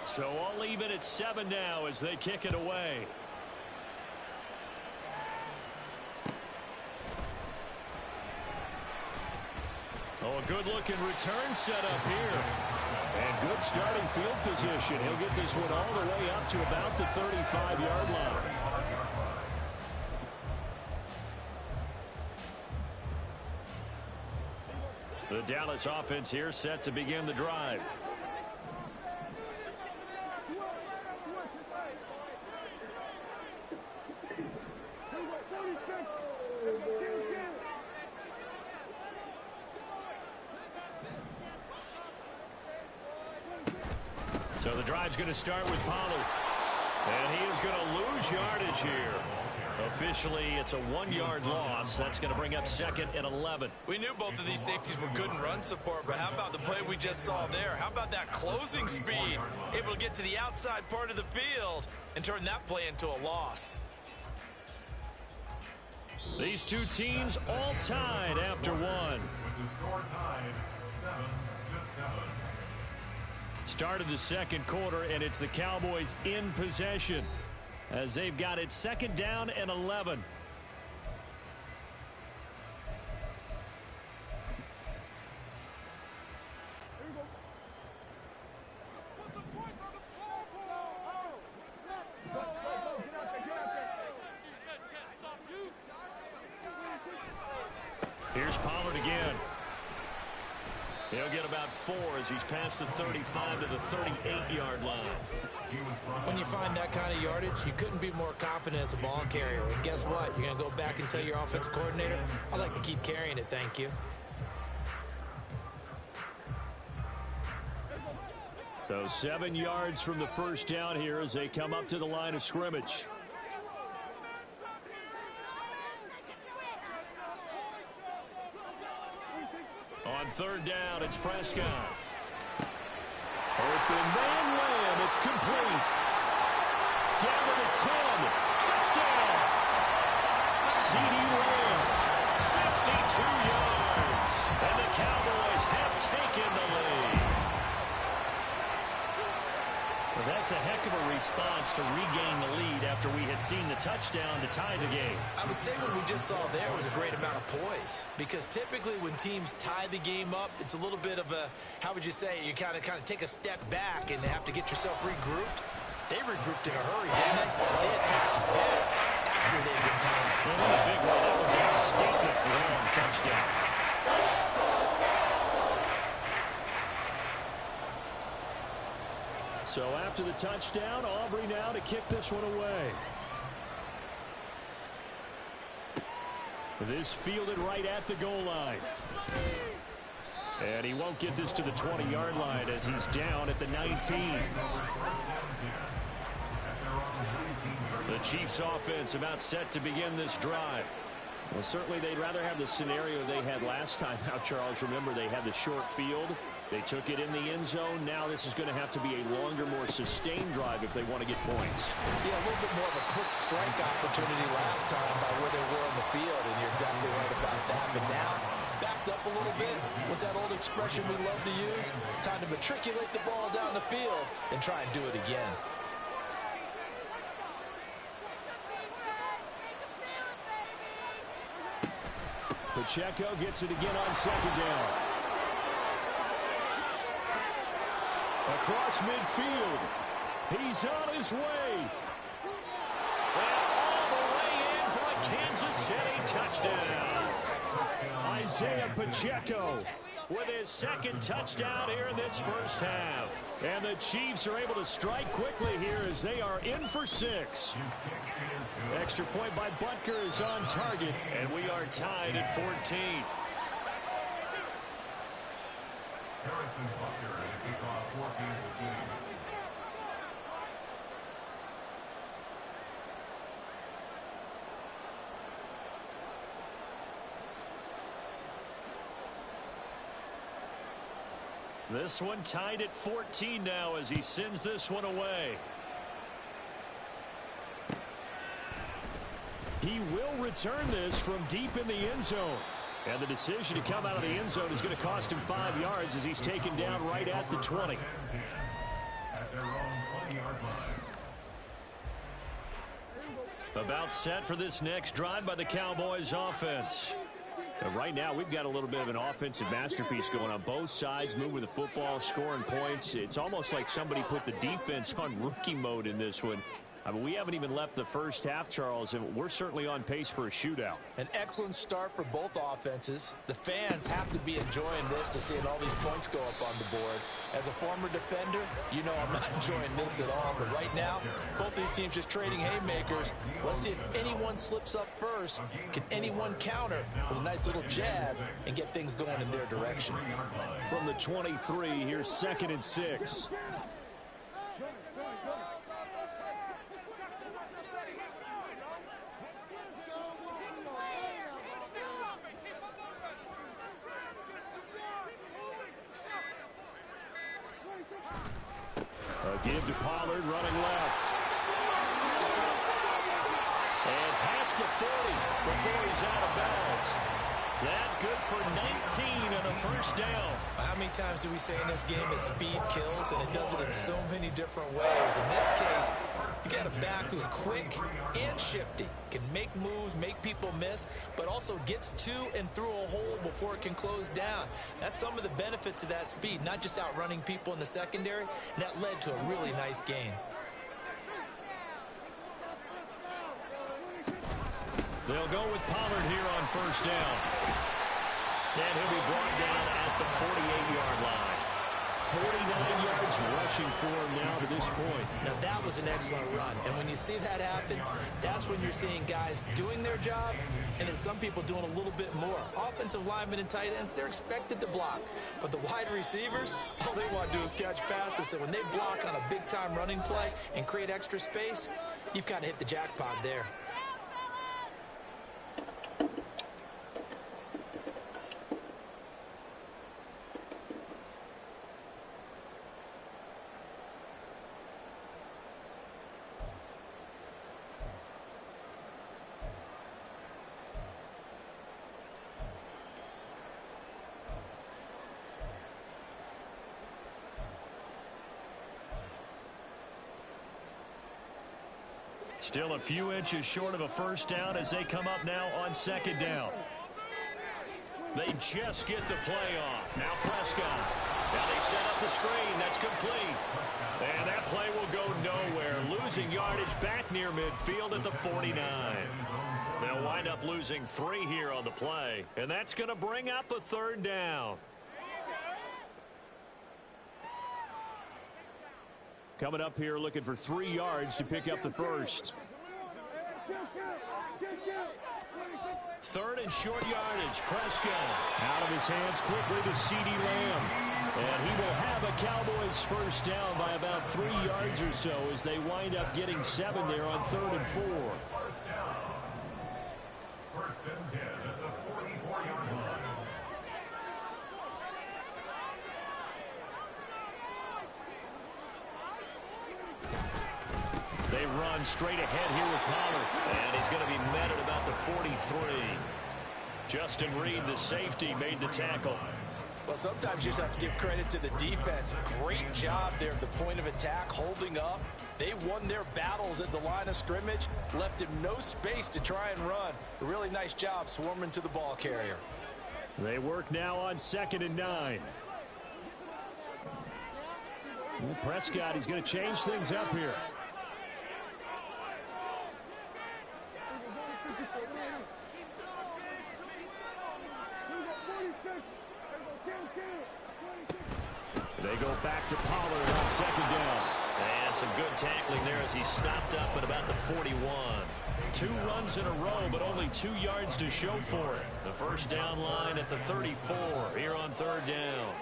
So all even at 7 now as they kick it away. Oh, a good-looking return set up here. And good starting field position. He'll get this one all the way up to about the 35-yard line. The Dallas offense here set to begin the drive. So the drive's going to start with Pollard. And he is going to lose yardage here. Officially, it's a 1-yard loss. That's going to bring up second and 11. We knew both of these safeties were good in run support, but how about the play we just saw there? How about that closing speed? Able to get to the outside part of the field and turn that play into a loss. These two teams all tied after one. With the score tied 7-7. Start of the second quarter, and it's the Cowboys in possession as they've got it second down and 11. Here's Pollard again. He'll get about 4 as he's past the 35 to the 38-yard line. When you find that kind of yardage, you couldn't be more confident as a ball carrier. And guess what? You're going to go back and tell your offensive coordinator, I'd like to keep carrying it, thank you. So 7 yards from the first down here as they come up to the line of scrimmage. On third down, it's Prescott. Open man land. It's complete. Down to the 10. Touchdown. CeeDee Lamb, 62 yards. And the Cowboys have taken the lead. Well, that's a heck of a response to regain the lead after we had seen the touchdown to tie the game. I would say what we just saw there was a great amount of poise, because typically when teams tie the game up, it's a little bit of a, how would you say, you kind of take a step back and have to get yourself regrouped. They regrouped in a hurry, didn't they? They attacked back after they'd been tied. Well, in a big way, that was a statement long touchdown. So after the touchdown, kick this one away. This fielded right at the goal line. And he won't get this to the 20-yard line as he's down at the 19. The Chiefs offense about set to begin this drive. Well, certainly they'd rather have the scenario they had last time out, Charles. Remember, they had the short field. They took it in the end zone. Now this is going to have to be a longer, more sustained drive if they want to get points. Yeah, a little bit more of a quick strike opportunity last time by where they were on the field, and you're exactly right about that. But now, backed up a little bit. What's that old expression we love to use? Time to matriculate the ball down the field and try and do it again. Pacheco gets it again on second down. Across midfield. He's on his way. And all the way in for a Kansas City touchdown. Isaiah Pacheco with his second touchdown here in this first half. And the Chiefs are able to strike quickly here as they are in for 6. Extra point by Butker is on target, and we are tied at 14. Harrison Butker to kick off for Kansas City. This one tied at 14 now as he sends this one away. He will return this from deep in the end zone. And the decision to come out of the end zone is going to cost him 5 yards as he's taken down right at the 20. At their own 20-yard line. About set for this next drive by the Cowboys offense. And right now, we've got a little bit of an offensive masterpiece going on both sides, moving the football, scoring points. It's almost like somebody put the defense on rookie mode in this one. I mean, we haven't even left the first half, Charles, and we're certainly on pace for a shootout. An excellent start for both offenses. The fans have to be enjoying this to seeing all these points go up on the board. As a former defender, you know I'm not enjoying this at all. But right now, both these teams just trading haymakers. Let's see if anyone slips up first. Can anyone counter with a nice little jab and get things going in their direction? From the 23, here's 2nd and 6. A give to Pollard, running left. And past the 40 before he's out of bounds. That good for 19 and a first down. How many times do we say in this game that speed kills, and it does it in so many different ways? In this case, you got a back who's quick and shifty, can make moves, make people miss, but also gets to and through a hole before it can close down. That's some of the benefits of that speed, not just outrunning people in the secondary. And that led to a really nice gain. They'll go with Pollard here on first down. And he'll be brought down at the 48-yard line. 49 yards rushing for him now to this point. Now that was an excellent run. And when you see that happen, that's when you're seeing guys doing their job and then some people doing a little bit more. Offensive linemen and tight ends, they're expected to block. But the wide receivers, all they want to do is catch passes. So when they block on a big-time running play and create extra space, you've kind of hit the jackpot there. Still a few inches short of a first down as they come up now on second down. They just get the play off. Now Prescott. Now they set up the screen. That's complete. And that play will go nowhere. Losing yardage back near midfield at the 49. They'll wind up losing 3 here on the play. And that's going to bring up a third down. Coming up here looking for 3 yards to pick up the first. 3rd and short yardage. Prescott out of his hands quickly to CeeDee Lamb. And he will have a Cowboys first down by about 3 yards or so as they wind up getting 7 there on 3rd and 4. First and 10 at the 44-yard line. They run straight ahead here with Pollard. And he's going to be met at about the 43. Justin Reed, the safety, made the tackle. Well, sometimes you just have to give credit to the defense. Great job there at the point of attack, holding up. They won their battles at the line of scrimmage, left him no space to try and run. A really nice job swarming to the ball carrier. They work now on 2nd and 9. Well, Prescott, he's going to change things up here. They go back to Pollard on 2nd down. And some good tackling there as he stopped up at about the 41. 2 runs in a row, but only 2 yards to show for it. The first down line at the 34 here on 3rd down.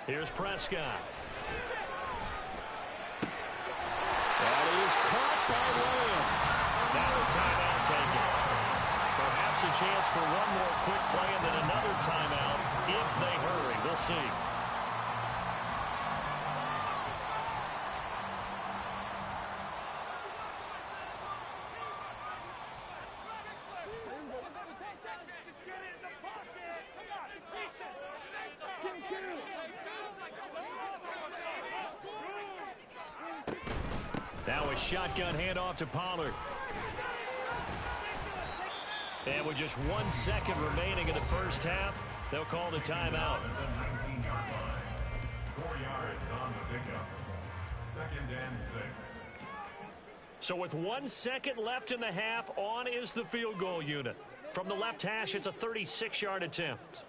Here's Prescott. That is caught by Lamb. Now a timeout taken. Perhaps a chance for one more quick play and then another timeout if they hurry. We'll see. Now a shotgun handoff to Pollard. And with just 1 second remaining in the first half, they'll call the timeout. 19-yard line. 4 yards on the pickup. 2nd and 6. So with 1 second left in the half, on is the field goal unit. From the left hash, it's a 36-yard attempt.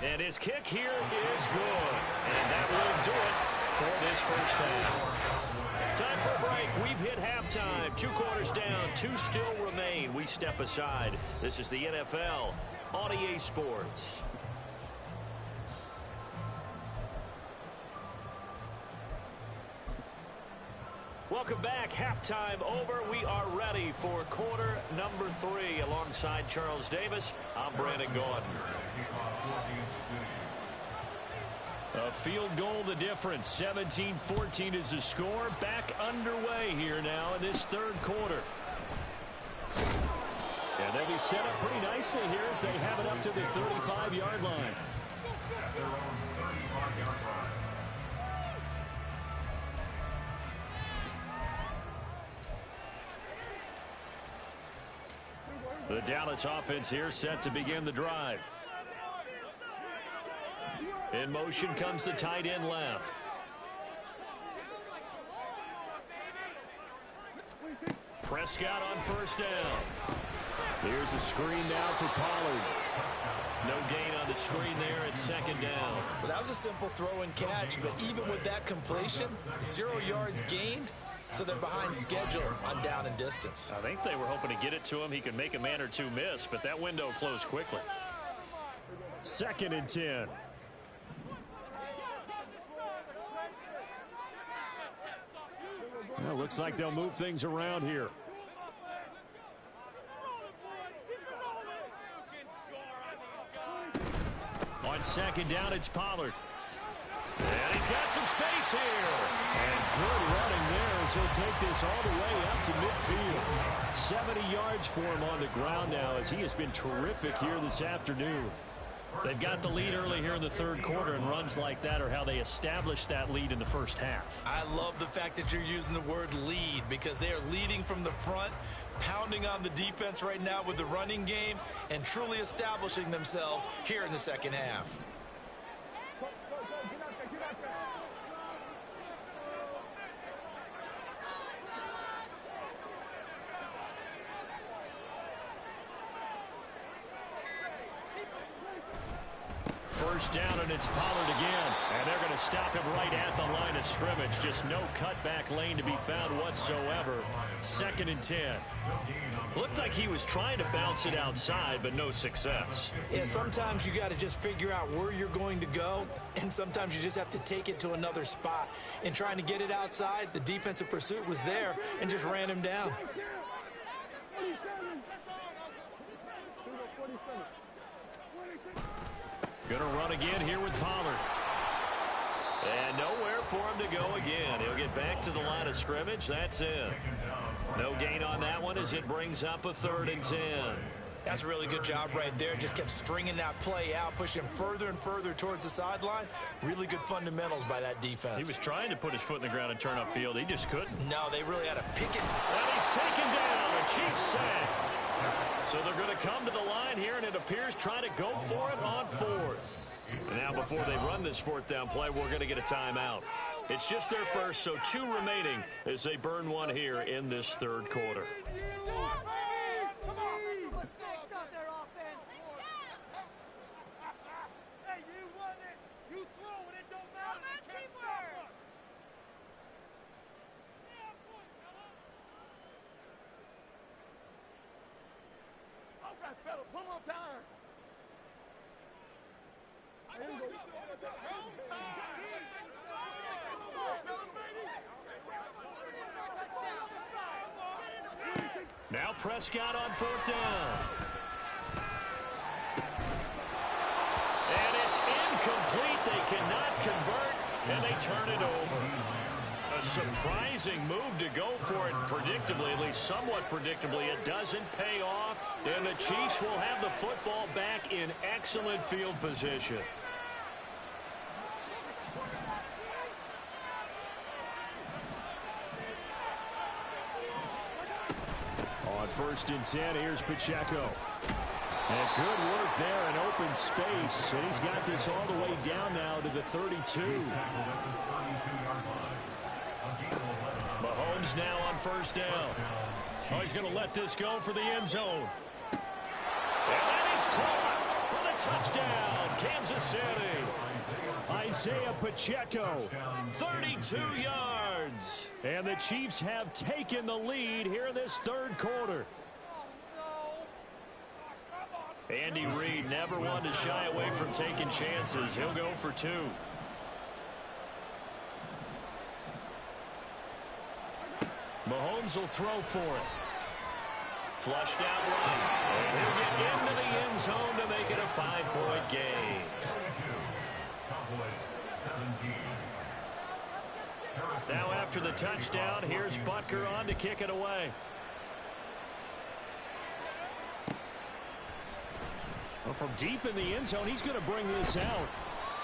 And his kick here is good. And that will do it for this first half. Time for a break. We've hit halftime. 2 quarters down. 2 still remain. We step aside. This is the NFL on EA Sports. Welcome back. Halftime over. We are ready for quarter number 3. Alongside Charles Davis, I'm Brandon Gordon. A field goal the difference. 17-14 is the score. Back underway here now in this 3rd quarter. And they'll be set up pretty nicely here as they have it up to the 35-yard line. At their own 35-yard line. The Dallas offense here set to begin the drive. In motion comes the tight end left. Prescott on first down. Here's a screen now for Pollard. No gain on the screen there at 2nd down. Well, that was a simple throw and catch, but even with that completion, 0 yards gained, so they're behind schedule on down and distance. I think they were hoping to get it to him. He could make a man or 2 miss, but that window closed quickly. 2nd and 10. Well, looks like they'll move things around here. On 2nd down, it's Pollard. And he's got some space here. And good running there as he'll take this all the way up to midfield. 70 yards for him on the ground now as he has been terrific here this afternoon. They've got the lead early here in the 3rd quarter, and runs like that are how they established that lead in the first half. I love the fact that you're using the word lead because they are leading from the front, pounding on the defense right now with the running game, and truly establishing themselves here in the 2nd half. first down, and it's Pollard again. And they're going to stop him right at the line of scrimmage. Just no cutback lane to be found whatsoever. 2nd and 10. Looked like he was trying to bounce it outside, but no success. Yeah, sometimes you got to just figure out where you're going to go, and sometimes you just have to take it to another spot. In trying to get it outside, the defensive pursuit was there and just ran him down. Gonna run again here with Pollard. And nowhere for him to go again. He'll get back to the line of scrimmage. That's it. No gain on that one as it brings up a 3rd and 10. That's a really good job right there. Just kept stringing that play out, pushing him further and further towards the sideline. Really good fundamentals by that defense. He was trying to put his foot in the ground and turn upfield. He just couldn't. No, they really had to pick it. And he's taken down. A Chiefs sack. So they're going to come to the line here, and it appears trying to go for it on 4th. And now before they run this 4th down play, we're going to get a timeout. It's just their first, so 2 remaining as they burn one here in this 3rd quarter. Fellas, one more time. Now Prescott on 4th down. And it's incomplete. They cannot convert, and they turn it over. A surprising move to go for it predictably, at least somewhat predictably. It doesn't pay off, and the Chiefs will have the football back in excellent field position. On 1st and 10, here's Pacheco. And good work there in open space. And he's got this all the way down now to the 32. Mahomes now on 1st down. Oh, he's going to let this go for the end zone. And that is caught for the touchdown, Kansas City. Isaiah Pacheco, 32 yards. And the Chiefs have taken the lead here in this 3rd quarter. Andy Reid never wanted to shy away from taking chances. He'll go for 2. Mahomes will throw for it. Flushed out right. And he'll get into the end zone to make it a 5-point game. Now after the touchdown, here's Butker on to kick it away. Well, from deep in the end zone, he's going to bring this out.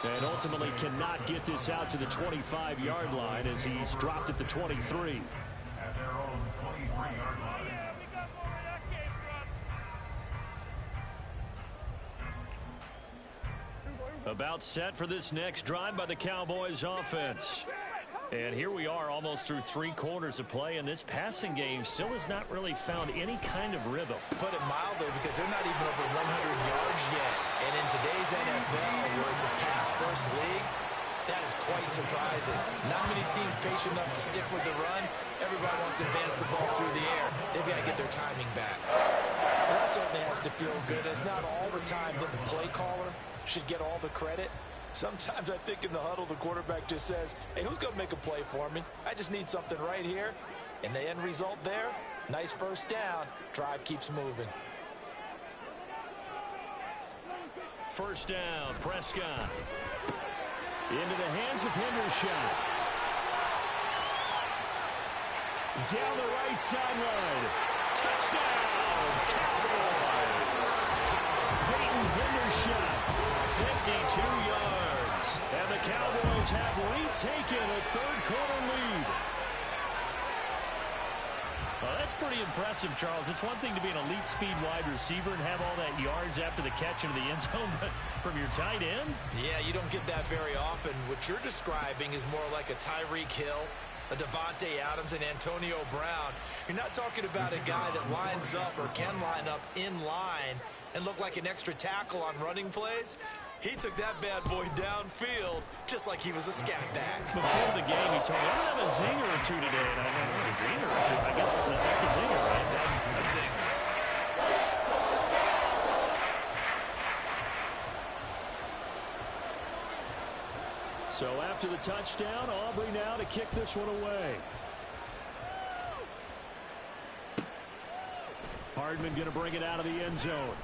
And ultimately cannot get this out to the 25-yard line as he's dropped at the 23. At their own 23-yard line. Yeah, we got more where that came from. About set for this next drive by the Cowboys offense. And here we are almost through 3 quarters of play, and this passing game still has not really found any kind of rhythm. Put it mildly, because they're not even over 100 yards yet. And in today's NFL, where it's a pass-first league, that is quite surprising. Not many teams patient enough to stick with the run. Everybody wants to advance the ball through the air. They've got to get their timing back. Well, that certainly has to feel good. It's not all the time that the play caller should get all the credit. Sometimes I think in the huddle, the quarterback just says, hey, who's going to make a play for me? I just need something right here. And the end result there, nice first down. Drive keeps moving. First down, Prescott. Into the hands of Hendershot. Down the right sideline. Touchdown, Cowboys. Peyton Hendershot, 52 yards. And the Cowboys have retaken a 3rd quarter lead. Well, that's pretty impressive, Charles. It's one thing to be an elite speed wide receiver and have all that yards after the catch into the end zone, but from your tight end? Yeah, you don't get that very often. What you're describing is more like a Tyreek Hill, a Devontae Adams, and Antonio Brown. You're not talking about a guy that lines up or can line up in line and look like an extra tackle on running plays. He took that bad boy downfield just like he was a scat back. Before the game, he told me, I'm going to have a zinger or two today. And I went, a zinger or two? I guess that's a zinger, right? That's a zinger. So after the touchdown, Aubrey now to kick this one away. Hardman going to bring it out of the end zone.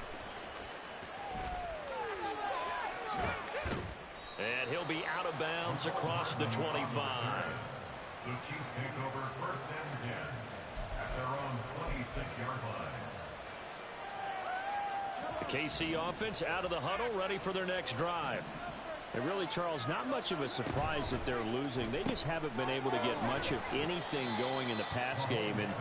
And he'll be out of bounds across the 25. The Chiefs take over 1st and 10 at their own 26-yard line. The KC offense out of the huddle, ready for their next drive. And really, Charles, not much of a surprise that they're losing. They just haven't been able to get much of anything going in the pass game. And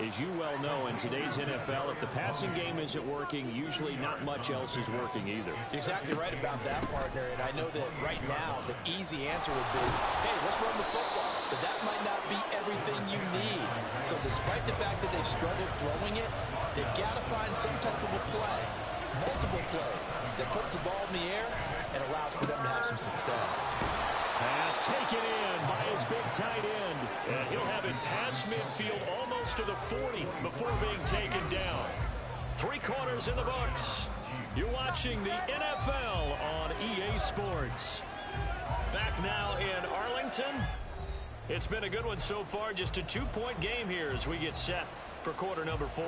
as you well know, in today's NFL, if the passing game isn't working, usually not much else is working either. You're exactly right about that, partner. And I know that right now the easy answer would be, hey, let's run the football. But that might not be everything you need. So despite the fact that they've struggled throwing it, they've got to find some type of a play, multiple plays, that puts the ball in the air and allows for them to have some success. Pass taken in by his big tight end. And he'll have it past midfield almost to the 40 before being taken down. 3 quarters in the books. You're watching the NFL on EA Sports. Back now in Arlington. It's been a good one so far. Just a 2-point game here as we get set for quarter number 4.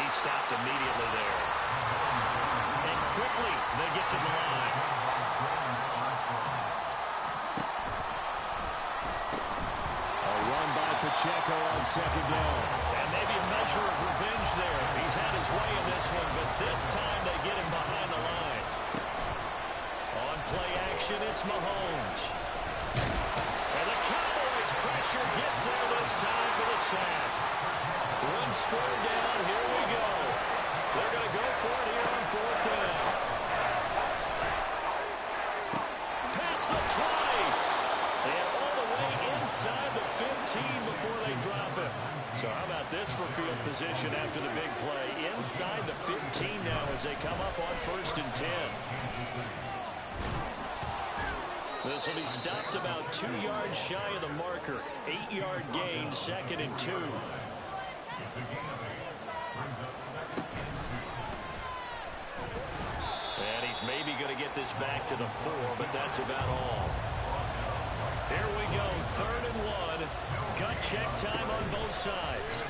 Stopped immediately there. And quickly they get to the line. A run by Pacheco on 2nd down. And maybe a measure of revenge there. He's had his way in this one, but this time they get him behind the line. On play action, it's Mahomes. And the Cowboys' pressure gets there this time for the sack. 1 score down, here we go. They're going to go for it here on 4th down. Past the 20. And all the way inside the 15 before they drop it. So how about this for field position after the big play? Inside the 15 now as they come up on 1st and 10. This will be stopped about 2 yards shy of the marker. 8-yard gain, 2nd and 2. And he's maybe going to get this back to the 4, but that's about all. Here we go, 3rd and 1. Gut check time on both sides.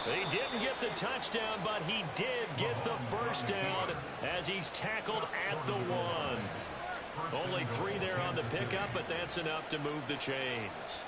He didn't get the touchdown, but he did get the first down as he's tackled at the 1. Only 3 there on the pickup, but that's enough to move the chains.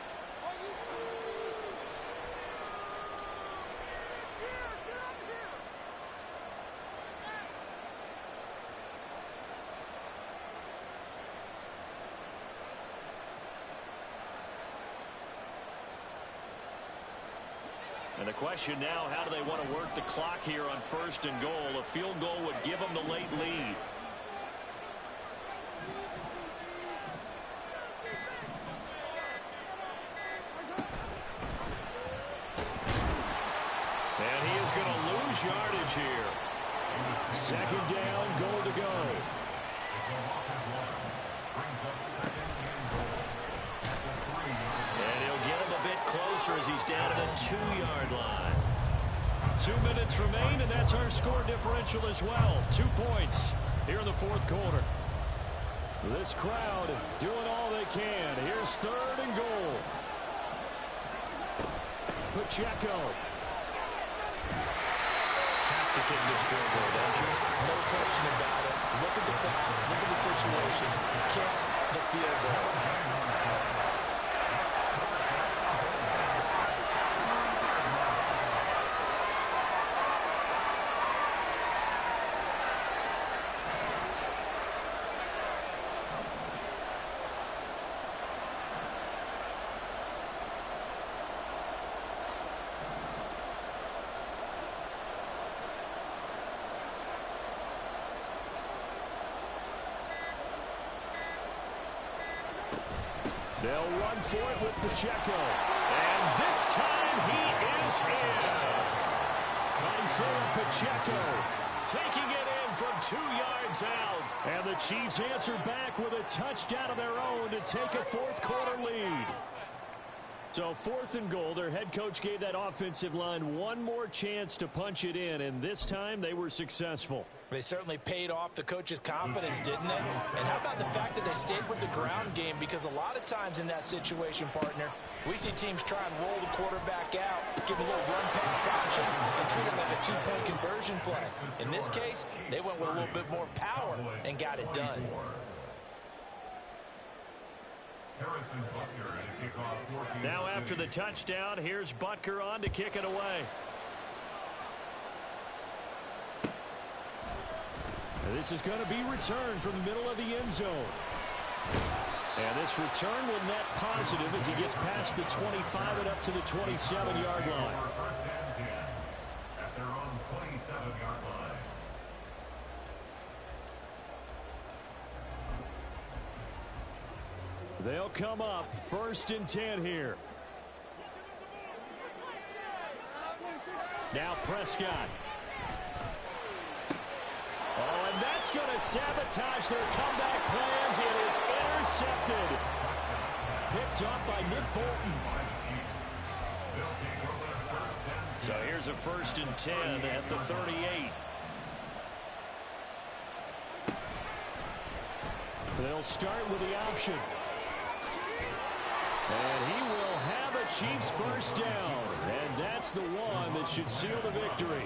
And the question now, how do they want to work the clock here on 1st and goal? A field goal would give them the late lead. And he is going to lose yardage here. 2nd down, goal to go. And he'll get him a bit closer as he's down at a 2-yard line. 2 minutes remain, and that's our score differential as well. 2 points here in the 4th quarter. This crowd doing all they can. Here's 3rd and goal. Pacheco. Have to kick this field goal, don't you? No question about it. Look at the clock. Look at the situation. Kick the field goal. They'll run for it with Pacheco. And this time he is in. Isaiah Pacheco taking it in from 2 yards out. And the Chiefs answer back with a touchdown of their own to take a fourth-quarter lead. So 4th and goal, their head coach gave that offensive line one more chance to punch it in, and this time they were successful. They certainly paid off the coach's confidence, didn't it? And how about the fact that they stayed with the ground game? Because a lot of times in that situation, partner, we see teams try and roll the quarterback out, give a little run-pass option, and treat it like a two-point conversion play. In this case, they went with a little bit more power and got it done. Now after the touchdown, here's Butker on to kick it away. And this is going to be returned from the middle of the end zone. And this return will net positive as he gets past the 25 and up to the 27-yard line. First and 10 at their own 27-yard line. They'll come up 1st and 10 here. Now Prescott. Oh, and that's going to sabotage their comeback plans. It is intercepted. Picked up by Nick Bolton. So here's a 1st and 10 at the 38. They'll start with the option. And he will have a Chiefs first down. And that's the one that should seal the victory.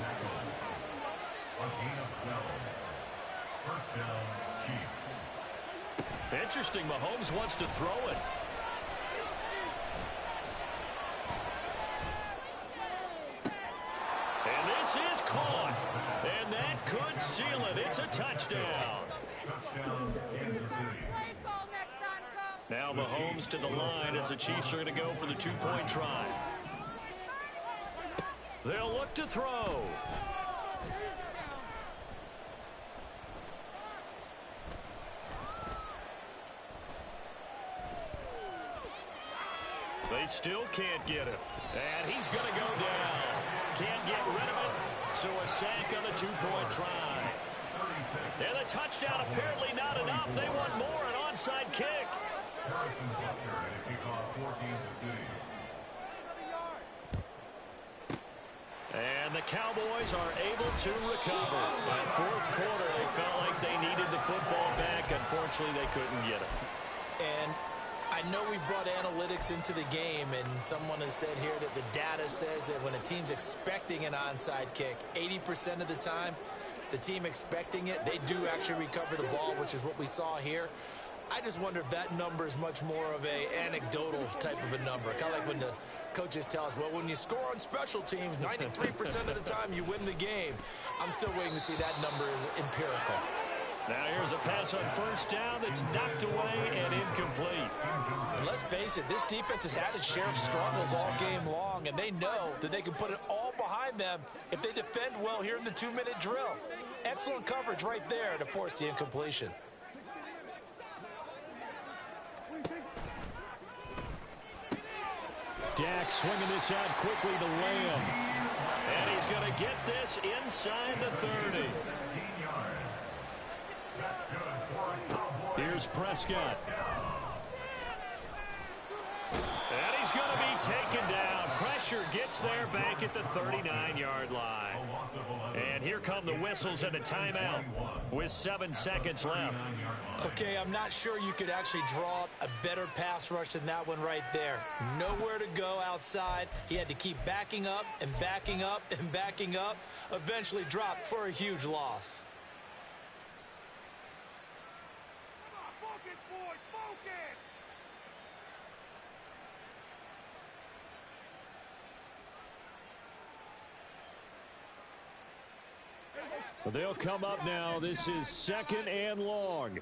First down, Chiefs. Interesting, Mahomes wants to throw it. And this is caught. And that could seal it. It's a touchdown. Touchdown, Kansas City. Now Mahomes to the line as the Chiefs are going to go for the 2-point try. They'll look to throw. They still can't get him. And he's going to go down. Can't get rid of it. So a sack on the 2-point try. And the touchdown apparently not enough. They want more, an onside kick. Harrison Butker at a kickoff for Kansas City. And the Cowboys are able to recover. That 4th quarter, they felt like they needed the football back. Unfortunately, they couldn't get it. And I know we brought analytics into the game, and someone has said here that the data says that when a team's expecting an onside kick, 80% of the time, the team expecting it, they do actually recover the ball, which is what we saw here. I just wonder if that number is much more of a anecdotal type of a number. Kind of like when the coaches tell us, well, when you score on special teams, 93% of the time you win the game. I'm still waiting to see that number is empirical. Now here's a pass on 1st down that's knocked away and incomplete. And let's face it, this defense has had its share of struggles all game long, and they know that they can put it all behind them if they defend well here in the 2-minute drill. Excellent coverage right there to force the incompletion. Dak swinging this out quickly to Lamb. And he's going to get this inside the 30. Here's Prescott. And he's going to be taken down. Pressure gets there back at the 39-yard line. And here come the whistles and a timeout with 7 seconds left. Okay, I'm not sure you could actually draw up a better pass rush than that one right there. Nowhere to go outside. He had to keep backing up and backing up and backing up. Eventually dropped for a huge loss. Focus, boys, focus! They'll come up now. This is 2nd and long.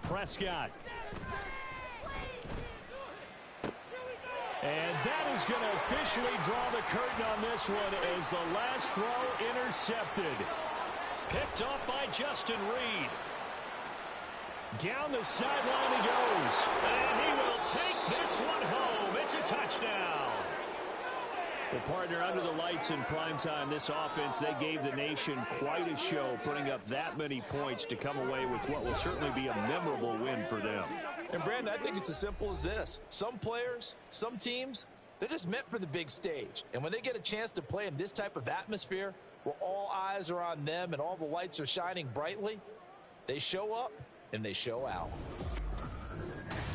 Prescott. And that is going to officially draw the curtain on this one as the last throw intercepted. Picked off by Justin Reed. Down the sideline he goes. And he will take this one home. It's a touchdown. Well, partner, under the lights in primetime, this offense, they gave the nation quite a show, putting up that many points to come away with what will certainly be a memorable win for them. And, Brandon, I think it's as simple as this. Some players, some teams, they're just meant for the big stage. And when they get a chance to play in this type of atmosphere where all eyes are on them and all the lights are shining brightly, they show up and they show out.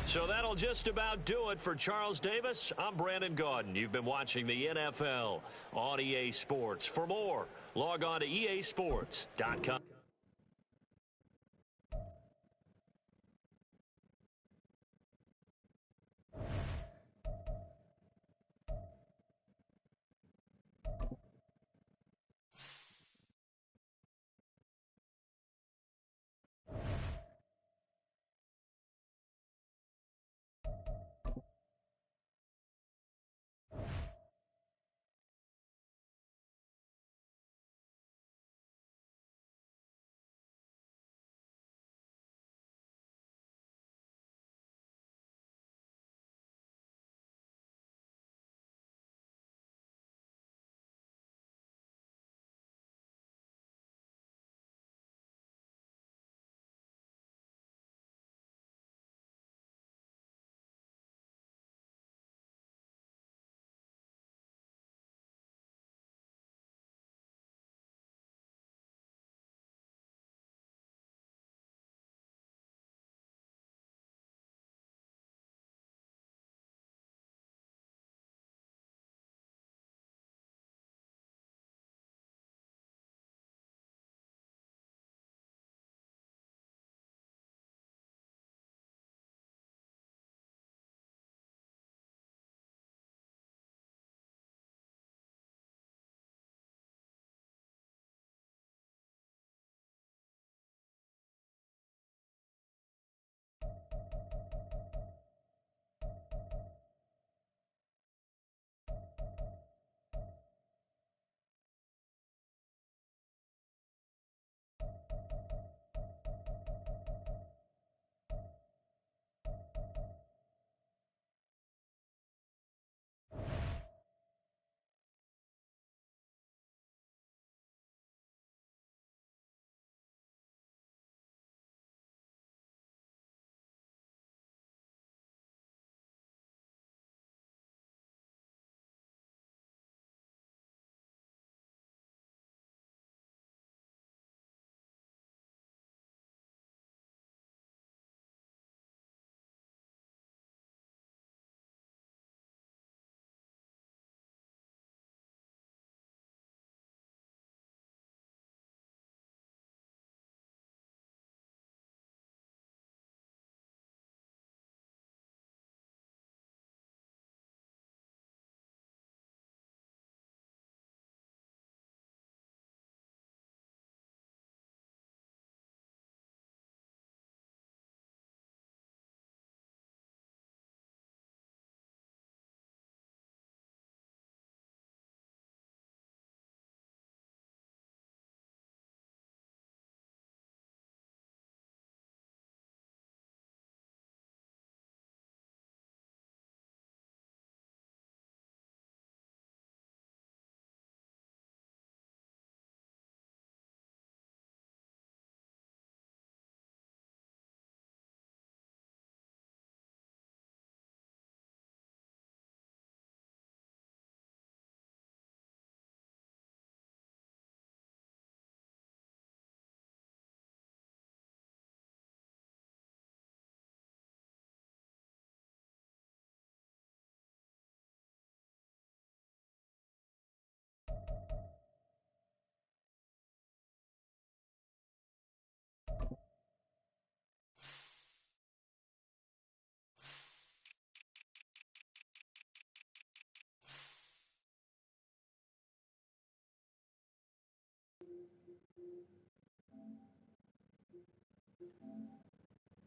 So that'll just about do it for Charles Davis. I'm Brandon Gaudin. You've been watching the NFL on EA Sports. For more, log on to easports.com.